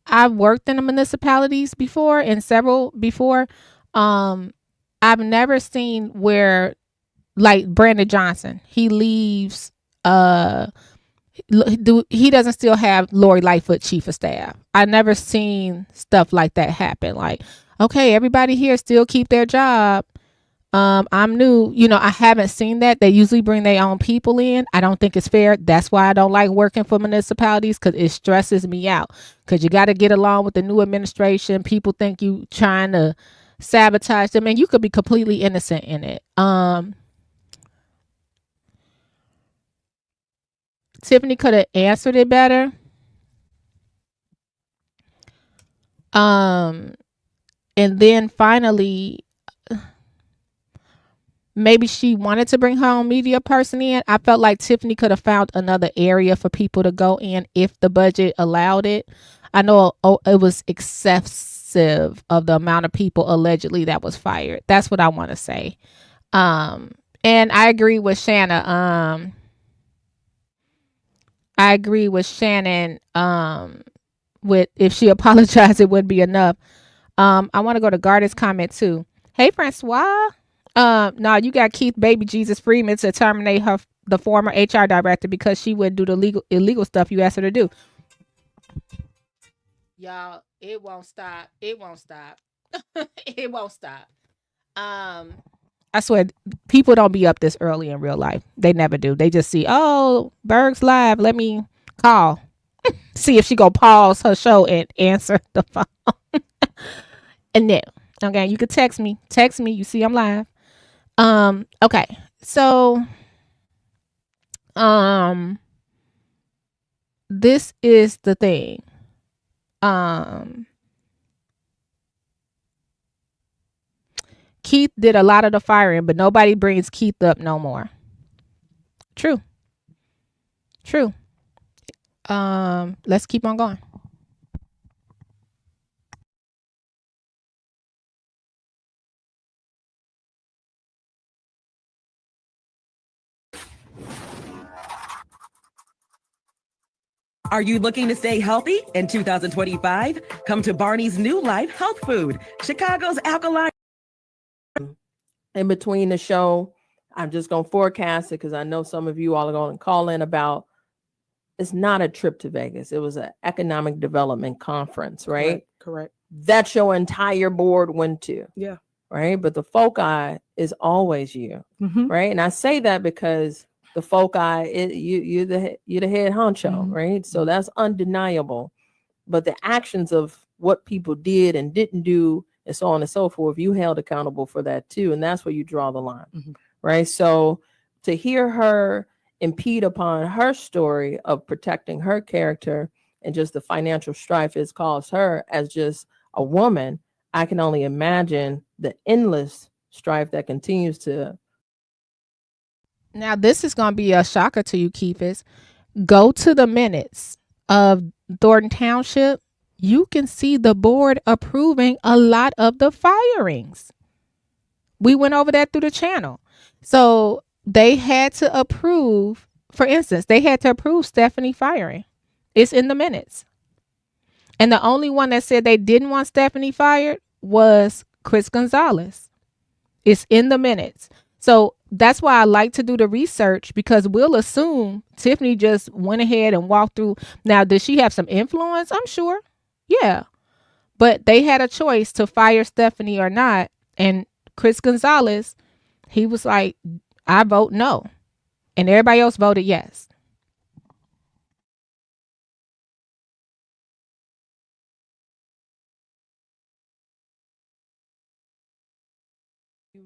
I've worked in the municipalities before, and several before. I've never seen where, like Brandon Johnson, he leaves. He doesn't still have Lori Lightfoot chief of staff. I never seen stuff like that happen. Like, okay, everybody here still keep their job. I'm new, I haven't seen that. They usually bring their own people in. I don't think it's fair. That's why I don't like working for municipalities, because it stresses me out, because you got to get along with the new administration. People think you trying to sabotage them, and you could be completely innocent in it. Tiffany could have answered it better. And then finally, maybe she wanted to bring her own media person in. I felt like Tiffany could have found another area for people to go in if the budget allowed it. I know it was excessive of the amount of people allegedly that was fired. That's what I want to say. And I agree with Shanna. I agree with Shannon. With if she apologized, it would be enough. I want to go to Garda's comment too. Hey, Francois. No, you got Keith Baby Jesus Freeman to terminate the former HR director because she would do the illegal stuff you asked her to do. Y'all, it won't stop. It won't stop. It won't stop. I swear, people don't be up this early in real life. They never do. They just see, oh, Berg's live. Let me call. See if she gonna pause her show and answer the phone. And then, okay, you could text me. Text me. You see I'm live. Okay. So, this is the thing. Keith did a lot of the firing, but nobody brings Keith up no more. True. Let's keep on going. Are you looking to stay healthy in 2025? Come to Barney's New Life Health Food, Chicago's alkaline. In between the show, I'm just going to forecast it because I know some of you all are going to call in about it's not a trip to Vegas. It was an economic development conference, right? Correct. That your entire board went to. Yeah. Right. But the foci is always you. Mm-hmm. Right. And I say that because the foci, you're the head honcho. Mm-hmm. Right. So that's undeniable. But the actions of what people did and didn't do and so on and so forth, you held accountable for that too. And that's where you draw the line. Mm-hmm. Right. So to hear her impede upon her story of protecting her character and just the financial strife it's caused her as just a woman, I can only imagine the endless strife that continues to. Now, this is going to be a shocker to you, Keepers. Go to the minutes of Thornton Township. You can see the board approving a lot of the firings. We went over that through the channel. So they had to approve, for instance, they had to approve Stephanie firing. It's in the minutes. And the only one that said they didn't want Stephanie fired was Chris Gonzalez. It's in the minutes. So that's why I like to do the research, because we'll assume Tiffany just went ahead and walked through. Now, does she have some influence? I'm sure. Yeah. But they had a choice to fire Stephanie or not. And Chris Gonzalez, he was like, I vote no. And everybody else voted yes.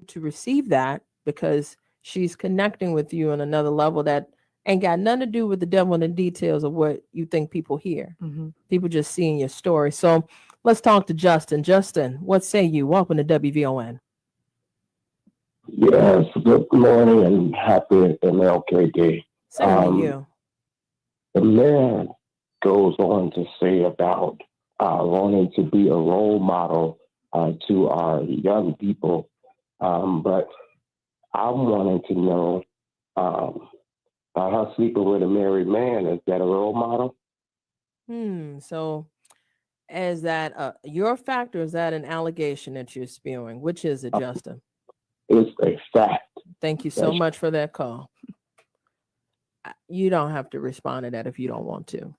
To receive that, because she's connecting with you on another level that ain't got nothing to do with the devil in the details of what you think people hear. People just seeing your story. So let's talk to Justin. Justin, what say you? Welcome to WVON. Yes, good morning and happy MLK Day. Same to you. The man goes on to say about wanting to be a role model to our young people. But I'm wanting to know, her sleeping with a married man, is that a role model? So is that your fact, or is that an allegation that you're spewing? Which is it, Justin? It's a fact. Thank you so much for that call. You don't have to respond to that if you don't want to.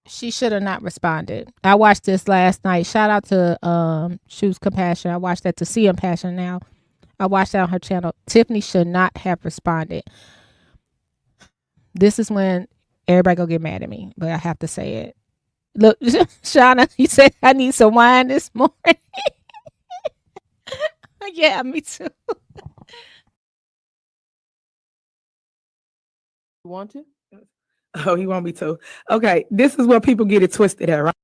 She should have not responded. I watched this last night. Shout out to Shoes Compassion. I watched that, to see Compassion now. I watched that on her channel. Tiffany should not have responded. This is when everybody gonna get mad at me, but I have to say it. Look, Shauna, you said I need some wine this morning. Yeah, me too. You want to? Oh, he want me to. Okay, this is where people get it twisted at, right?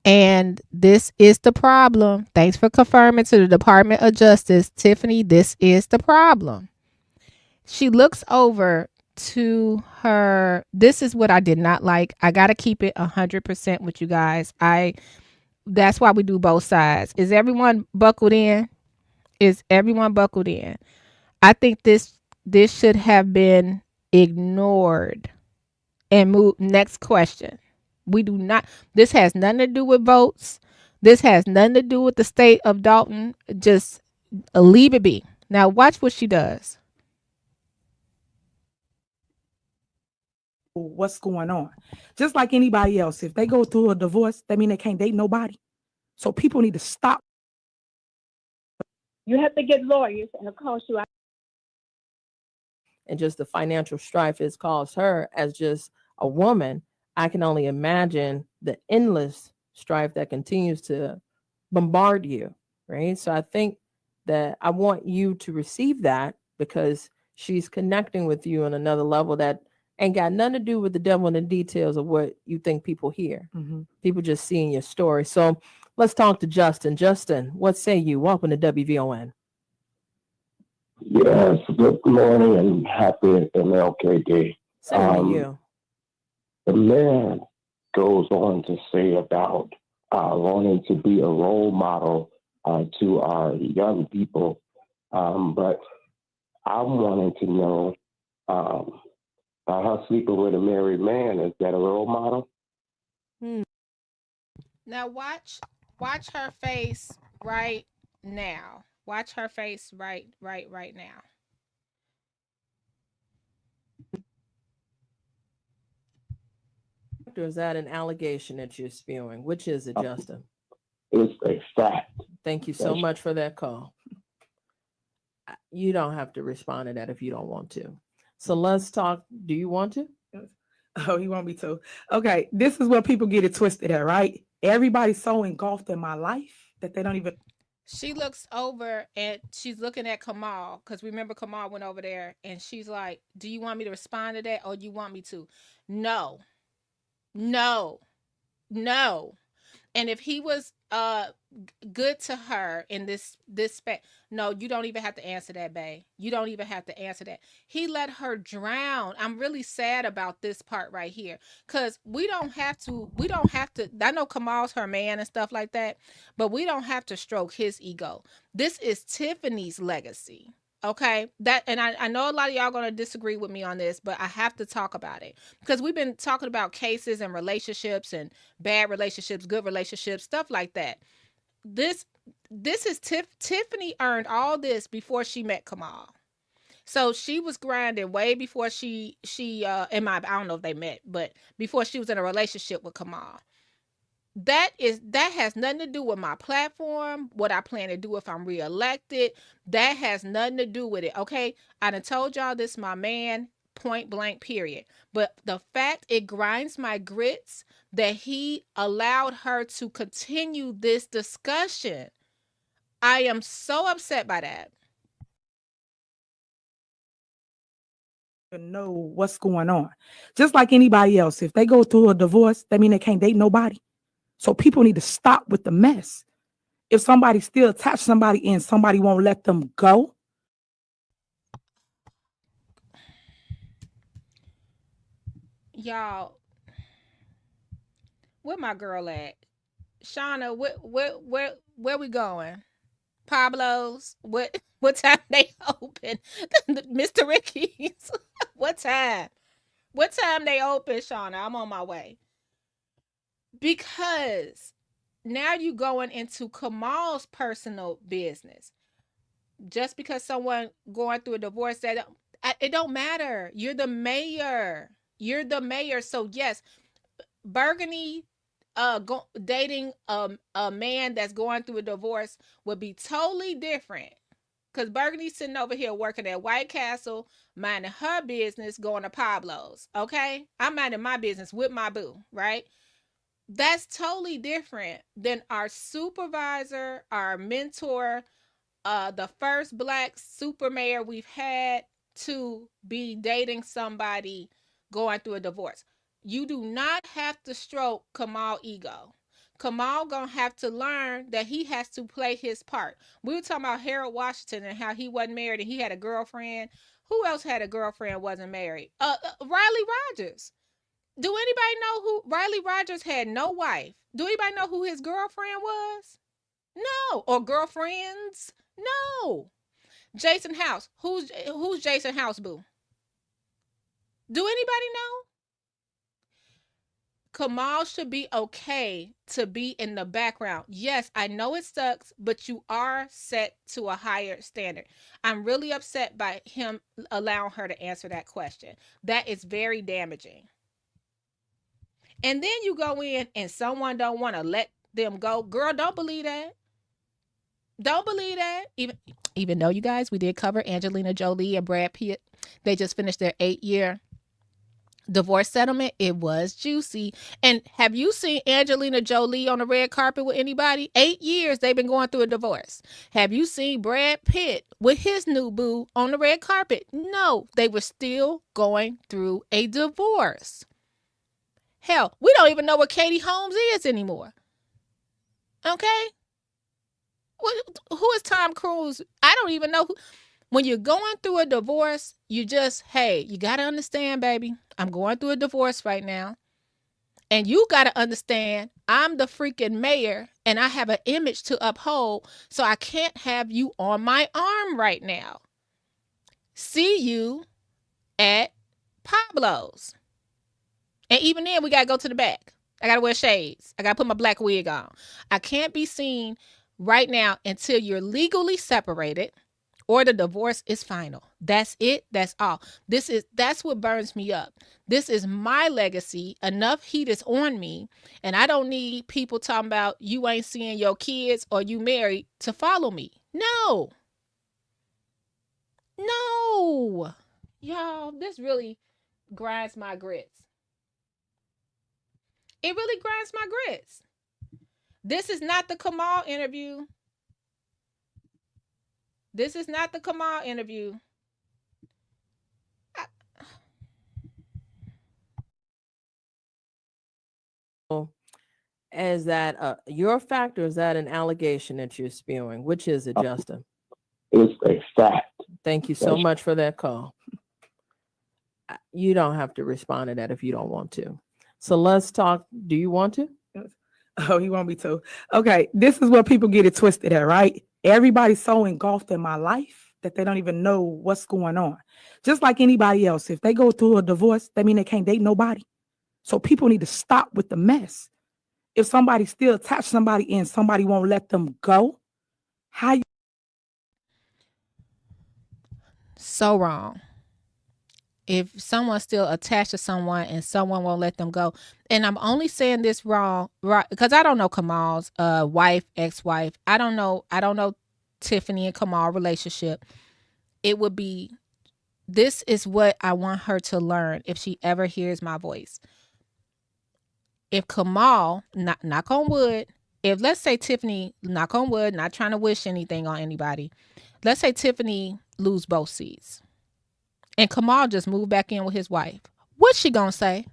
And this is the problem. Thanks for confirming to the Department of Justice, Tiffany. This is the problem. She looks over to her. This is what I did not like. I got to keep it 100% with you guys. That's why we do both sides. Is everyone buckled in? Is everyone buckled in? I think this should have been ignored and moved. Next question. We do not. This has nothing to do with votes. This has nothing to do with the state of Dolton. Just leave it be. Now watch what she does. What's going on? Just like anybody else, if they go through a divorce, that means they can't date nobody. So people need to stop. You have to get lawyers, and of course you. And just the financial strife has caused her as just a woman. I can only imagine the endless strife that continues to bombard you, right? So I think that I want you to receive that, because she's connecting with you on another level that ain't got nothing to do with the devil in the details of what you think people hear. People just seeing your story. So let's talk to Justin. Justin, what say you? Welcome to WVON. Yes, good morning and happy MLK Day. Same to you. The man goes on to say about wanting to be a role model to our young people. But I'm wanting to know, her sleeping with a married man, is that a role model? Now watch her face right now. Watch her face right now. Or is that an allegation that you're spewing? Which is it, Justin? It's a fact. Thank you so much for that call. You don't have to respond to that if you don't want to. So let's talk. Do you want to? Oh, he want me to. Okay, this is where people get it twisted at, right? Everybody's so engulfed in my life that they don't even. She looks over and she's looking at Kamal, because remember Kamal went over there, and she's like, do you want me to respond to that, or you want me to? No. And if he was uh good to her in this spec. No, you don't even have to answer that, babe. You don't even have to answer that. He let her drown. I'm really sad about this part right here, because we don't have to I know Kamal's her man and stuff like that, but we don't have to stroke his ego. This is Tiffany's legacy. Okay, that, and I know a lot of y'all gonna disagree with me on this, but I have to talk about it, because we've been talking about cases and relationships and bad relationships, good relationships, stuff like that. This is Tiffany earned all this before she met Kamal. So she was grinding way before she I don't know if they met, but before she was in a relationship with Kamal. That has nothing to do with my platform, what I plan to do if I'm reelected. That has nothing to do with it. Okay. I done told y'all this, my man, point blank, period. But the fact, it grinds my grits that he allowed her to continue this discussion. I am so upset by that. Know what's going on. Just like anybody else, if they go through a divorce, that mean they can't date nobody. So people need to stop with the mess. If somebody's still attached to somebody and somebody won't let them go. Y'all, where my girl at? Shauna, where we going? Pablo's? What time they open? Mr. Ricky's. What time? What time they open, Shauna? I'm on my way. Because now you going into Kamal's personal business. Just because someone going through a divorce, that it don't matter. You're the mayor. You're the mayor. So yes, Burgundy dating a man that's going through a divorce would be totally different. Because Burgundy's sitting over here working at White Castle, minding her business, going to Pablo's. Okay? I'm minding my business with my boo, right? That's totally different than our supervisor, our mentor, the first black super mayor we've had to be dating somebody going through a divorce. You do not have to stroke Kamal ego. Kamal gonna have to learn that he has to play his part. We were talking about Harold Washington and how he wasn't married and he had a girlfriend. Who else had a girlfriend, wasn't married? Riley Rogers. Do anybody know who Riley Rogers had? No wife. Do anybody know who his girlfriend was? No. Or girlfriends? No. Jason House. Who's Jason House, boo? Do anybody know? Kamal should be okay to be in the background. Yes, I know it sucks, but you are set to a higher standard. I'm really upset by him allowing her to answer that question. That is very damaging. And then you go in and someone don't want to let them go. Girl, don't believe that. Don't believe that. Even though, you guys, we did cover Angelina Jolie and Brad Pitt. They just finished their 8-year divorce settlement. It was juicy. And have you seen Angelina Jolie on the red carpet with anybody? 8 years they've been going through a divorce. Have you seen Brad Pitt with his new boo on the red carpet? No, they were still going through a divorce. Hell, we don't even know what Katie Holmes is anymore. Okay? Who is Tom Cruise? I don't even know who. When you're going through a divorce, you just, hey, you got to understand, baby, I'm going through a divorce right now. And you got to understand, I'm the freaking mayor and I have an image to uphold. So I can't have you on my arm right now. See you at Pablo's. And even then, we got to go to the back. I got to wear shades. I got to put my black wig on. I can't be seen right now until you're legally separated or the divorce is final. That's it. That's all. That's what burns me up. This is my legacy. Enough heat is on me. And I don't need people talking about you ain't seeing your kids or you married to follow me. No. No. Y'all, this really grinds my grits. It really grinds my grits. This is not the Kamal interview. This is not the Kamal interview. Is that your fact, or is that an allegation that you're spewing? Which is it, Justin? It's a fact. Thank you so much for that call. You don't have to respond to that if you don't want to. So let's talk. Do you want to? Oh, you want me to? Okay, this is where people get it twisted at, right? Everybody's so engulfed in my life that they don't even know what's going on. Just like anybody else, if they go through a divorce, that mean they can't date nobody. So people need to stop with the mess. If somebody's still attached to somebody and somebody won't let them go, how you? So wrong. If someone's still attached to someone and someone won't let them go, and I'm only saying this wrong, right? Because I don't know Kamal's wife, ex-wife. I don't know Tiffany and Kamal relationship. It would be, this is what I want her to learn if she ever hears my voice. If Kamal, knock on wood, if let's say Tiffany, knock on wood, not trying to wish anything on anybody. Let's say Tiffany lose both seats and Kamal just moved back in with his wife. What's she gonna say?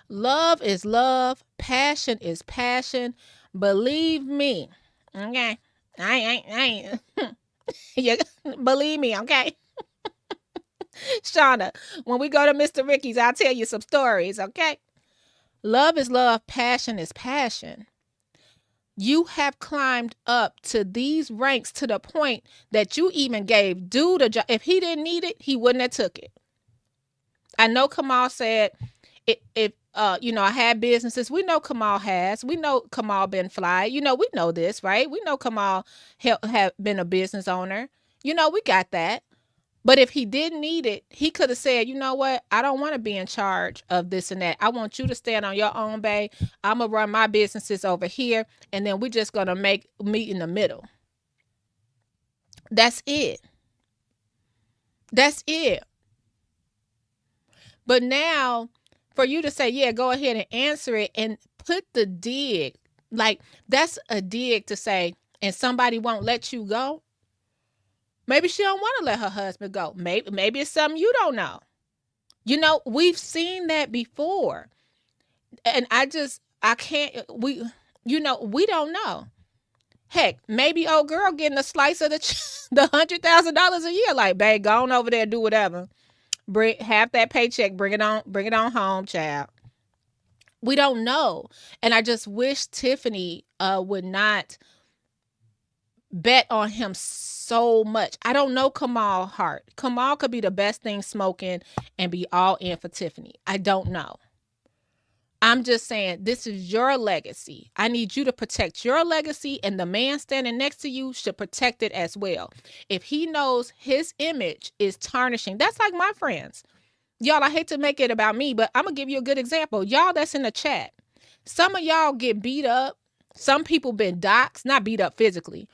Love is love. Passion is passion. Believe me. Okay. I ain't. Yeah, believe me, okay? Shauna, when we go to Mr. Ricky's, I'll tell you some stories, okay? Love is love. Passion is passion. You have climbed up to these ranks to the point that you even gave dude a job. If he didn't need it, he wouldn't have took it. I know Kamal said, if I had businesses. We know Kamal has. We know Kamal been fly. We know this, right? We know Kamal have been a business owner. We got that. But if he didn't need it, he could have said, you know what? I don't want to be in charge of this and that. I want you to stand on your own, babe. I'm going to run my businesses over here. And then we're just going to meet in the middle. That's it. That's it. But now for you to say, yeah, go ahead and answer it and put the dig, like that's a dig to say, and somebody won't let you go. Maybe she don't want to let her husband go. Maybe it's something you don't know. We've seen that before. And I can't, we don't know. Heck, maybe old girl getting a slice of the $100,000 a year. Like, babe, go on over there, do whatever. Have that paycheck, bring it on home, child. We don't know. And I just wish Tiffany would not bet on him so much. I don't know Kamal Hart. Kamal could be the best thing smoking and be all in for Tiffany. I don't know. I'm just saying, this is your legacy. I need you to protect your legacy, and the man standing next to you should protect it as well. If he knows his image is tarnishing, that's like my friends. Y'all, I hate to make it about me, but I'm going to give you a good example. Y'all that's in the chat, some of y'all get beat up. Some people been doxxed, not beat up physically.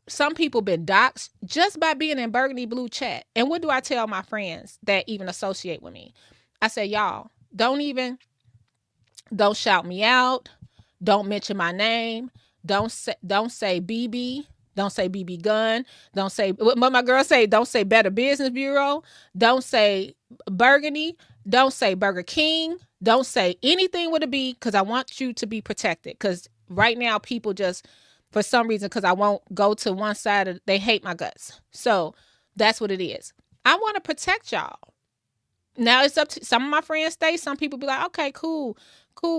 Some people been doxxed just by being in Burgundy Blue chat. And what do I tell my friends that even associate with me? I say, y'all, don't shout me out. Don't mention my name. Don't say BB. Don't say BB gun. Don't say what my girl say. Don't say Better Business Bureau. Don't say Burgundy. Don't say Burger King. Don't say anything with a B, because I want you to be protected. Because right now people just, for some reason, because I won't go to one side, they hate my guts. So that's what it is. I want to protect y'all. Now it's up to some of my friends stay. Some people be like, okay, cool,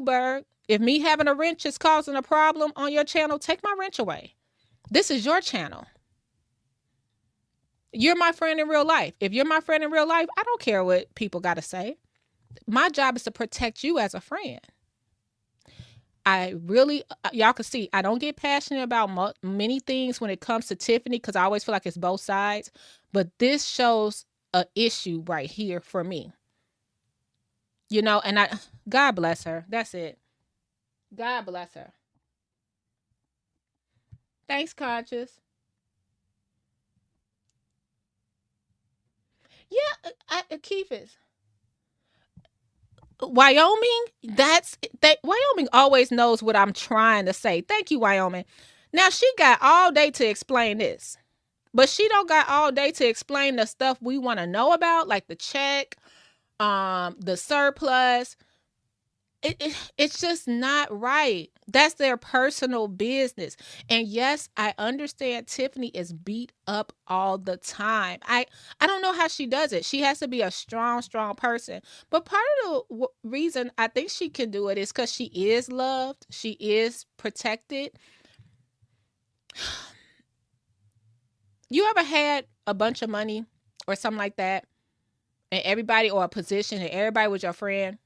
Berg. If me having a wrench is causing a problem on your channel, take my wrench away. This is your channel. You're my friend in real life. If you're my friend in real life, I don't care what people got to say. My job is to protect you as a friend. Y'all can see, I don't get passionate about many things when it comes to Tiffany, because I always feel like it's both sides. But this shows an issue right here for me. And God bless her. That's it. God bless her. Thanks, Conscious. Yeah, Keith's. Wyoming, Wyoming always knows what I'm trying to say. Thank you, Wyoming. Now, she got all day to explain this, but she don't got all day to explain the stuff we want to know about, like the check, the surplus. it's just not right. That's their personal business. And yes, I understand Tiffany is beat up all the time. I don't know how she does it. She has to be a strong person. But part of the reason I think she can do it is because she is loved. She is protected. You ever had a bunch of money or something like that, and everybody, or a position, and everybody was your friend,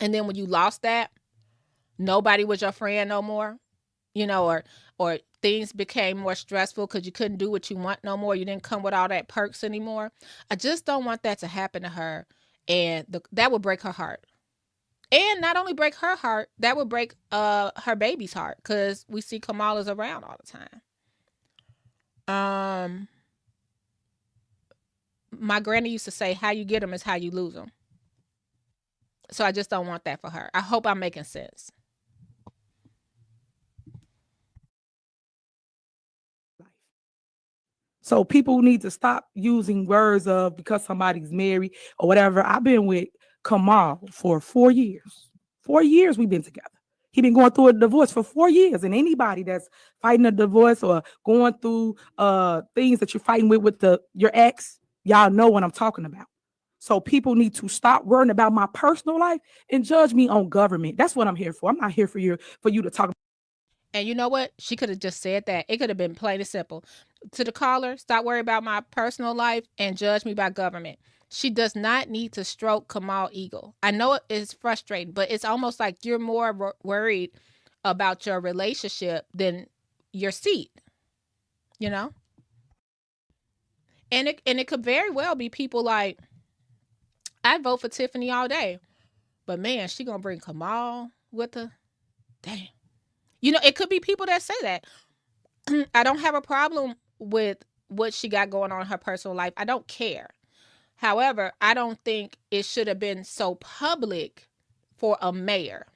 and then when you lost that, nobody was your friend no more, or things became more stressful because you couldn't do what you want no more. You didn't come with all that perks anymore. I just don't want that to happen to her, and that would break her heart. And not only break her heart, that would break her baby's heart, because we see Kamala's around all the time. My granny used to say, how you get them is how you lose them. So I just don't want that for her. I hope I'm making sense. So people need to stop using words of because somebody's married or whatever. I've been with Kamal for 4 years. 4 years we've been together. He's been going through a divorce for 4 years. And anybody that's fighting a divorce or going through things that you're fighting with your ex, y'all know what I'm talking about. So people need to stop worrying about my personal life and judge me on government. That's what I'm here for. I'm not here for you to talk about. And you know what? She could have just said that. It could have been plain and simple. To the caller, stop worrying about my personal life and judge me by government. She does not need to stroke Kamal's ego. I know it is frustrating, but it's almost like you're more worried about your relationship than your seat, And it could very well be people like, I'd vote for Tiffany all day, but man, she gonna bring Kamal with her. Damn. It could be people that say that. I don't have a problem with what she got going on in her personal life. I don't care. However, I don't think it should have been so public for a mayor.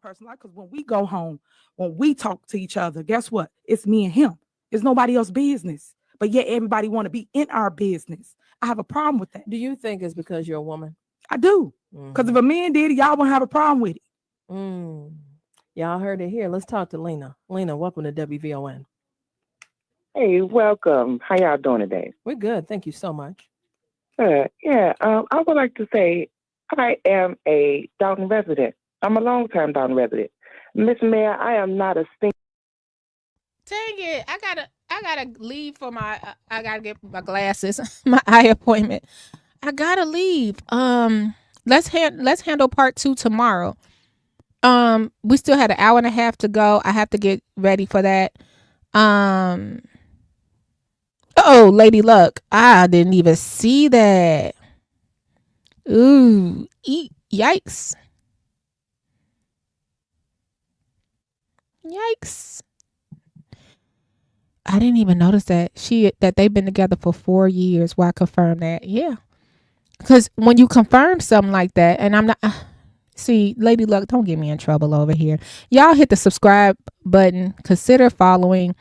Personal life, because when we go home, when we talk to each other, guess what? It's me and him. It's nobody else's business. But yet everybody want to be in our business. I have a problem with that. Do you think it's because you're a woman? I do. Because if a man did it, y'all won't have a problem with it. Y'all heard it here. Let's talk to Lena. Lena, welcome to WVON. Hey, welcome. How y'all doing today? We're good. Thank you so much. I would like to say I am a Dolton resident. I'm a long-time Dolton resident. Miss Mayor, I am not a single. Dang it. I gotta leave for I gotta get my glasses, my eye appointment. I gotta leave. Let's handle part 2 tomorrow. We still had an hour and a half to go. I have to get ready for that. Oh, Lady Luck. I didn't even see that. Ooh, yikes. Yikes. I didn't even notice that they've been together for 4 years. Why confirm that? Yeah. Because when you confirm something like that, and I'm not, see, Lady Luck, don't get me in trouble over here. Y'all hit the subscribe button. Consider following.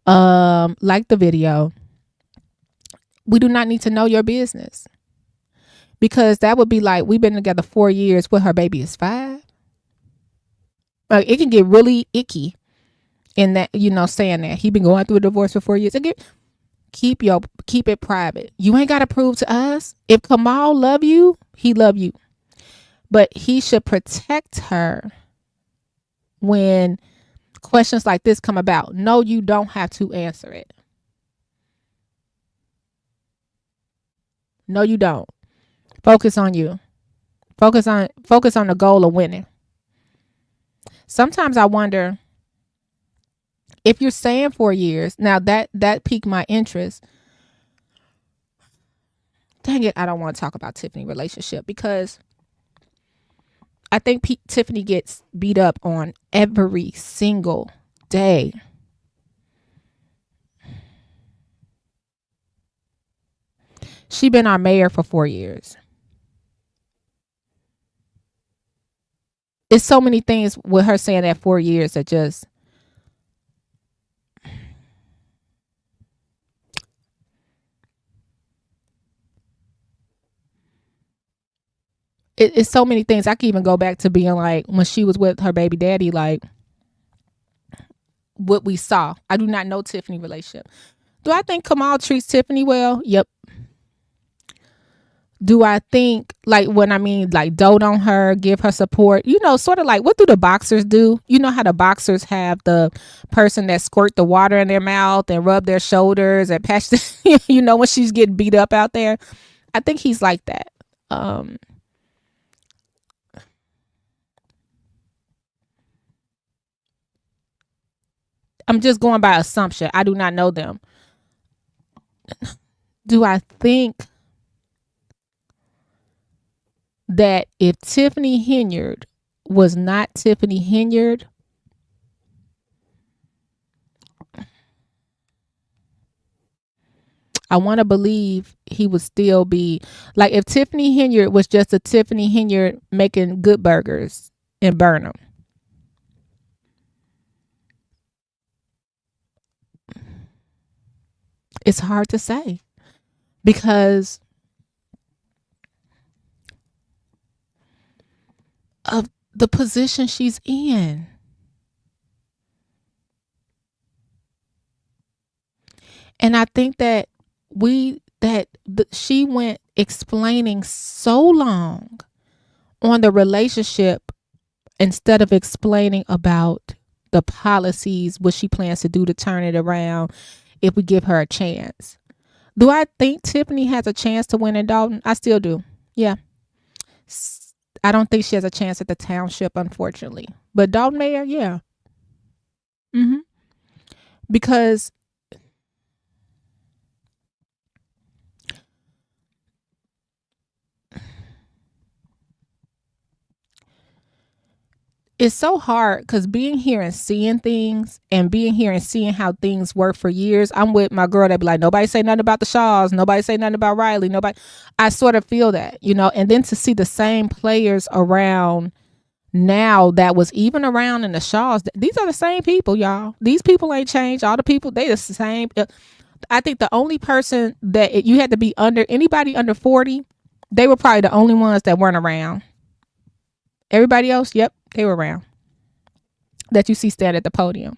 Like the video. We do not need to know your business. Because that would be like, we've been together 4 years, her baby is 5. Like, it can get really icky in that, saying that he been going through a divorce for 4 years. Keep it private. You ain't got to prove to us. If Kamal love you, he love you. But he should protect her when questions like this come about. No, you don't have to answer it. No, you don't. Focus on you. Focus on the goal of winning. Sometimes I wonder if you're saying 4 years, now that piqued my interest. Dang it, I don't want to talk about Tiffany's relationship because I think Tiffany gets beat up on every single day. She been our mayor for 4 years. It's so many things with her saying that 4 years that just it's so many things. I can even go back to being like when she was with her baby daddy, like what we saw. I do not know Tiffany relationship. Do I think Kamal treats Tiffany well? Yep. Do I think, like, when I mean, like, dote on her, give her support, you know, sort of like, what do the boxers do? You know how the boxers have the person that squirt the water in their mouth and rub their shoulders and patch the, you know, when she's getting beat up out there. I think he's like that. I'm just going by assumption. I do not know them. Do I think that if Tiffany Henyard was not Tiffany Henyard, I want to believe he would still be like, if Tiffany Henyard was just a Tiffany Henyard making good burgers in Burnham. It's hard to say because of the position she's in. And I think that she went explaining so long on the relationship instead of explaining about the policies, what she plans to do to turn it around if we give her a chance. Do I think Tiffany has a chance to win in Dolton? I still do. Yeah. I don't think she has a chance at the township, unfortunately. But Dolton mayor, yeah. Because it's so hard, because being here and seeing things and being here and seeing how things work for years. I'm with my girl that be like, nobody say nothing about the Shaws, nobody say nothing about Riley, nobody. I sort of feel that, you know, and then to see the same players around now that was even around in the Shaws. These are the same people, y'all. These people ain't changed. All the people, they the same. I think the only person that you had to be anybody under 40, they were probably the only ones that weren't around. Everybody else, yep, they were around. That you see stand at the podium.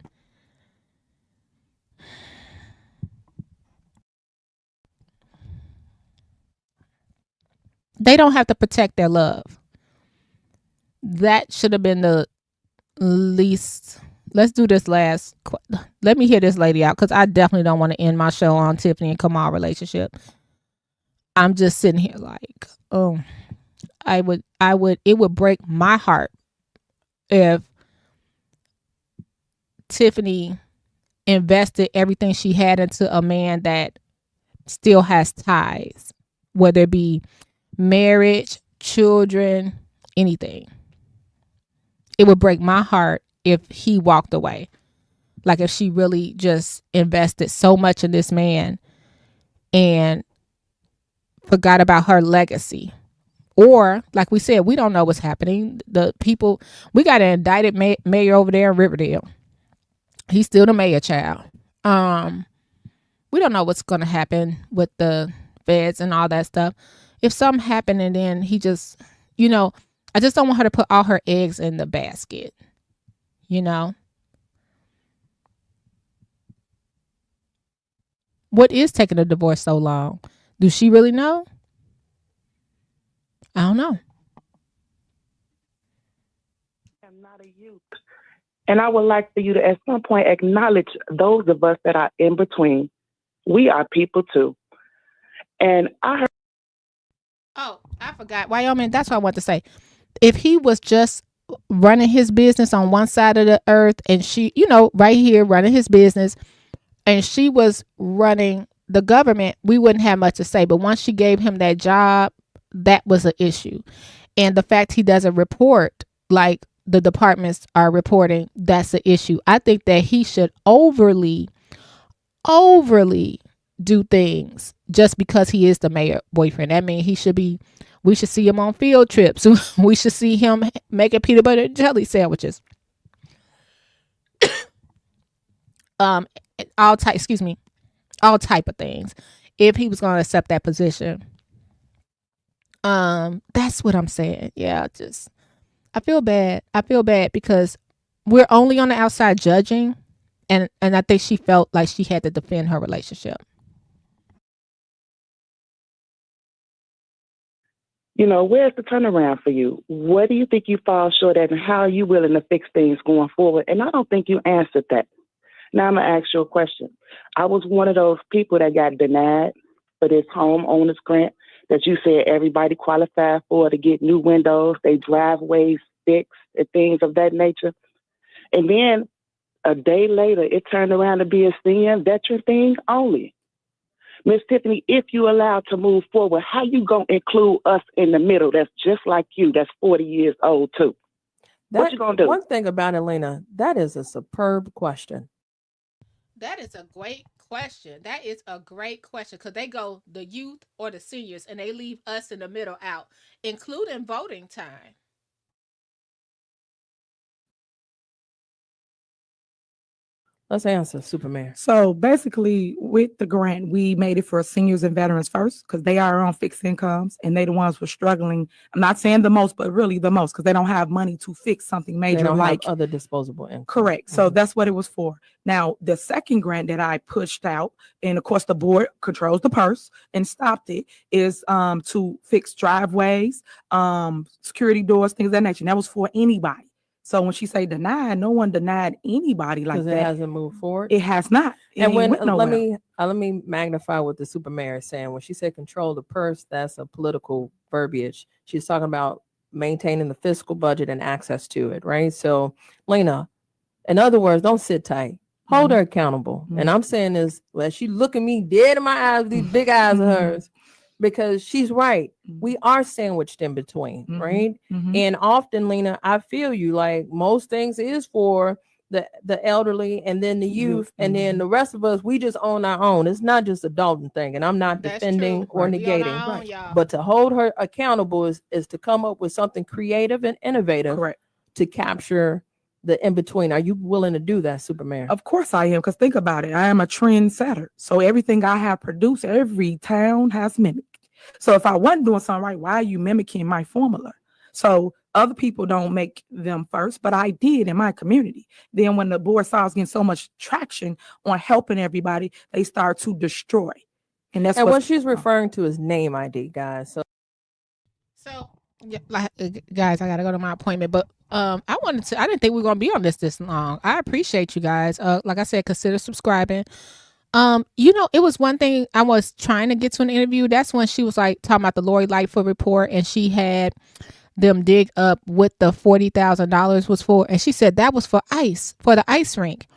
They don't have to protect their love. That should have been the least. Let's do this last. Let me hear this lady out, because I definitely don't want to end my show on Tiffany and Kamal relationship. I'm just sitting here like, oh, it would break my heart if Tiffany invested everything she had into a man that still has ties, whether it be marriage, children, anything. It would break my heart if he walked away. Like if she really just invested so much in this man and forgot about her legacy. Or, like we said, we don't know what's happening. The people, we got an indicted mayor over there in Riverdale. He's still the mayor, child. We don't know what's going to happen with the feds and all that stuff. If something happened and then he just, you know, I just don't want her to put all her eggs in the basket, you know. What is taking a divorce so long? Do she really know? I don't know. I'm not a youth. And I would like for you to, at some point, acknowledge those of us that are in between. We are people too. And I heard. Oh, I forgot. Wyoming, that's what I want to say. If he was just running his business on one side of the earth and she, you know, right here running his business, and she was running the government, we wouldn't have much to say. But once she gave him that job, that was an issue. And the fact he doesn't report like the departments are reporting, that's the issue. I think that he should overly do things just because he is the mayor boyfriend. That means we should see him on field trips. We should see him making peanut butter and jelly sandwiches. All type of things. If he was going to accept that position. That's what I'm saying. Yeah, just I feel bad. I feel bad because we're only on the outside judging, and I think she felt like she had to defend her relationship. Where's the turnaround for you? What do you think you fall short at, and how are you willing to fix things going forward? And I don't think you answered that. Now I'm going to ask you a question. I was one of those people that got denied for this homeowners grant that you said everybody qualified for to get new windows, they driveways fixed, and things of that nature. And then a day later, it turned around to be a senior veteran thing only. Miss Tiffany, if you allowed to move forward, how you going to include us in the middle that's just like you, that's 40 years old too? What you going to do? One thing about Elena, that is a superb question. That is a great question. That is a great question because they go the youth or the seniors and they leave us in the middle out, including voting time. Let's answer, Superman. So basically, with the grant, we made it for seniors and veterans first because they are on fixed incomes and they the ones who are struggling. I'm not saying the most, but really the most because they don't have money to fix something major They don't like have other disposable income. Correct. So that's what it was for. Now, the second grant that I pushed out, and of course the board controls the purse and stopped it, is to fix driveways, security doors, things of that nature. And that was for anybody. So when she say denied, no one denied anybody like that. It hasn't moved forward. It has not. And when let me magnify what the super mayor is saying. When she said control the purse, that's a political verbiage. She's talking about maintaining the fiscal budget and access to it, right? So, Lena, in other words, don't sit tight. Hold her accountable. And I'm saying this, well, she looking me dead in my eyes, these big eyes of hers, because she's right. We are sandwiched in between, right? And often, Lena, I feel you, like most things is for the elderly and then the youth, and then the rest of us, we just own our own. It's not just a Dolton thing, and I'm not defending or negating, but to hold her accountable is to come up with something creative and innovative to capture the in-between. Are you willing to do that, Superman? Of course I am, because think about it. I am a trendsetter. So everything I have produced, every town has mimicked. So if I wasn't doing something right, why are you mimicking my formula? So other people don't make them first, but I did in my community. Then when the board saw I was getting so much traction on helping everybody, they start to destroy. And that's what she's referring to is name ID, guys. So yeah, like, guys, I gotta go to my appointment, but I didn't think we were gonna be on this long. I appreciate you guys. Like I said, consider subscribing. It was one thing I was trying to get to an interview. That's when she was like talking about the Lori Lightfoot report, and she had them dig up what the $40,000 was for, and she said that was for the ice rink.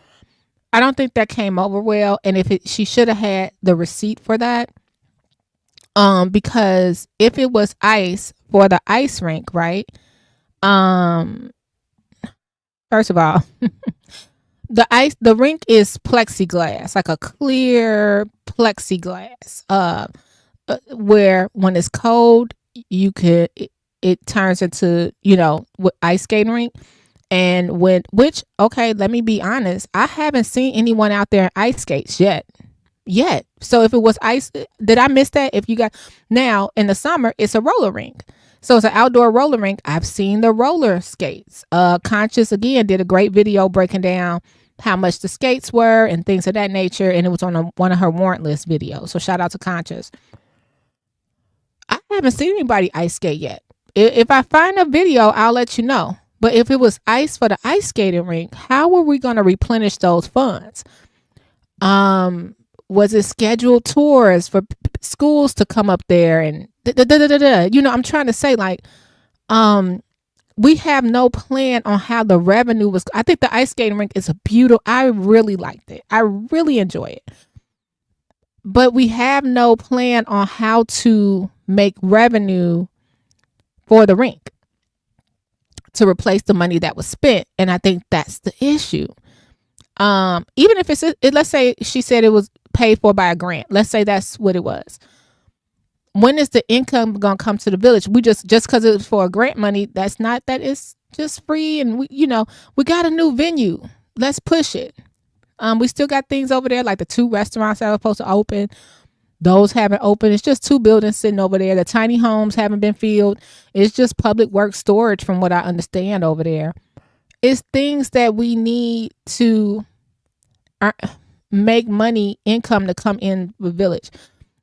I don't think that came over well, and she should have had the receipt for that. Because if it was ice for the ice rink, right? First of all, the rink is plexiglass, like a clear plexiglass. Where when it's cold, it turns into, ice skating rink. And okay, let me be honest, I haven't seen anyone out there in ice skates yet. So if it was ice, did I miss that? Now in the summer, it's a roller rink. So it's an outdoor roller rink. I've seen the roller skates. Conscious again did a great video breaking down how much the skates were and things of that nature. And it was on one of her warrantless videos. So shout out to Conscious. I haven't seen anybody ice skate yet. If I find a video, I'll let you know. But if it was ice for the ice skating rink, how are we going to replenish those funds? Was it scheduled tours for schools to come up there and I'm trying to say, like, we have no plan on how the revenue was. I think the ice skating rink is I really liked it. I really enjoy it. But we have no plan on how to make revenue for the rink to replace the money that was spent. And I think that's the issue. Even if let's say she said it was paid for by a grant. Let's say that's what it was. When is the income going to come to the village? We just because it was for a grant money, that's not that it's just free. And we got a new venue. Let's push it. We still got things over there like the 2 restaurants that are supposed to open. Those haven't opened. It's just 2 buildings sitting over there. The tiny homes haven't been filled. It's just public works storage from what I understand over there. It's things that we need to make money, income to come in the village.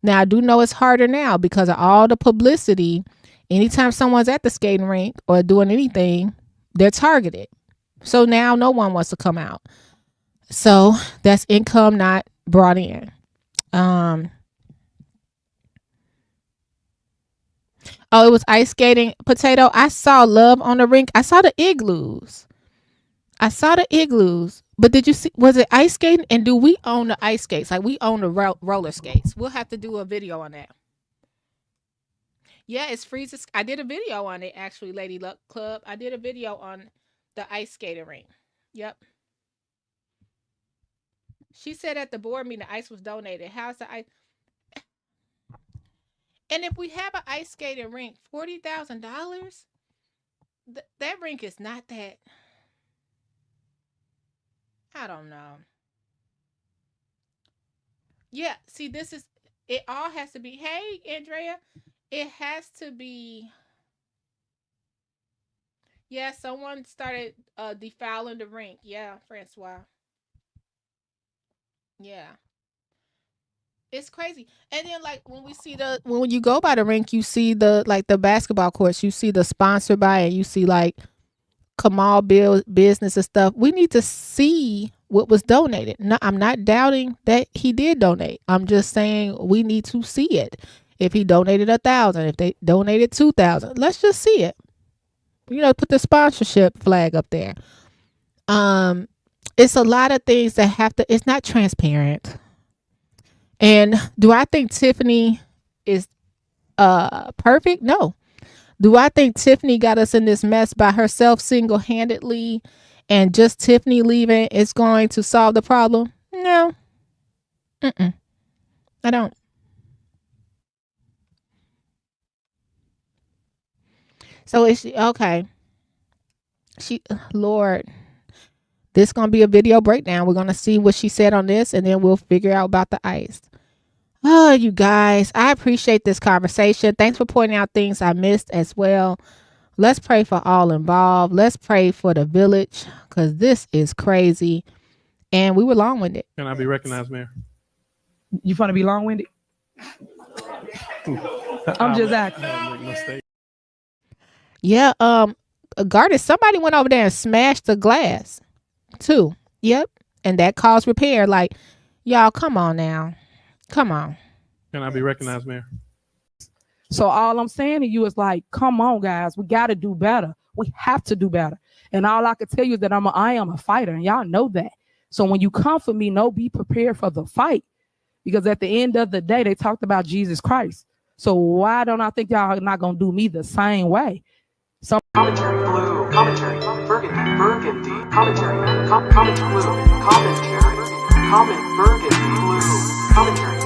Now, I do know it's harder now because of all the publicity. Anytime someone's at the skating rink or doing anything, they're targeted. So now no one wants to come out. So that's income not brought in. Oh, it was ice skating. Potato, I saw Love on the rink. I saw the igloos. But did you see, was it ice skating? And do we own the ice skates? Like, we own the roller skates. We'll have to do a video on that. Yeah, it's freezes. I did a video on it, actually, Lady Luck Club. I did a video on the ice skating rink. Yep. She said at the board meeting the ice was donated. How's the ice? And if we have an ice skating rink, $40,000, that rink is not that. I don't know. Yeah, see, this is, it all has to be, hey, Andrea, it has to be, yeah, someone started defiling the rink. Yeah, Francois. Yeah. It's crazy. And then, like, when we see when you go by the rink, you see the basketball courts, you see the sponsored by it, you see like Kamal business and stuff. We need to see what was donated. No, I'm not doubting that he did donate. I'm just saying we need to see it. If he donated 1,000, if they donated 2,000, let's just see it. You know, put the sponsorship flag up there. It's a lot of things that have to. It's not transparent. And do I think Tiffany is perfect? No. Do I think Tiffany got us in this mess by herself single-handedly, and just Tiffany leaving is going to solve the problem? No. I don't. So is she okay? Lord, this is gonna be a video breakdown. We're gonna see what she said on this, and then we'll figure out about the ice. Oh, you guys, I appreciate this conversation. Thanks for pointing out things I missed as well. Let's pray for all involved. Let's pray for the village, because this is crazy. And we were long-winded. Can I be recognized, Mayor? You want to be long-winded? I'm just asking. Yeah, Garden, somebody went over there and smashed the glass too. Yep. And that caused repair. Like, y'all, come on now. Come on. Can I be recognized, Mayor? So all I'm saying to you is like, come on, guys. We got to do better. We have to do better. And all I can tell you is that I am a fighter, and y'all know that. So when you come for me, be prepared for the fight. Because at the end of the day, they talked about Jesus Christ. So why don't I think y'all are not going to do me the same way? So Commentary Blue Commentary Burgundy Commentary Comment Blue Commentary Comment Burgundy Blue Commentary